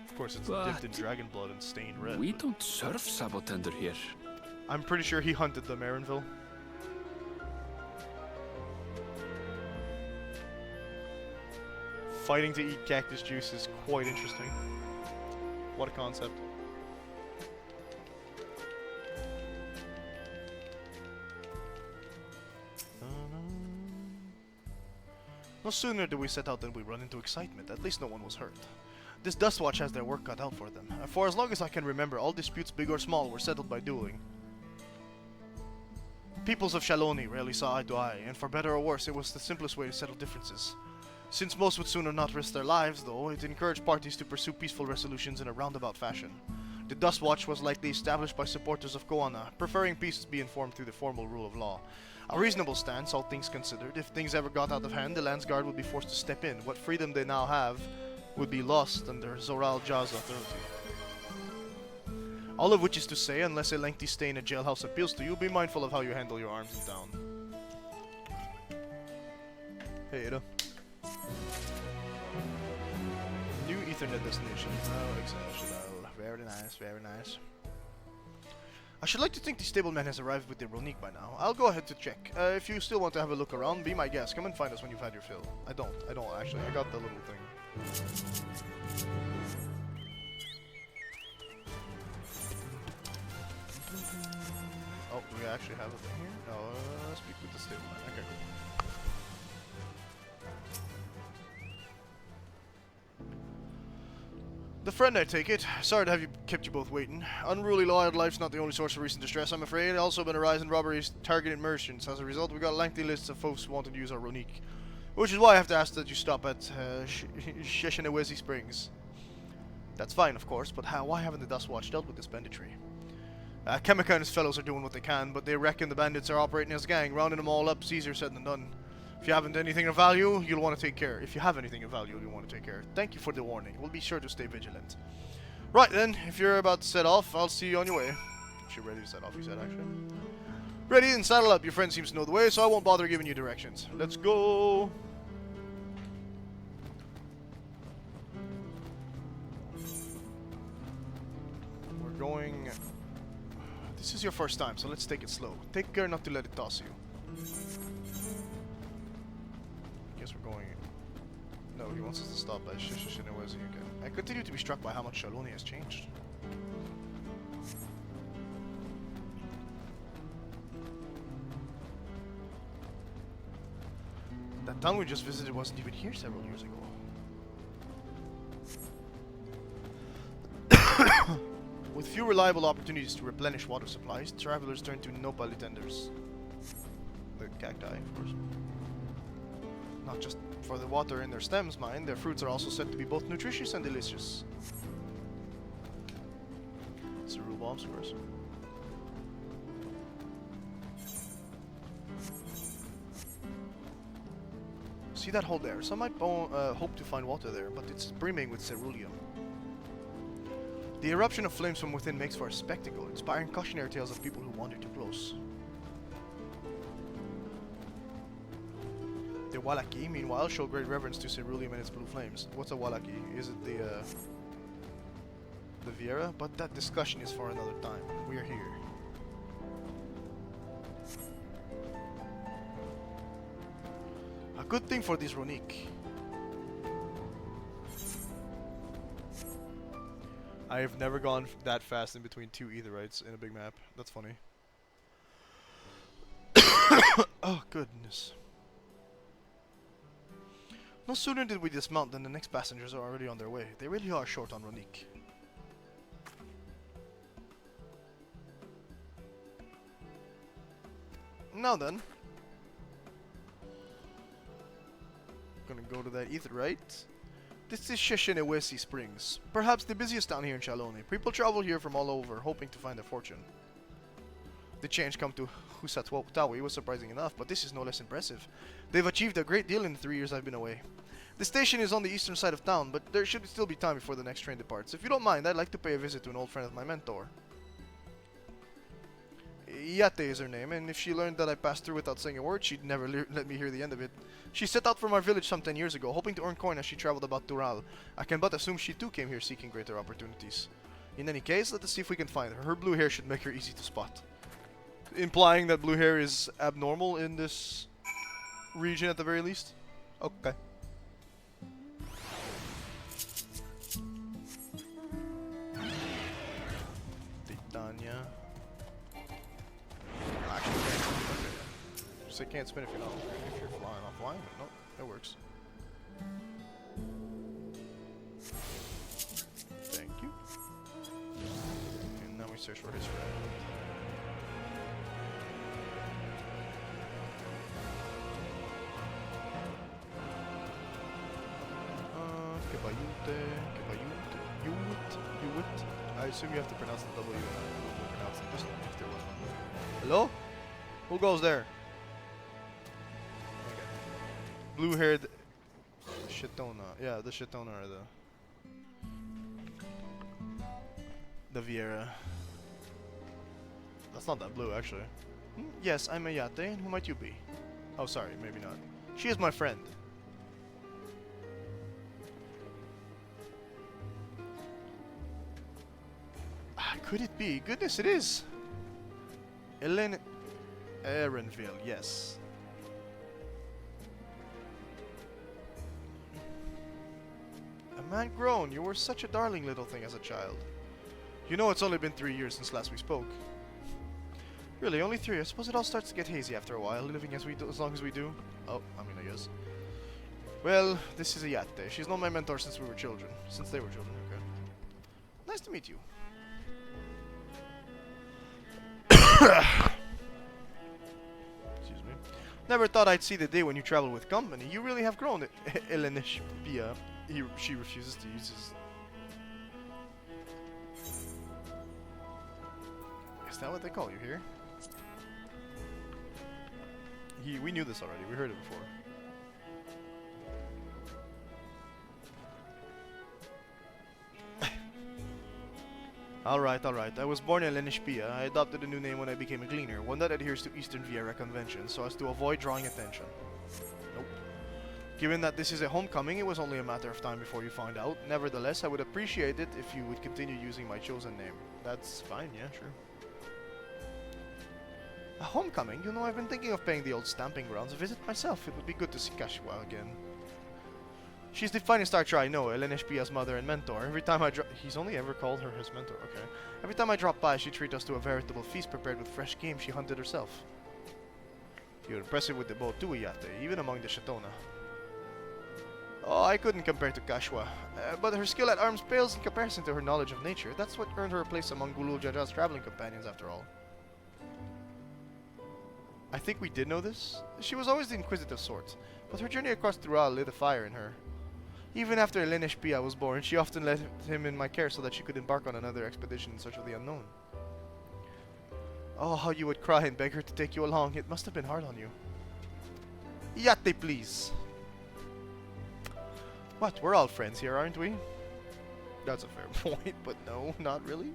Of course, it's dipped in dragon blood and stained red. We don't serve Sabotender here. I'm pretty sure he hunted them, Aaronville. Fighting to eat cactus juice is quite interesting. What a concept. No sooner did we set out than we run into excitement. At least no one was hurt. This Dustwatch has their work cut out for them. For as long as I can remember, all disputes, big or small, were settled by dueling. Peoples of Shaloni rarely saw eye to eye, and for better or worse, it was the simplest way to settle differences. Since most would sooner not risk their lives, though, it encouraged parties to pursue peaceful resolutions in a roundabout fashion. The Dustwatch was likely established by supporters of Koana, preferring peace to be informed through the formal rule of law. A reasonable stance, all things considered. If things ever got out of hand, the Landsguard would be forced to step in. What freedom they now have would be lost under Zoral Jah's authority. All of which is to say, unless a lengthy stay in a jailhouse appeals to you, be mindful of how you handle your arms in town. Hey, Ada. New Ethernet destination. Oh, exceptional. Very nice, very nice. I should like to think the stableman has arrived with the Ronique by now. I'll go ahead to check. If you still want to have a look around, be my guest. Come and find us when you've had your fill. I don't actually. I got the little thing. Oh, do we actually have a thing here? No, speak with the stableman. Okay. The friend, I take it. Sorry to have kept you both waiting. Unruly wildlife's not the only source of recent distress, I'm afraid. Also been a rise in robberies targeting merchants. As a result, we got lengthy lists of folks wanting to use our Ronique. Which is why I have to ask that you stop at Sheshinewezi Springs. That's fine, of course, but why haven't the Dust Watch dealt with this banditry? Chemica and his fellows are doing what they can, but they reckon the bandits are operating as a gang. Rounding them all up is easier said than done. If you haven't anything of value, you'll want to take care. If you have anything of value, you'll want to take care. Thank you for the warning. We'll be sure to stay vigilant. Right then, if you're about to set off, I'll see you on your way. If you're ready to set off, you said, actually. Ready and saddle up. Your friend seems to know the way, so I won't bother giving you directions. Let's go. We're going... This is your first time, so let's take it slow. Take care not to let it toss you. Guess we're going... No, he wants us to stop at Sheshinewezi again. I continue to be struck by how much Shaloni has changed. That town we just visited wasn't even here several years ago. With few reliable opportunities to replenish water supplies, travelers turn to Nopali tenders. The cacti, of course. Not just for the water in their stems, mind, their fruits are also said to be both nutritious and delicious. Cereal bombs, of course. See that hole there? Some might hope to find water there, but it's brimming with ceruleum. The eruption of flames from within makes for a spectacle, inspiring cautionary tales of people who wander too close. The Wallaki, meanwhile, show great reverence to ceruleum and its blue flames. What's a Wallaki? Is it the Vieira? But that discussion is for another time. We are here. A good thing for this Ronique. I have never gone that fast in between two Aetherites in a big map. That's funny. Oh, goodness. No sooner did we dismount than the next passengers are already on their way. They really are short on Ronique. Now then. Gonna go to that Aetherite. This is Sheshinewezi Springs. Perhaps the busiest town here in Shaloni. People travel here from all over, hoping to find a fortune. The change come to Husatwawi was surprising enough, but this is no less impressive. They've achieved a great deal in the 3 years I've been away. The station is on the eastern side of town, but there should still be time before the next train departs. If you don't mind, I'd like to pay a visit to an old friend of my mentor. Yate is her name, and if she learned that I passed through without saying a word, she'd never let me hear the end of it. She set out from our village some 10 years ago, hoping to earn coin as she traveled about Dural. I can but assume she too came here seeking greater opportunities. In any case, let us see if we can find her. Her blue hair should make her easy to spot. Implying that blue hair is abnormal in this region at the very least? Okay. Titania. Actually, just say can't spin if you're not if you're flying offline, but nope, that works. Thank you. And now we search for his friend. I assume you have to pronounce the W. Pronounce it just if there was one. Hello? Who goes there? Okay. Blue-haired Shitona. Yeah, the Shitona are the Vieira. That's not that blue, actually. Yes, I'm a Yate. Who might you be? Oh, sorry, maybe not. She is my friend. Could it be? Goodness, it is. Ellen Erenville, yes. A man grown. You were such a darling little thing as a child. You know, it's only been 3 years since last we spoke. Really, only 3. I suppose it all starts to get hazy after a while, living as we do, as long as we do. Oh, I guess. Well, this is Ayate. She's known my mentor since we were children. Since they were children, okay. Nice to meet you. Excuse me. Never thought I'd see the day when you travel with company. You really have grown. Elenishpia. She refuses to use his... Is that what they call you here? We knew this already. We heard it before. Alright. I was born in Lenishpia. I adopted a new name when I became a gleaner, one that adheres to Eastern Viera conventions, so as to avoid drawing attention. Nope. Given that this is a homecoming, it was only a matter of time before you find out. Nevertheless, I would appreciate it if you would continue using my chosen name. That's fine, yeah, sure. A homecoming? You know, I've been thinking of paying the old stamping grounds a visit myself. It would be good to see Kashua again. She's the finest archer I know, Elenishpia's mother and mentor. Every time I drop... He's only ever called her his mentor, okay. Every time I drop by, she treats us to a veritable feast prepared with fresh game she hunted herself. You're impressive with the bow too, Iyate, even among the Shatona. Oh, I couldn't compare to Kashua, but her skill at arms pales in comparison to her knowledge of nature. That's what earned her a place among Gulul Jaja's traveling companions, after all. I think we did know this. She was always the inquisitive sort, but her journey across Tural lit a fire in her. Even after Elenishpia was born, she often left him in my care so that she could embark on another expedition in search of the unknown. Oh, how you would cry and beg her to take you along. It must have been hard on you. Yate, please. What? We're all friends here, aren't we? That's a fair point, but no, not really.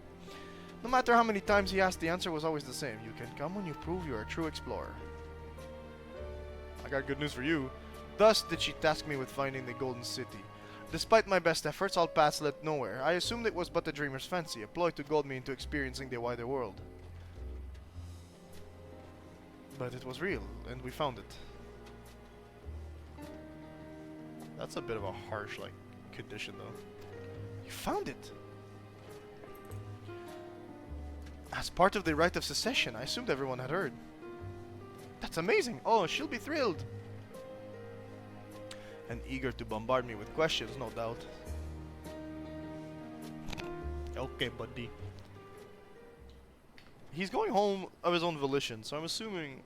No matter how many times he asked, the answer was always the same. You can come when you prove you're a true explorer. I got good news for you. Thus did she task me with finding the Golden City. Despite my best efforts, all paths led nowhere. I assumed it was but a dreamer's fancy, a ploy to goad me into experiencing the wider world. But it was real, and we found it. That's a bit of a harsh, condition, though. You found it! As part of the rite of secession, I assumed everyone had heard. That's amazing! Oh, she'll be thrilled! And eager to bombard me with questions, no doubt. Okay, buddy. He's going home of his own volition, so I'm assuming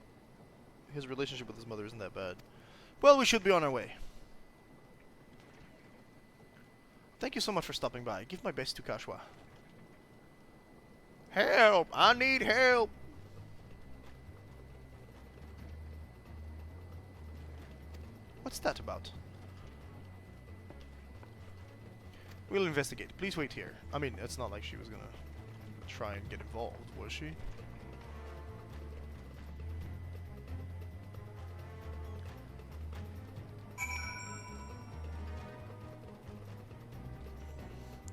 his relationship with his mother isn't that bad. Well, we should be on our way. Thank you so much for stopping by. Give my best to Kashua. Help! I need help! What's that about? We'll investigate. Please wait here. I mean, it's not like she was gonna try and get involved, was she?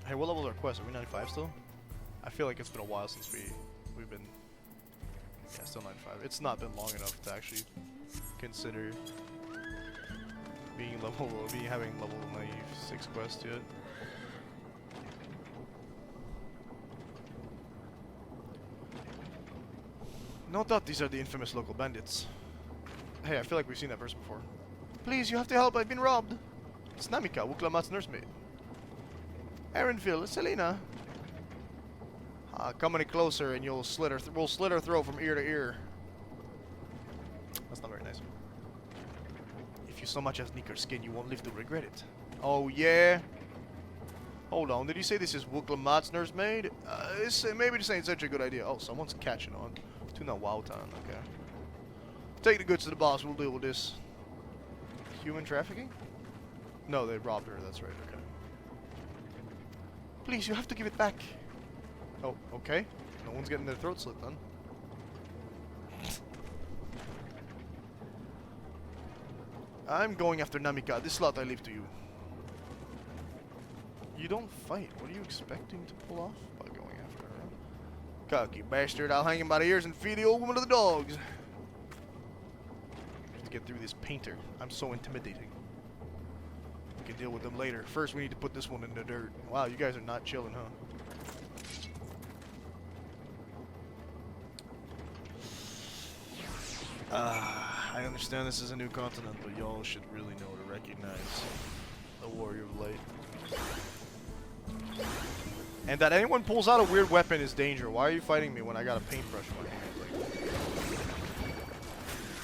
Hey, what level is our quest? Are we 95 still? I feel like it's been a while since we've been... Yeah, still 95. It's not been long enough to actually consider having level 96 quest yet. No doubt these are the infamous local bandits. Hey, I feel like we've seen that person before. Please, you have to help. I've been robbed. It's Namika, Wuklamat's nursemaid. Erenville, Selena. Come any closer and we'll slit her throat from ear to ear. That's not very nice. If you so much as sneak her skin, you won't live to regret it. Oh, yeah? Hold on, did you say this is Wuklamat's nursemaid? Maybe this ain't such a good idea. Oh, someone's catching on. Tuna Wowtown, okay. Take the goods to the boss, we'll deal with this. Human trafficking? No, they robbed her, that's right, okay. Please, you have to give it back. Oh, okay. No one's getting their throat slit then. I'm going after Namika. This slot I leave to you. You don't fight. What are you expecting to pull off by going after her? Cocky bastard. I'll hang him by the ears and feed the old woman to the dogs. Let's get through this painter. I'm so intimidating. We can deal with them later. First, we need to put this one in the dirt. Wow, you guys are not chilling, huh? I understand this is a new continent, but y'all should really know to recognize a warrior of light. And that anyone pulls out a weird weapon is danger. Why are you fighting me when I got a paintbrush in my hand? Like, I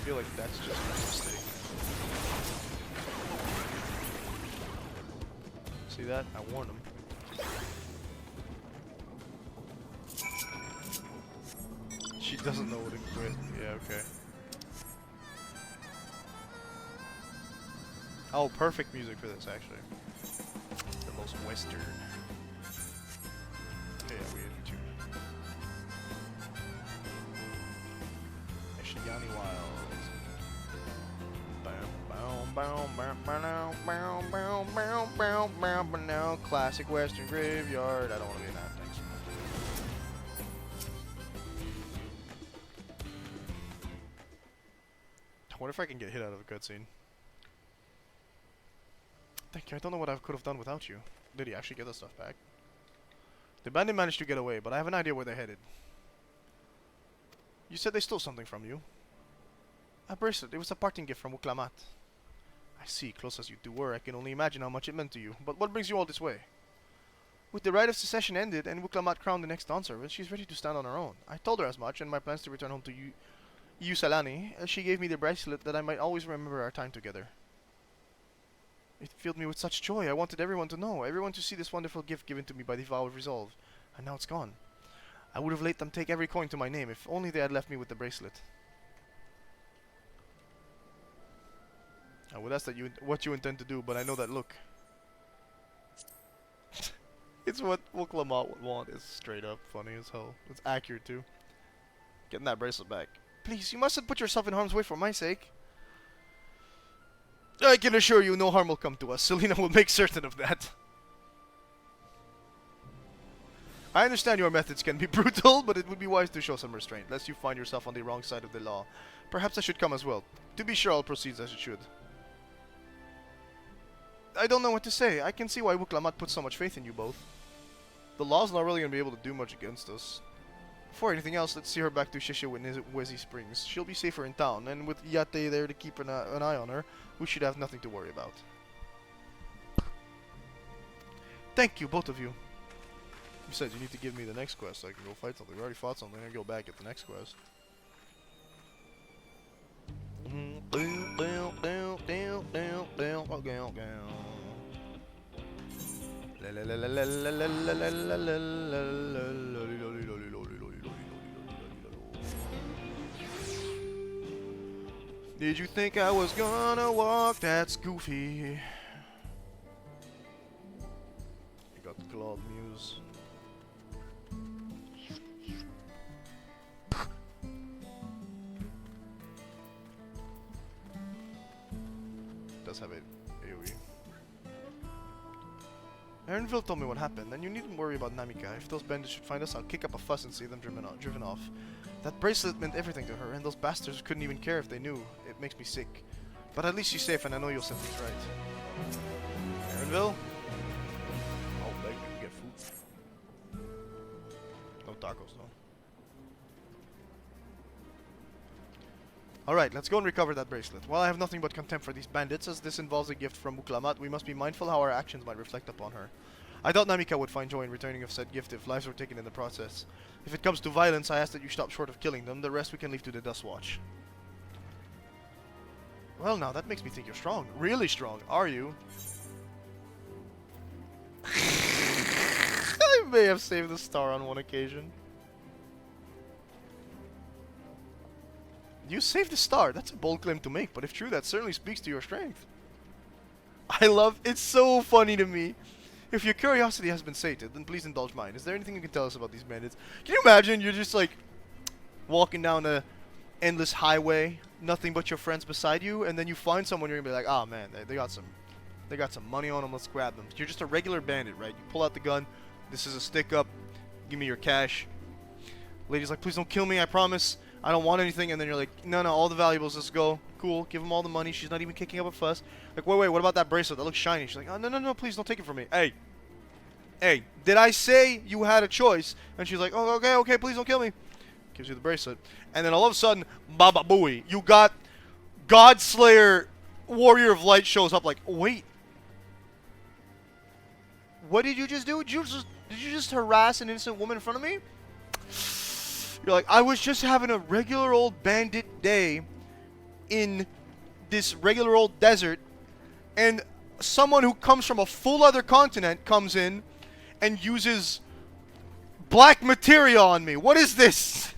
feel like that's just a mistake. See that? I warned him. She doesn't know what to quit. Yeah, okay. Oh, perfect music for this, actually. The most western. Yeah, we do too. Shigani Wilds. Now classic western graveyard. I don't want to be in that. Thanks. I wonder if I can get hit out of a cutscene. Thank you. I don't know what I could have done without you. Did he actually get the stuff back? The bandit managed to get away, but I have an idea where they're headed. You said they stole something from you. A bracelet. It was a parting gift from Wuklamat. I see. Close as you two were, I can only imagine how much it meant to you. But what brings you all this way? With the rite of secession ended and Wuklamat crowned the next dawn servant, she's ready to stand on her own. I told her as much, and my plans to return home to Yusalani. She gave me the bracelet that I might always remember our time together. It filled me with such joy. I wanted everyone to know, everyone to see this wonderful gift given to me by the vow of resolve. And now it's gone. I would have let them take every coin to my name, if only they had left me with the bracelet. I would ask that what you intend to do, but I know that look. It's what Wuklamat would want. It's straight up funny as hell. It's accurate too. Getting that bracelet back. Please, you mustn't put yourself in harm's way for my sake. I can assure you no harm will come to us. Selena will make certain of that. I understand your methods can be brutal, but it would be wise to show some restraint, lest you find yourself on the wrong side of the law. Perhaps I should come as well. To be sure, I'll proceed as it should. I don't know what to say. I can see why Wuklamat put so much faith in you both. The law's not really going to be able to do much against us. Before anything else, let's see her back to Shishawezi Springs. She'll be safer in town, and with Yate there to keep an eye on her, we should have nothing to worry about. Thank you, both of you. You said you need to give me the next quest so I can go fight something. We already fought something. I go back at the next quest. Did you think I was gonna walk? That's goofy. I got the Claude Muse. Does have a AoE. Aaronville told me what happened, and you needn't worry about Namika. If those bandits should find us, I'll kick up a fuss and see them driven off. That bracelet meant everything to her, and those bastards couldn't even care if they knew. It makes me sick. But at least she's safe, and I know you'll set things right. Aaronville? I'll beg me to get food. No tacos, though. Alright, let's go and recover that bracelet. While I have nothing but contempt for these bandits, as this involves a gift from Wuklamat, we must be mindful how our actions might reflect upon her. I doubt Namika would find joy in returning of said gift if lives were taken in the process. If it comes to violence, I ask that you stop short of killing them. The rest we can leave to the Dust Watch. Well now, that makes me think you're strong. Really strong, are you? I may have saved the star on one occasion. You saved the star. That's a bold claim to make, but if true, that certainly speaks to your strength. I love... It's so funny to me. If your curiosity has been sated, then please indulge mine. Is there anything you can tell us about these bandits? Can you imagine you're just like walking down a endless highway, nothing but your friends beside you, and then you find someone, you're gonna be like, oh man, they got some money on them, let's grab them. You're just a regular bandit, right? You pull out the gun, this is a stick up, give me your cash. Lady's like, please don't kill me, I promise, I don't want anything. And then you're like, no, all the valuables, let's go. Cool, give them all the money. She's not even kicking up a fuss. Like, wait, what about that bracelet? That looks shiny. She's like, oh, no, please don't take it from me. Hey, did I say you had a choice? And she's like, oh, okay, please don't kill me. Gives you the bracelet. And then all of a sudden, Baba Booey, you got Godslayer, Warrior of Light shows up like, wait. What did you just do? Did you just harass an innocent woman in front of me? You're like, I was just having a regular old bandit day in this regular old desert, and someone who comes from a full other continent comes in and uses black materia on me. What is this?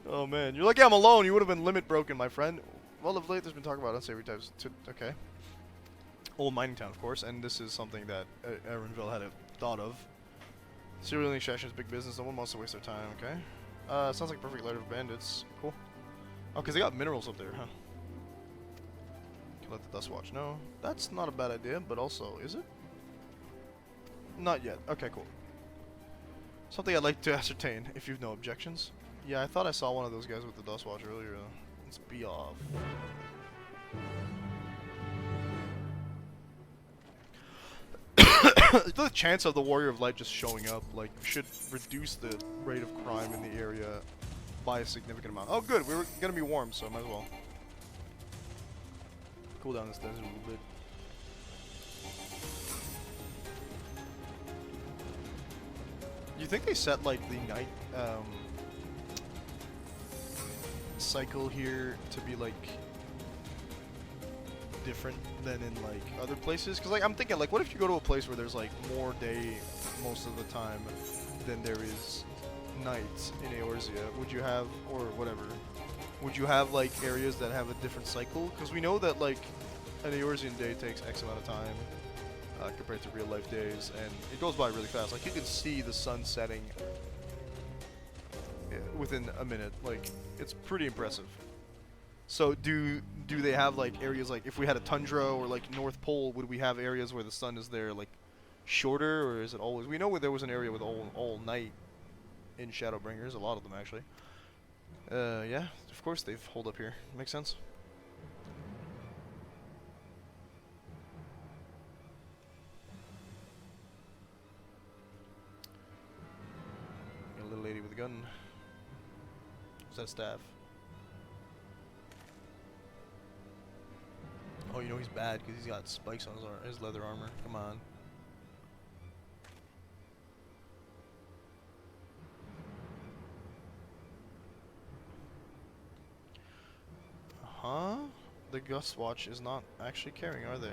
Oh man, you're lucky I'm alone. You would have been limit broken, my friend. Well, of late there's been talk about unsavory types. Okay. Old mining town, of course, and this is something that Erenville had thought of. Serial extraction is big business. No one wants to waste their time. Okay. Sounds like a perfect light of bandits. Cool. Oh, because they got minerals up there, huh? Can let the dust watch. No, that's not a bad idea, but also, is it? Not yet. Okay, cool. Something I'd like to ascertain, if you've no objections. Yeah, I thought I saw one of those guys with the dust watch earlier. Let's be off. The chance of the Warrior of Light just showing up, like, should reduce the rate of crime in the area by a significant amount. Oh, good. We're gonna be warm, so might as well cool down this desert a little bit. You think they set, like, the night cycle here to be, like, different than in, like, other places? Because, like, I'm thinking, like, what if you go to a place where there's, like, more day most of the time than there is night in Eorzea? Would you have, or whatever, would you have, like, areas that have a different cycle? Because we know that, like, an Eorzean day takes X amount of time compared to real life days, and it goes by really fast. Like, you can see the sun setting within a minute. Like, it's pretty impressive. So do they have, like, areas, like, if we had a tundra or, like, North Pole, would we have areas where the sun is there, like, shorter, or is it always? We know there was an area with all night in Shadowbringers, a lot of them actually. Yeah, of course they've holed up here. Makes sense. Got a little lady with a gun. What's that staff? Oh, you know he's bad because he's got spikes on his leather armor. Come on. Huh? The Gust Watch is not actually carrying, are they?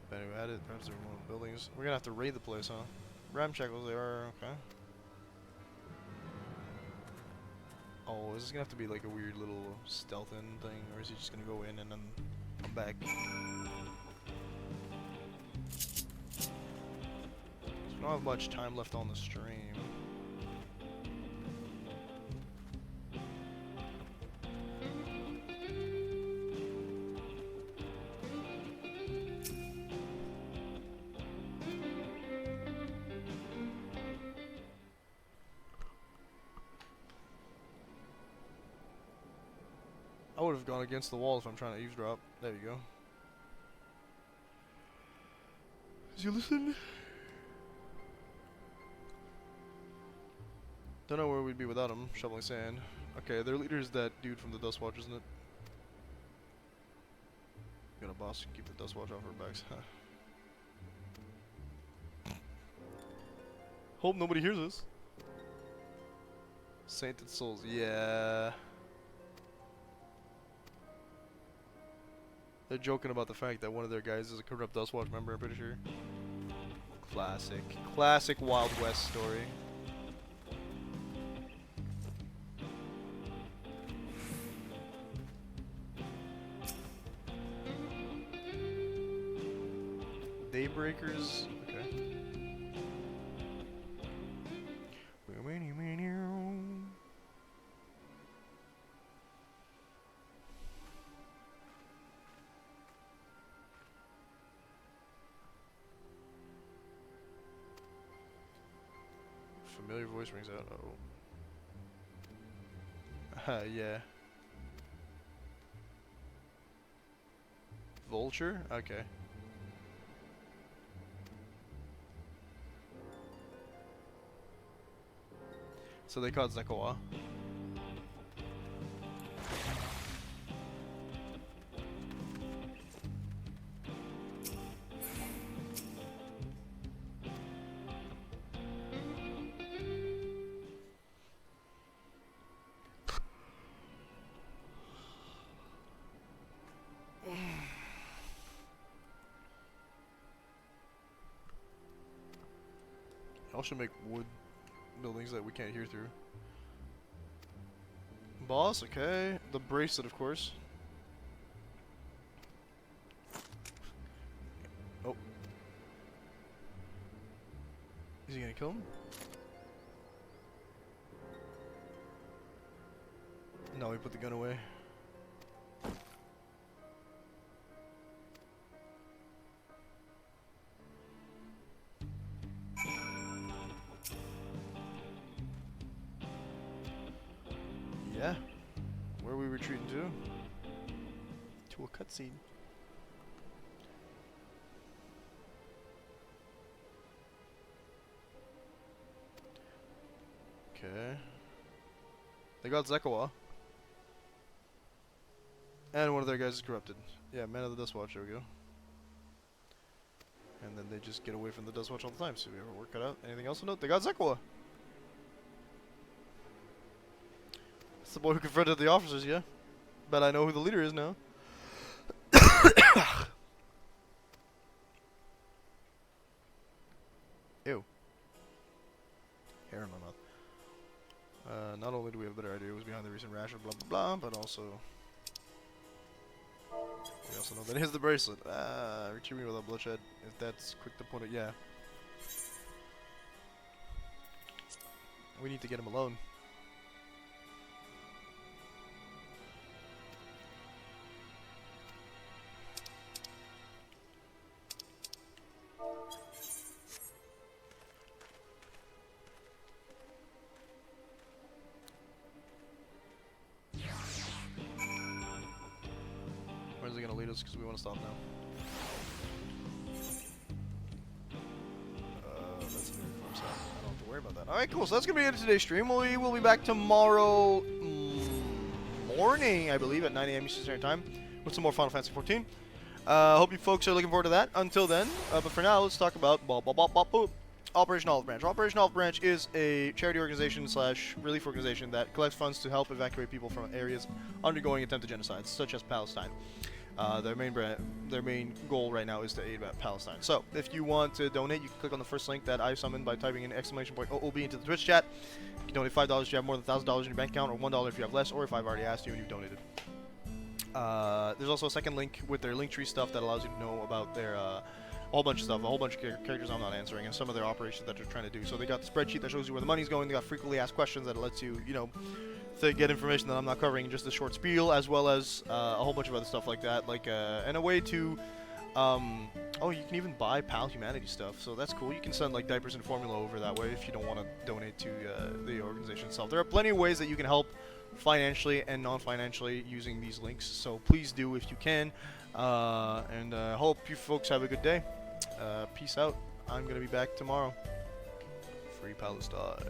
Better added. Perhaps they're one of the buildings. We're gonna have to raid the place, huh? Ramshackles, they are. Okay. Oh, is this gonna have to be like a weird little stealth-in thing, or is he just gonna go in and then come back? So we don't have much time left on the stream. I would have gone against the wall if I'm trying to eavesdrop. There you go. Did you listen? Don't know where we'd be without him, shoveling sand. Okay, their leader is that dude from the Dust Watch, isn't it? Got a boss to keep the Dust Watch off our backs. Hope nobody hears us. Sainted Souls, yeah. They're joking about the fact that one of their guys is a corrupt Dust Watch member, I'm pretty sure. Classic. Classic Wild West story. Daybreakers. Okay. familiar voice rings out. Oh. Yeah. Vulture? Okay. So they caught Zekoa. I should make wood buildings that we can't hear through. Boss, okay. The bracelet, of course. Oh. Is he gonna kill him? No, he put the gun away. Yeah. Where are we retreating to? To a cutscene. Okay. They got Zekoa. And one of their guys is corrupted. Yeah, Man of the Dust Watch, there we go. And then they just get away from the Dust Watch all the time. So we ever work it out? Anything else to note? They got Zekoa. It's the boy who confronted the officers, yeah. But I know who the leader is now. Ew. Hair in my mouth. Not only do we have a better idea who's behind the recent rash of blah blah blah, but also we also know that it is the bracelet. Retrieving without bloodshed. If that's quick to point it, yeah. We need to get him alone. Where's he gonna lead us? Because we want to stop now. That's new for himself. I don't have to worry about that. Alright, cool. So that's gonna be it for today's stream. We will be back tomorrow morning, I believe, at 9 a.m. Eastern Standard Time with some more Final Fantasy 14. Hope you folks are looking forward to that. Until then, but for now, let's talk about Operation Olive Branch. Operation Olive Branch is a charity organization / relief organization that collects funds to help evacuate people from areas undergoing attempted genocides, such as Palestine. Their main goal right now is to aid Palestine. So, if you want to donate, you can click on the first link that I summoned by typing in !OOB into the Twitch chat. You can donate $5 if you have more than $1,000 in your bank account, or $1 if you have less, or if I've already asked you and you've donated. There's also a second link with their Linktree stuff that allows you to know about their a whole bunch of stuff, a whole bunch of characters I'm not answering, and some of their operations that they're trying to do. So they got the spreadsheet that shows you where the money's going. They got frequently asked questions that lets you, to get information that I'm not covering in just a short spiel, as well as a whole bunch of other stuff like that, and a way to, oh, you can even buy PAL Humanity stuff, so that's cool. You can send like diapers and formula over that way if you don't want to donate to the organization itself. There are plenty of ways that you can help financially and non-financially using these links, so please do if you can, and hope you folks have a good day. Peace out. I'm gonna be back tomorrow. Free Palestine.